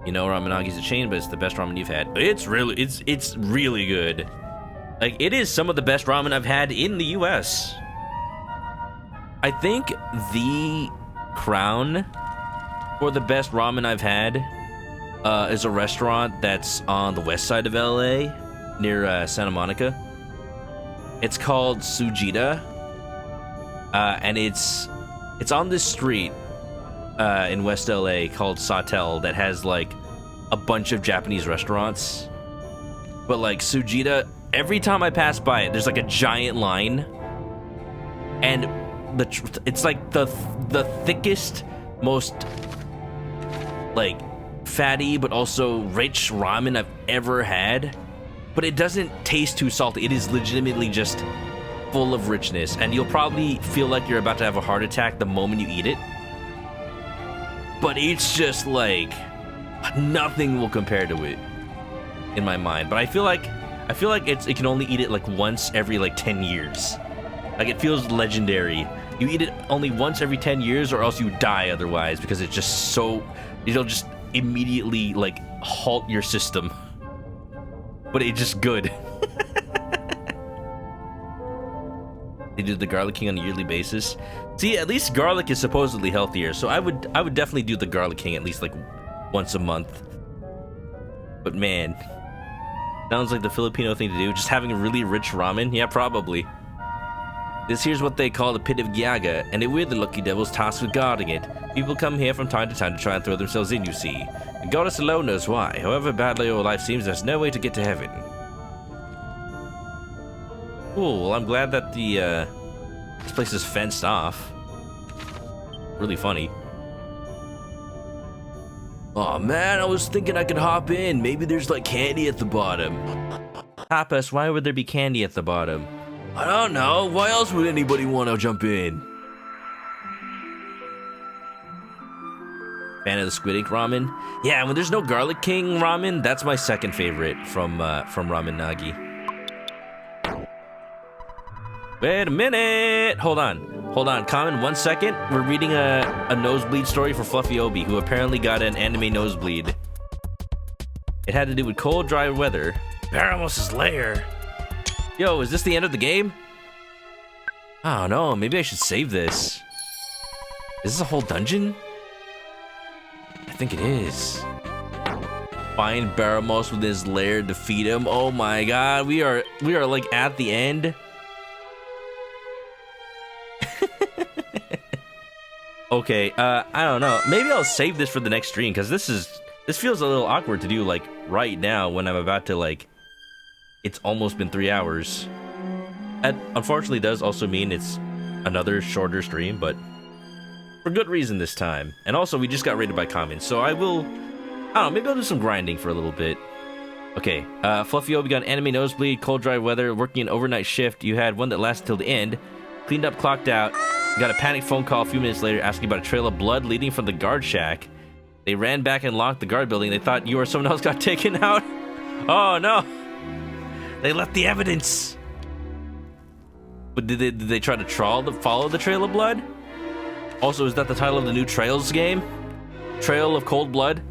You know, ramen nagi's a chain, but it's the best ramen you've had. It's really good. Like, it is some of the best ramen I've had in the US. I think the crown for the best ramen I've had is a restaurant that's on the west side of LA, near Santa Monica. It's called Sujita, and it's on this street in West LA called Sawtell that has like a bunch of Japanese restaurants. But like Sujita, every time I pass by it, there's like a giant line, and it's like the thickest, most like fatty but also rich ramen I've ever had. But it doesn't taste too salty. It is legitimately just full of richness, and you'll probably feel like you're about to have a heart attack the moment you eat it. But it's just like nothing will compare to it in my mind. But I feel like it can only eat it like once every like 10 years. Like, it feels legendary. You eat it only once every 10 years or else you die otherwise, because it's just so, it'll just immediately like halt your system. but it's just good. They do the Garlic King on a yearly basis. See, at least garlic is supposedly healthier, so I would definitely do the Garlic King at least like once a month. But man, sounds like the Filipino thing to do. Just having a really rich ramen? Yeah, probably. This here's what they call the Pit of Gyaga, and we're the lucky devils tasked with guarding it. People come here from time to time to try and throw themselves in, you see. The goddess alone knows why. However badly your life seems, there's no way to get to heaven. Cool, well I'm glad that the, this place is fenced off. Really funny. Oh man, I was thinking I could hop in. Maybe there's like candy at the bottom. Tapas, why would there be candy at the bottom? I don't know. Why else would anybody want to jump in? Fan of the Squid Ink ramen? Yeah, when there's no Garlic King ramen, that's my second favorite from Ramen Nagi. Wait a minute! Hold on, Common, 1 second. We're reading a nosebleed story for Fluffy Obi, who apparently got an anime nosebleed. It had to do with cold, dry weather. Baramos' lair. Yo, is this the end of the game? I don't know, maybe I should save this. Is this a whole dungeon? I think it is. Find Baramos with his lair, defeat him. Oh my god, we are like at the end. Okay, I don't know. Maybe I'll save this for the next stream, because this feels a little awkward to do like right now when I'm about to like. It's almost been 3 hours. That unfortunately does also mean it's another shorter stream, but for good reason this time. And also, we just got raided by comments, so I don't know, maybe I'll do some grinding for a little bit. Okay, Fluffy Obi got an anime nosebleed, cold, dry weather, working an overnight shift. You had one that lasted till the end. Cleaned up, clocked out. Got a panic phone call a few minutes later asking about a trail of blood leading from the guard shack. They ran back and locked the guard building. They thought you or someone else got taken out. Oh no! They left the evidence. But did they try to follow the trail of blood? Also, is that the title of the new Trails game? Trail of Cold Blood?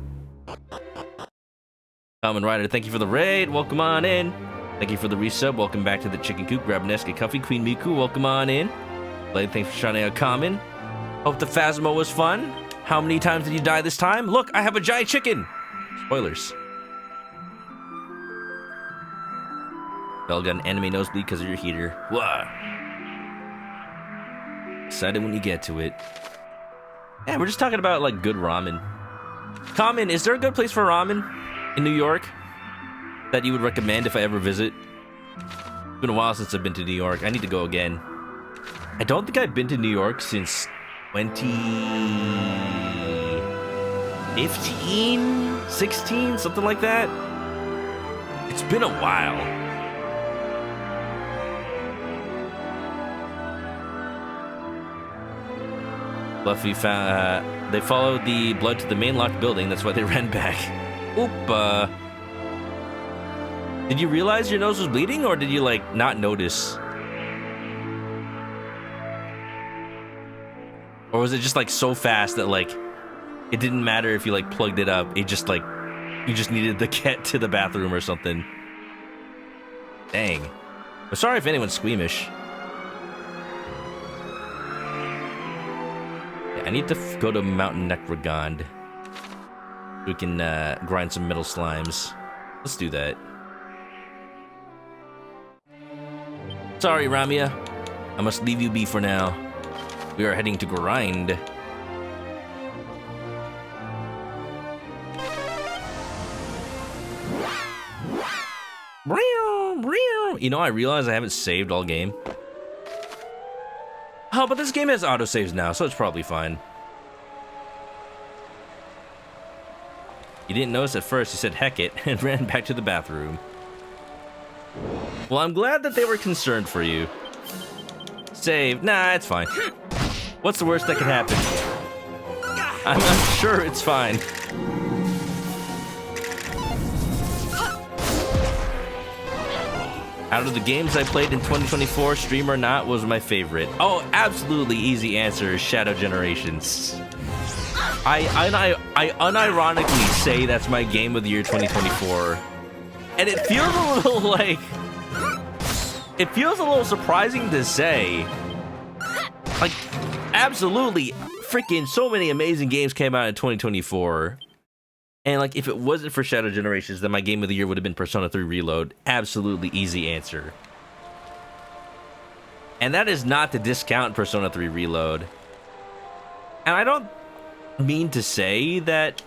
Common Rider, thank you for the raid. Welcome on in. Thank you for the resub. Welcome back to the Chicken Coop. Grab Nesca Cuffy. Queen Miku, welcome on in. Blade, thanks for shouting out Common. Hope the Phasmo was fun. How many times did you die this time? Look, I have a giant chicken. Spoilers. Bell got an anime nosebleed because of your heater. Whoa. Excited when you get to it. Yeah, we're just talking about like good ramen. Common, is there a good place for ramen in New York that you would recommend if I ever visit? It's been a while since I've been to New York. I need to go again. I don't think I've been to New York since 2015, 16, something like that. It's been a while. Fluffy found, they followed the blood to the main locked building, that's why they ran back. Oop, did you realize your nose was bleeding, or did you, like, not notice? Or was it just, like, so fast that, like, it didn't matter if you, like, plugged it up, it just, like, you just needed to get to the bathroom or something? Dang. I'm sorry if anyone's squeamish. I need to go to Mountain Necrogond. We can grind some metal slimes. Let's do that. Sorry, Ramia. I must leave you be for now. We are heading to grind. You know, I realize I haven't saved all game. Oh, but this game has autosaves now, so it's probably fine. You didn't notice at first, you said heck it, and ran back to the bathroom. Well, I'm glad that they were concerned for you. Save. Nah, it's fine. What's the worst that could happen? I'm sure it's fine. Out of the games I played in 2024, Stream or Not was my favorite. Oh, absolutely easy answer is Shadow Generations. I unironically say that's my game of the year 2024. And it feels a little like... It feels a little surprising to say. Like, absolutely, freaking so many amazing games came out in 2024. And, like, if it wasn't for Shadow Generations, then my game of the year would have been Persona 3 Reload. Absolutely easy answer. And that is not to discount Persona 3 Reload. And I don't mean to say that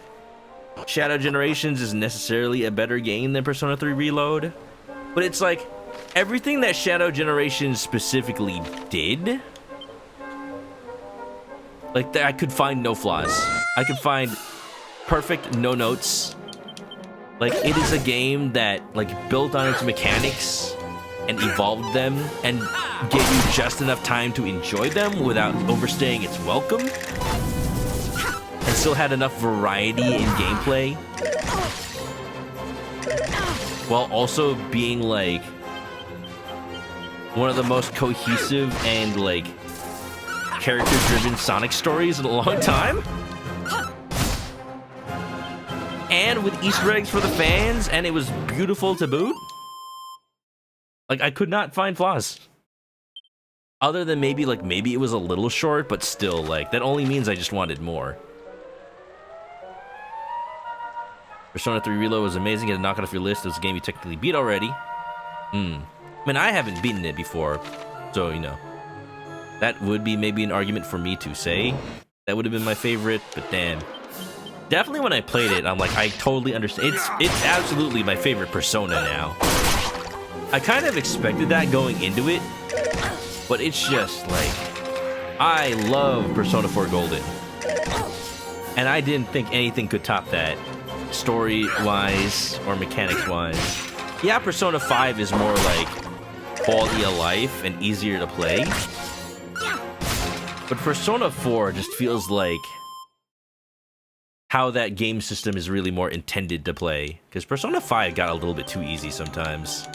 Shadow Generations is necessarily a better game than Persona 3 Reload, but it's like everything that Shadow Generations specifically did, like I could find no flaws. I could find perfect no notes. Like, it is a game that like built on its mechanics and evolved them and gave you just enough time to enjoy them without overstaying its welcome, and still had enough variety in gameplay, while also being like one of the most cohesive and like character-driven Sonic stories in a long time. And with Easter eggs for the fans, and it was beautiful to boot. Like, I could not find flaws. Other than maybe it was a little short, but still, like, that only means I just wanted more. Persona 3 Reload was amazing. Get a knock it off your list. It was a game you technically beat already. I mean, I haven't beaten it before, so, you know. That would be maybe an argument for me to say. That would have been my favorite, but damn. Definitely when I played it, I'm like, I totally understand. It's absolutely my favorite Persona now. I kind of expected that going into it, but it's just like, I love Persona 4 Golden. And I didn't think anything could top that, story-wise or mechanics-wise. Yeah, Persona 5 is more like quality of life and easier to play. But Persona 4 just feels like how that game system is really more intended to play. Because Persona 5 got a little bit too easy sometimes.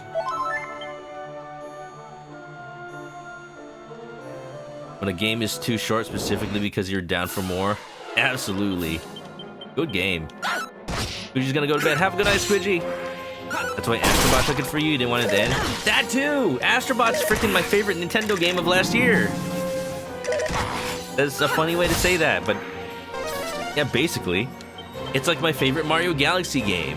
When a game is too short specifically because you're down for more? Absolutely. Good game. Squidgy's gonna go to bed. Have a good night, Squidgy. That's why Astrobot took it for you. You didn't want it to end? That too! Astrobot's freaking my favorite Nintendo game of last year. That's a funny way to say that, but yeah, basically. It's like my favorite Mario Galaxy game.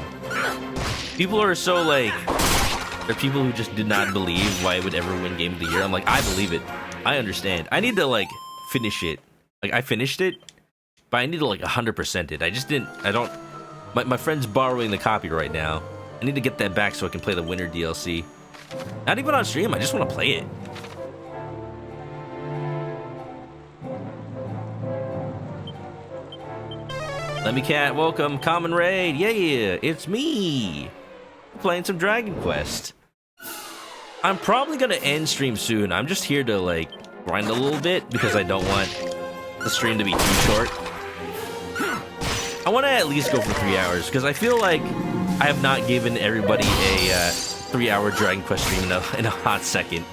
People are so like, there are people who just did not believe why it would ever win Game of the Year. I'm like, I believe it. I understand. I need to like finish it. Like, I finished it, but I need to like 100% it. I just didn't, I don't, my friend's borrowing the copy right now. I need to get that back so I can play the winter DLC. Not even on stream, I just want to play it. Let me cat, welcome, Common Raid, yeah, it's me! Playing some Dragon Quest. I'm probably gonna end stream soon. I'm just here to like grind a little bit because I don't want the stream to be too short. I want to at least go for 3 hours because I feel like I have not given everybody a 3-hour Dragon Quest stream in a hot second.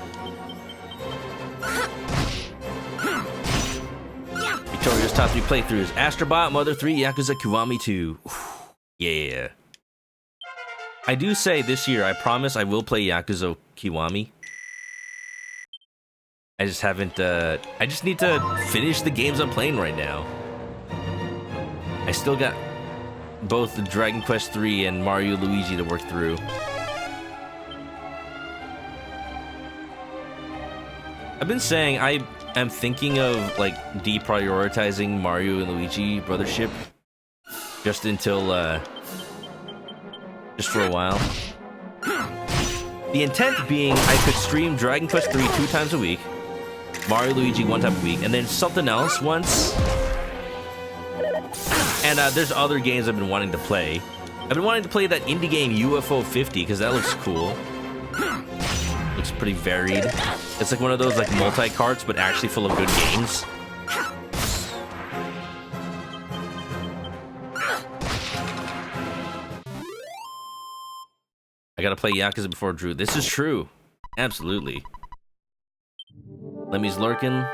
Victoria's top 3 playthroughs: Astrobot, Mother 3, Yakuza Kiwami 2. Yeah. I do say this year, I promise I will play Yakuza Kiwami. I just haven't, I just need to finish the games I'm playing right now. I still got both the Dragon Quest 3 and Mario Luigi to work through. I've been saying I am thinking of like deprioritizing Mario and Luigi Brothership just until just for a while. The intent being I could stream Dragon Quest 3 2 times a week, Mario Luigi 1 time a week, and then something else once. And there's other games I've been wanting to play. I've been wanting to play that indie game UFO 50 because that looks cool. Looks pretty varied. It's like one of those like multi-carts, but actually full of good games. I gotta play Yakuza before Drew. This is true. Absolutely. Lemmy's lurking,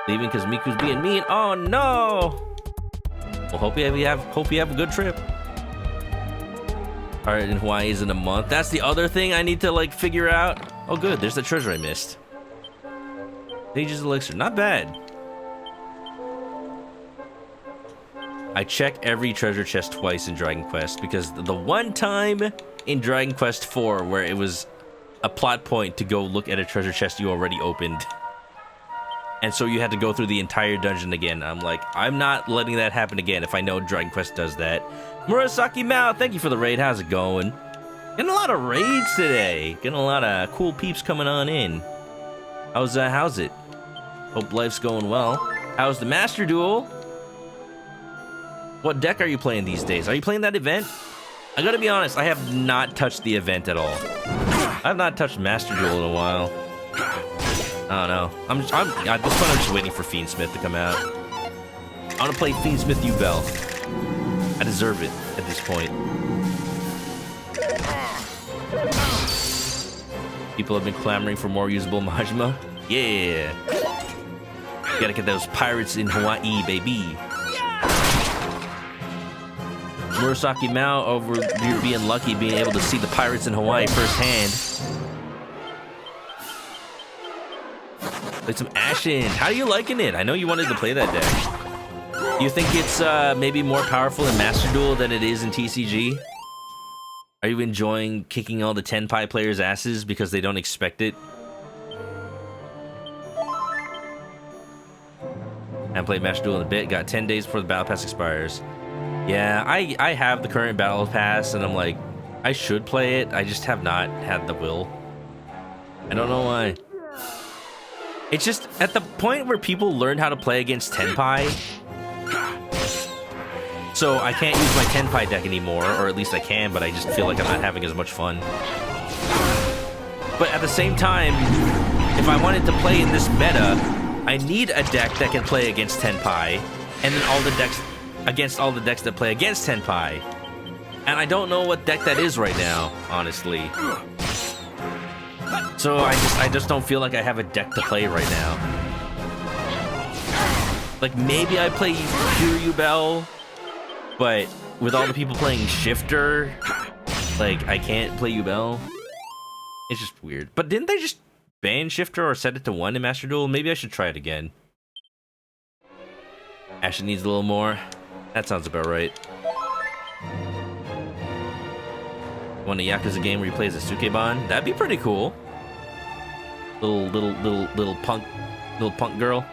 leaving because Miku's being mean. Oh no! Well, hope you have a good trip. Alright, in Hawaii is in a month. That's the other thing I need to, like, figure out. Oh, good. There's the treasure I missed. Sage's Elixir. Not bad. I check every treasure chest twice in Dragon Quest because the one time in Dragon Quest 4 where it was a plot point to go look at a treasure chest you already opened. And so you had to go through the entire dungeon again. I'm like, I'm not letting that happen again if I know Dragon Quest does that. Murasaki Mao, thank you for the raid. How's it going? Getting a lot of raids today. Getting a lot of cool peeps coming on in. How's it? Hope life's going well. How's the Master Duel? What deck are you playing these days? Are you playing that event? I gotta be honest, I have not touched the event at all. I have not touched Master Duel in a while. I don't know. At this point, I'm just waiting for Fiendsmith to come out. I want to play Fiendsmith Yubel. I deserve it at this point. People have been clamoring for more usable Majima. Yeah. You gotta get those pirates in Hawaii, baby. Murasaki Mao over you being lucky being able to see the pirates in Hawaii firsthand. Play some Ashen. How are you liking it? I know you wanted to play that deck. You think it's maybe more powerful in Master Duel than it is in TCG? Are you enjoying kicking all the Tenpai players' asses because they don't expect it? I haven't played Master Duel in a bit. Got 10 days before the Battle Pass expires. Yeah, I have the current Battle Pass, and I'm like, I should play it. I just have not had the will. I don't know why. It's just, at the point where people learn how to play against Tenpai, so I can't use my Tenpai deck anymore, or at least I can, but I just feel like I'm not having as much fun. But at the same time, if I wanted to play in this meta, I need a deck that can play against Tenpai, and then all the decks against all the decks that play against Tenpai. And I don't know what deck that is right now, honestly. So I just don't feel like I have a deck to play right now. Like, maybe I play Pure Yubel, but with all the people playing Shifter, like, I can't play Yubel. It's just weird. But didn't they just ban Shifter or set it to 1 in Master Duel? Maybe I should try it again. Ashen needs a little more. That sounds about right. Want a Yakuza game where he plays a Sukeban? That'd be pretty cool. Little punk girl.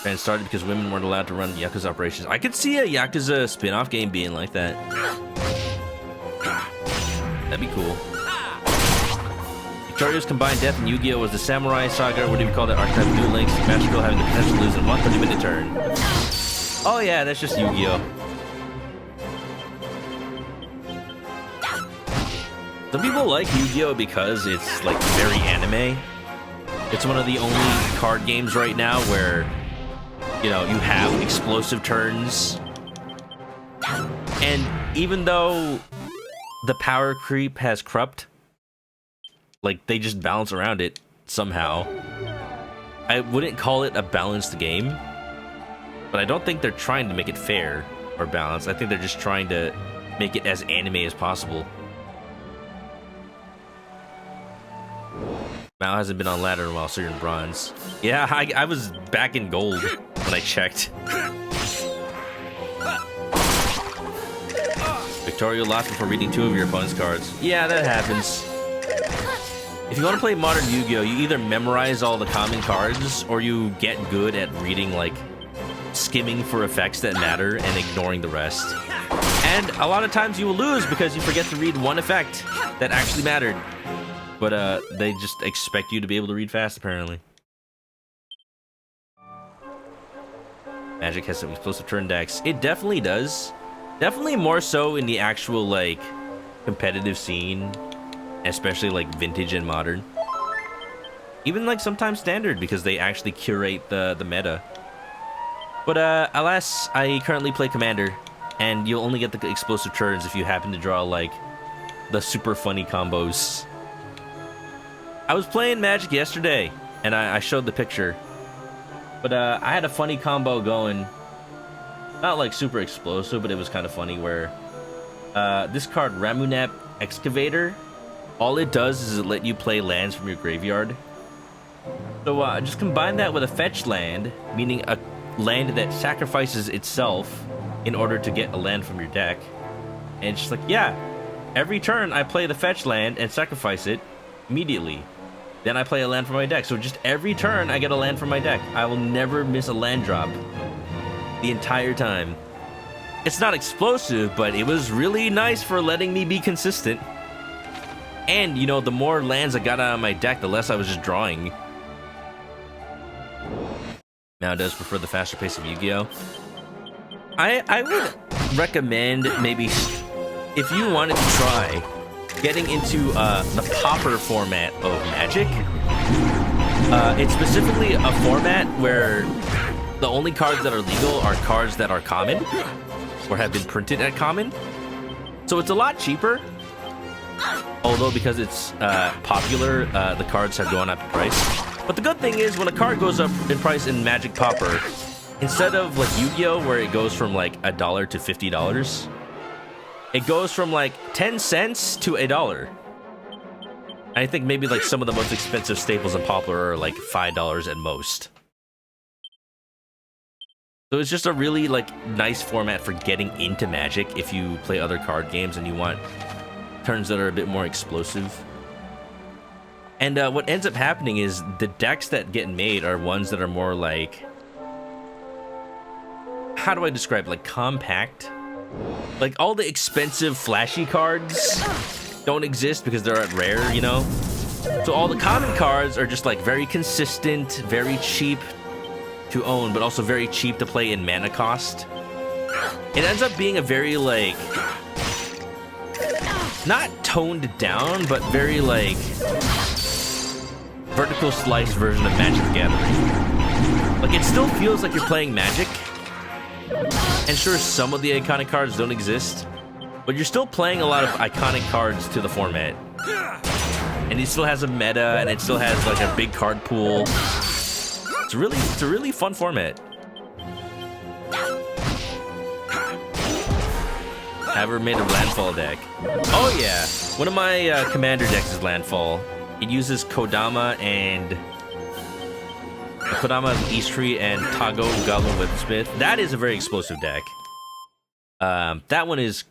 And started because women weren't allowed to run Yakuza operations. I could see a Yakuza spin-off game being like that. That'd be cool. Victoria's combined death in Yu-Gi-Oh! Was the Samurai Saga, what do we call that archetype? Duel Links, Master Duel having the potential to lose in 1 30-minute turn. Oh yeah, that's just Yu-Gi-Oh! Some people like Yu-Gi-Oh! Because it's, like, very anime. It's one of the only card games right now where, you know, you have explosive turns. And even though the power creep has corrupt, like, they just balance around it somehow. I wouldn't call it a balanced game, but I don't think they're trying to make it fair or balanced. I think they're just trying to make it as anime as possible. Mao hasn't been on ladder in a while, so you're in bronze. Yeah, I was back in gold when I checked. Victoria lost before reading 2 of your opponent's cards. Yeah, that happens. If you want to play modern Yu-Gi-Oh!, you either memorize all the common cards, or you get good at reading, like, skimming for effects that matter and ignoring the rest. And a lot of times you will lose because you forget to read one effect that actually mattered. But they just expect you to be able to read fast, apparently. Magic has some explosive turn decks. It definitely does. Definitely more so in the actual, like, competitive scene. Especially, like, vintage and modern. Even, like, sometimes standard, because they actually curate the meta. But, alas, I currently play Commander. And you'll only get the explosive turns if you happen to draw, like, the super funny combos. I was playing Magic yesterday, and I showed the picture. But I had a funny combo going not like super explosive, but it was kind of funny where this card, Ramunap Excavator, all it does is it let you play lands from your graveyard. So just combine that with a fetch land, meaning a land that sacrifices itself in order to get a land from your deck. And it's just like, yeah, every turn I play the fetch land and sacrifice it immediately. Then I play a land from my deck. So just every turn I get a land from my deck. I will never miss a land drop the entire time. It's not explosive, but it was really nice for letting me be consistent. And, you know, the more lands I got out of my deck, the less I was just drawing. Now does prefer the faster pace of Yu-Gi-Oh! I would recommend maybe, if you wanted to try getting into the Pauper format of Magic. It's specifically a format where the only cards that are legal are cards that are common or have been printed at common. So it's a lot cheaper. Although because it's popular, the cards have gone up in price. But the good thing is when a card goes up in price in Magic Pauper, instead of like Yu-Gi-Oh! Where it goes from like $1 to $50, it goes from like 10 cents to $1. I think maybe like some of the most expensive staples in Pauper are like $5 at most. So it's just a really like nice format for getting into Magic if you play other card games and you want turns that are a bit more explosive. And what ends up happening is the decks that get made are ones that are more like, how do I describe it? Like compact. Like all the expensive flashy cards don't exist because they're at rare, you know? So all the common cards are just like very consistent, very cheap to own, but also very cheap to play in mana cost. It ends up being a very like, not toned down, but very like vertical slice version of Magic the Gathering. Like it still feels like you're playing Magic. And sure, some of the iconic cards don't exist, but you're still playing a lot of iconic cards to the format. And it still has a meta, and it still has like a big card pool. It's a really fun format. Ever made a Landfall deck? Oh yeah, one of my commander decks is Landfall. It uses Kodama and Easttree and Tago Goblin Whipsmith. That is a very explosive deck. That one is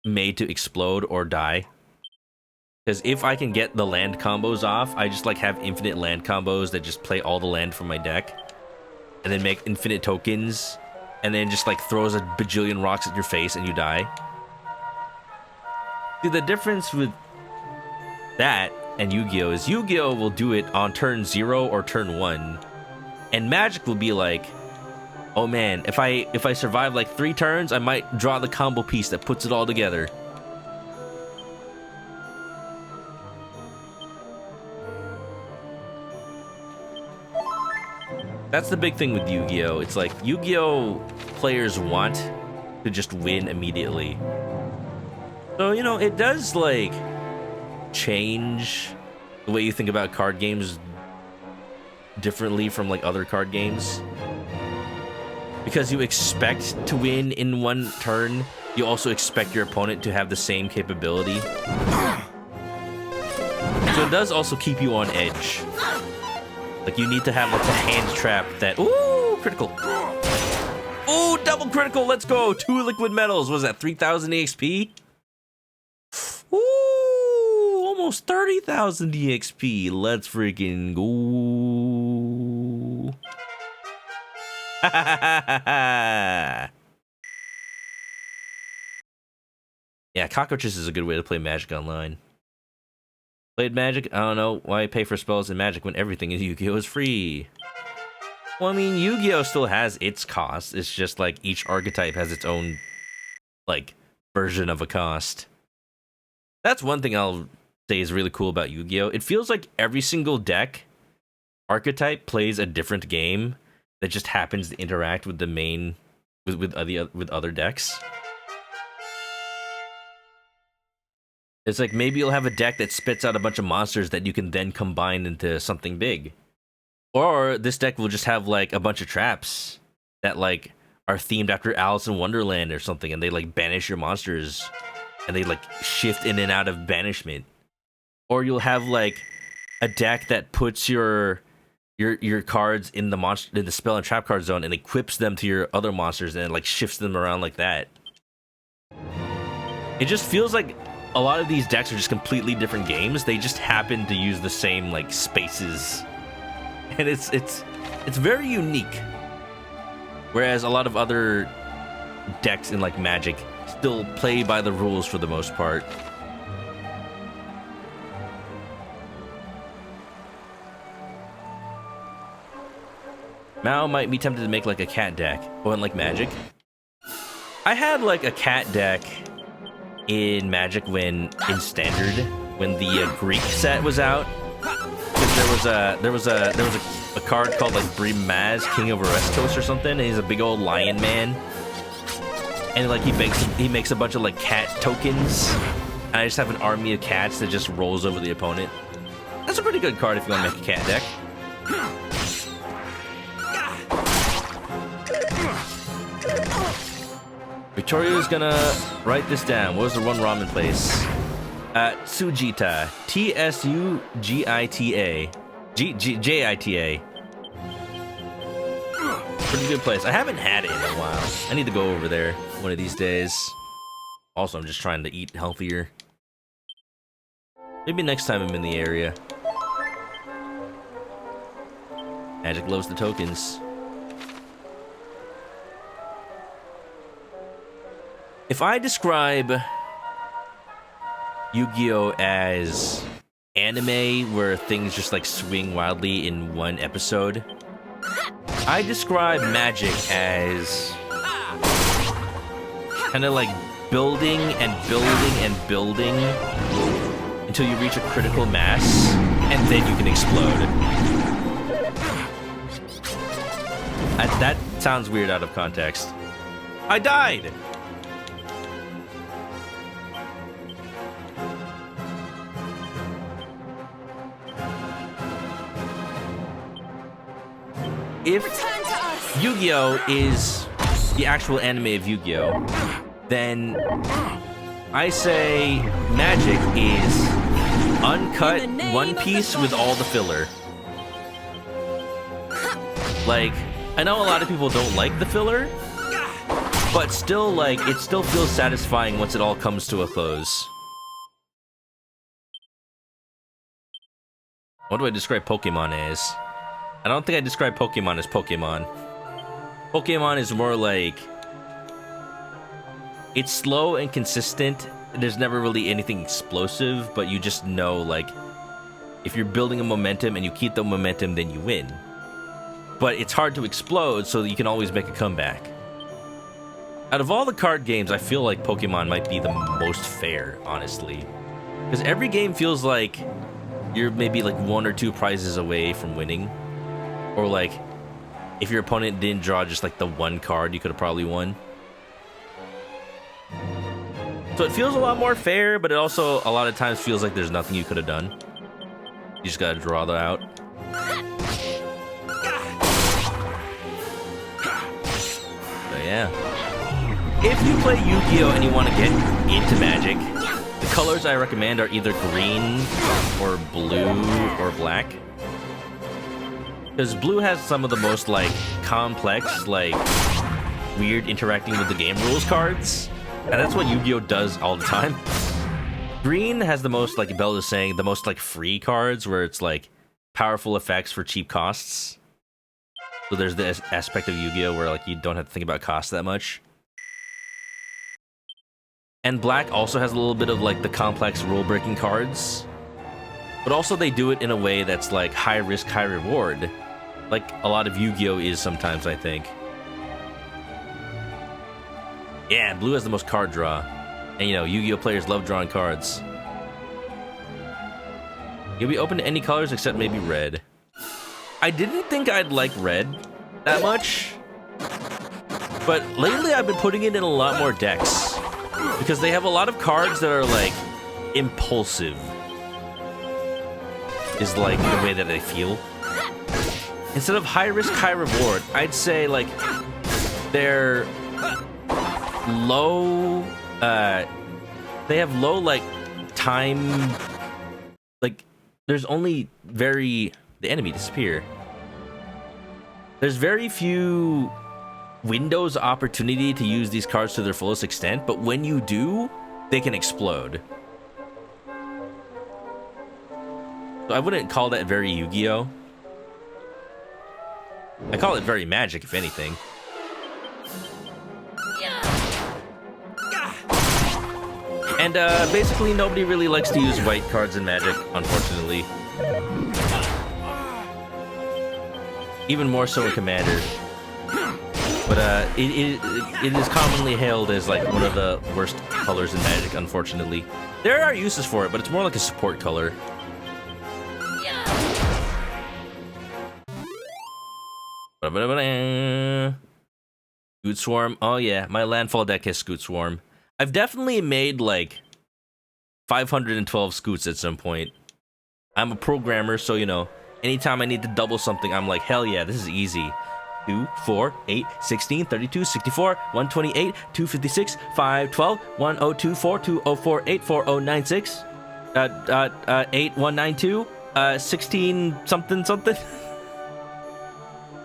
made to explode or die. Because if I can get the land combos off, I just like have infinite land combos that just play all the land from my deck. And then make infinite tokens. And then just like throws a bajillion rocks at your face and you die. See, the difference with that and Yu-Gi-Oh! Is Yu-Gi-Oh! Will do it on turn 0 or turn 1. And Magic will be like, oh man, if I survive like 3 turns, I might draw the combo piece that puts it all together. That's the big thing with Yu-Gi-Oh! It's like Yu-Gi-Oh! Players want to just win immediately. So, you know, it does like change the way you think about card games differently from like other card games. Because you expect to win in one turn, you also expect your opponent to have the same capability. So it does also keep you on edge. Like you need to have like a hand trap that, ooh, critical. Ooh, double critical, let's go. 2 liquid metals, what was that, 3,000 EXP? Ooh, almost 30,000 EXP. Let's freaking go. Yeah, cockroaches is a good way to play Magic online. Played Magic? I don't know. Why pay for spells in Magic when everything in Yu-Gi-Oh! Is free? Well, I mean, Yu-Gi-Oh! Still has its cost. It's just like each archetype has its own, like, version of a cost. That's one thing I'll say is really cool about Yu-Gi-Oh! It feels like every single deck archetype plays a different game that just happens to interact with the main with other decks. It's like maybe you'll have a deck that spits out a bunch of monsters that you can then combine into something big. Or this deck will just have like a bunch of traps that like are themed after Alice in Wonderland or something, and they like banish your monsters, and they like shift in and out of banishment. Or you'll have like a deck that puts your cards in the spell and trap card zone and equips them to your other monsters and like shifts them around like that. It just feels like a lot of these decks are just completely different games. They just happen to use the same like spaces, and it's very unique. Whereas a lot of other decks in like Magic still play by the rules for the most part. Mao might be tempted to make like a cat deck. Oh, and like Magic. I had like a cat deck in Magic in Standard when the Greek set was out. There was a card called like Brimaz, King of Orestos or something, and he's a big old lion man. And like he makes a bunch of like cat tokens. And I just have an army of cats that just rolls over the opponent. That's a pretty good card if you want to make a cat deck. Victoria's gonna write this down. What was the one ramen place? Tsujita. Tsugita. Jita. Pretty good place. I haven't had it in a while. I need to go over there one of these days. Also, I'm just trying to eat healthier. Maybe next time I'm in the area. Magic loves the tokens. If I describe Yu-Gi-Oh! As anime where things just like swing wildly in one episode, I describe Magic as kind of like building and building and building until you reach a critical mass, and then you can explode. That sounds weird out of context. I died! If Yu-Gi-Oh! Is the actual anime of Yu-Gi-Oh!, then I say Magic is uncut One Piece with all the filler. Like, I know a lot of people don't like the filler, but still, like, it still feels satisfying once it all comes to a close. What do I describe Pokemon as? I don't think I describe Pokemon as Pokemon. Pokemon is more like... it's slow and consistent. There's never really anything explosive, but you just know, like, if you're building a momentum and you keep the momentum, then you win. But it's hard to explode, so that you can always make a comeback. Out of all the card games, I feel like Pokemon might be the most fair, honestly. Because every game feels like you're maybe like 1 or 2 prizes away from winning. Or like, if your opponent didn't draw just like the one card, you could have probably won. So it feels a lot more fair, but it also a lot of times feels like there's nothing you could have done. You just gotta draw that out. So yeah. If you play Yu-Gi-Oh! And you want to get into Magic, the colors I recommend are either green or blue or black. Because blue has some of the most, like, complex, like, weird interacting with the game rules cards. And that's what Yu-Gi-Oh! Does all the time. Green has the most, like Belle is saying, the most, like, free cards, where it's, like, powerful effects for cheap costs. So there's this aspect of Yu-Gi-Oh! Where, like, you don't have to think about cost that much. And black also has a little bit of, like, the complex rule-breaking cards. But also they do it in a way that's, like, high risk, high reward. Like a lot of Yu-Gi-Oh! Is sometimes, I think. Yeah, blue has the most card draw. And, you know, Yu-Gi-Oh! Players love drawing cards. You'll be open to any colors except maybe red. I didn't think I'd like red that much. But lately I've been putting it in a lot more decks. Because they have a lot of cards that are, like, impulsive. Is, like, the way that they feel. Instead of high risk, high reward, I'd say, like, they're low. They have low like time. Like there's only the enemy disappear. There's very few windows of opportunity to use these cards to their fullest extent, but when you do, they can explode. So I wouldn't call that very Yu-Gi-Oh! I call it very Magic, if anything. And basically nobody really likes to use white cards in Magic, unfortunately. Even more so in Commander. But it is commonly hailed as like one of the worst colors in Magic, unfortunately. There are uses for it, but it's more like a support color. Scoot Swarm. Oh yeah, my landfall deck has Scoot Swarm. I've definitely made like 512 scoots at some point. I'm a programmer, so you know, anytime I need to double something, I'm like, hell yeah, this is easy. 2, 4, 8, 16, 32, 64, 128, 256, 512, 1024, 2048, 4096, 8192, 16 something something.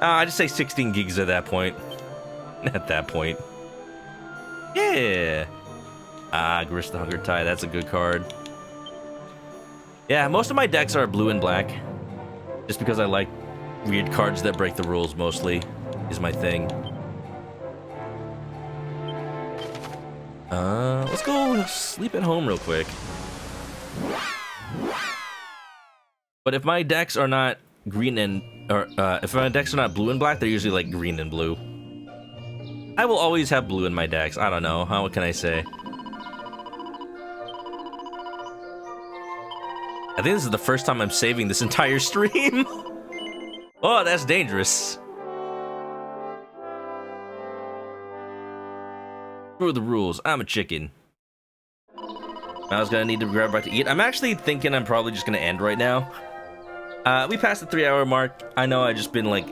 I just say 16 gigs at that point. At that point. Yeah. Grist the Hunger Tie, that's a good card. Yeah, most of my decks are blue and black. Just because I like weird cards that break the rules, mostly, is my thing. Let's go sleep at home real quick. But if my decks are not green and... if my decks are not blue and black, they're usually like green and blue. I will always have blue in my decks. I don't know. What can I say? I think this is the first time I'm saving this entire stream. Oh, that's dangerous. Screw the rules. I'm a chicken. I was gonna need to grab back to eat. I'm actually thinking I'm probably just gonna end right now. We passed the 3-hour mark. I know I just been like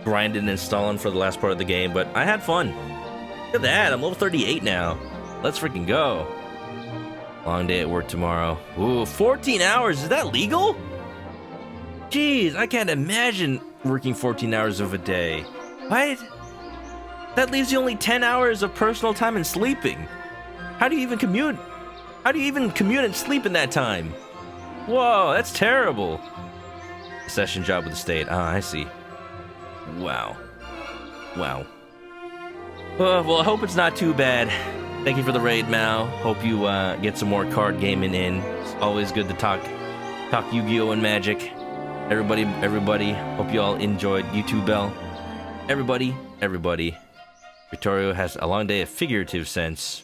grinding and stalling for the last part of the game, but I had fun. Look at that. I'm level 38 now. Let's freaking go. Long day at work tomorrow. Ooh, 14 hours. Is that legal? Jeez, I can't imagine working 14 hours of a day. What? That leaves you only 10 hours of personal time and sleeping. How do you even commute? How do you even commute and sleep in that time? Whoa, that's terrible. Session job with the state. Ah, I see. Wow. Wow. Well, I hope it's not too bad. Thank you for the raid, Mal. Hope you get some more card gaming in. It's always good to talk Yu-Gi-Oh! And Magic. Everybody, hope you all enjoyed YouTube Bell. Everybody. Vittorio has a long day of figurative sense.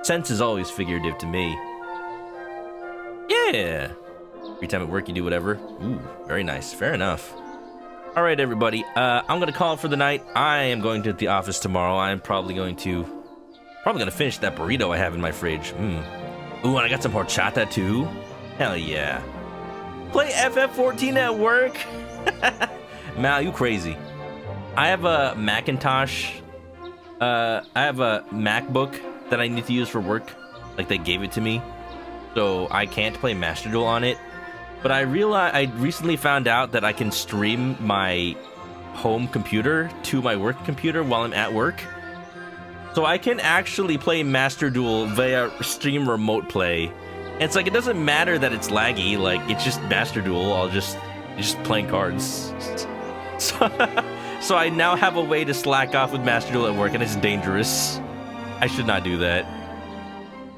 Sense is always figurative to me. Yeah. Every time at work you do whatever. Ooh, very nice. Fair enough. All right, everybody. I'm gonna call it for the night. I am going to the office tomorrow. I'm probably gonna finish that burrito I have in my fridge. Ooh, and I got some horchata too. Hell yeah. Play FF14 at work. Mal, you crazy. I have a Macintosh. I have a MacBook that I need to use for work. Like they gave it to me, so I can't play Master Duel on it. But I recently found out that I can stream my home computer to my work computer while I'm at work. So I can actually play Master Duel via Stream Remote Play. And it's like, it doesn't matter that it's laggy, like, it's just Master Duel, just playing cards. So I now have a way to slack off with Master Duel at work, and it's dangerous. I should not do that.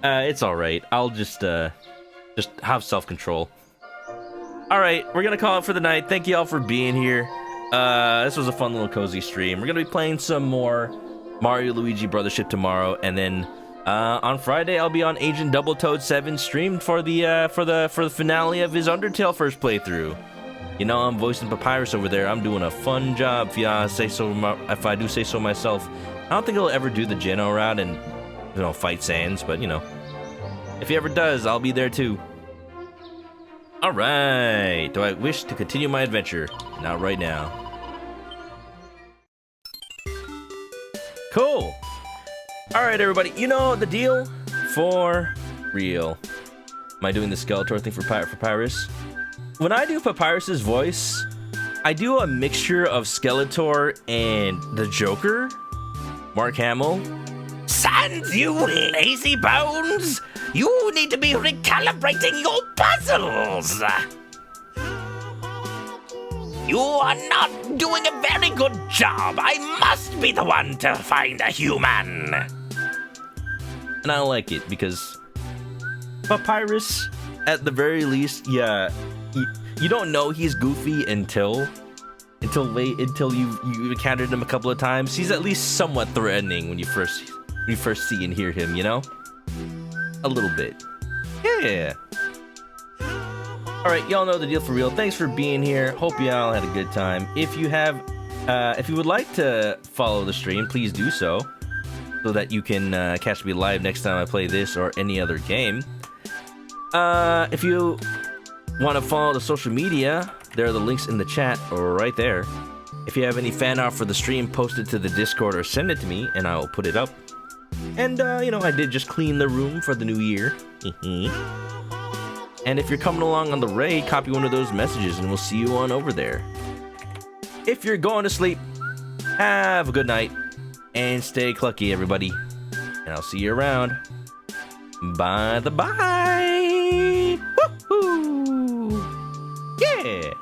It's alright. I'll just have self-control. Alright, we're gonna call it for the night. Thank you all for being here. This was a fun little cozy stream. We're gonna be playing some more Mario Luigi Brothership tomorrow, and then on Friday I'll be on Agent Double Toad 7 streamed for the finale of his Undertale first playthrough. You know, I'm voicing Papyrus over there. I'm doing a fun job, if I do say so myself. I don't think he'll ever do the Geno route and, you know, fight Sans, but you know, if he ever does, I'll be there too. Alright, do I wish to continue my adventure? Not right now. Cool. All right, everybody. You know the deal. For real. Am I doing the Skeletor thing for Papyrus? When I do Papyrus's voice, I do a mixture of Skeletor and the Joker, Mark Hamill. Sans, you lazy bones! You need to be recalibrating your puzzles! You are not doing a very good job. I must be the one to find a human. And I like it because Papyrus, at the very least, yeah, you don't know he's goofy until you encountered him a couple of times. He's at least somewhat threatening when you first see and hear him, you know? A little bit. Yeah. Alright, y'all know the deal for real. Thanks for being here. Hope y'all had a good time. If you would like to follow the stream, please do so that you can catch me live next time I play this or any other game. If you want to follow the social media, there are the links in the chat right there. If you have any fan art for the stream, post it to the Discord or send it to me and I will put it up. And, I did just clean the room for the new year. And if you're coming along on the raid, copy one of those messages and we'll see you on over there. If you're going to sleep, have a good night and stay clucky, everybody. And I'll see you around. Bye the bye. Woohoo! Yeah.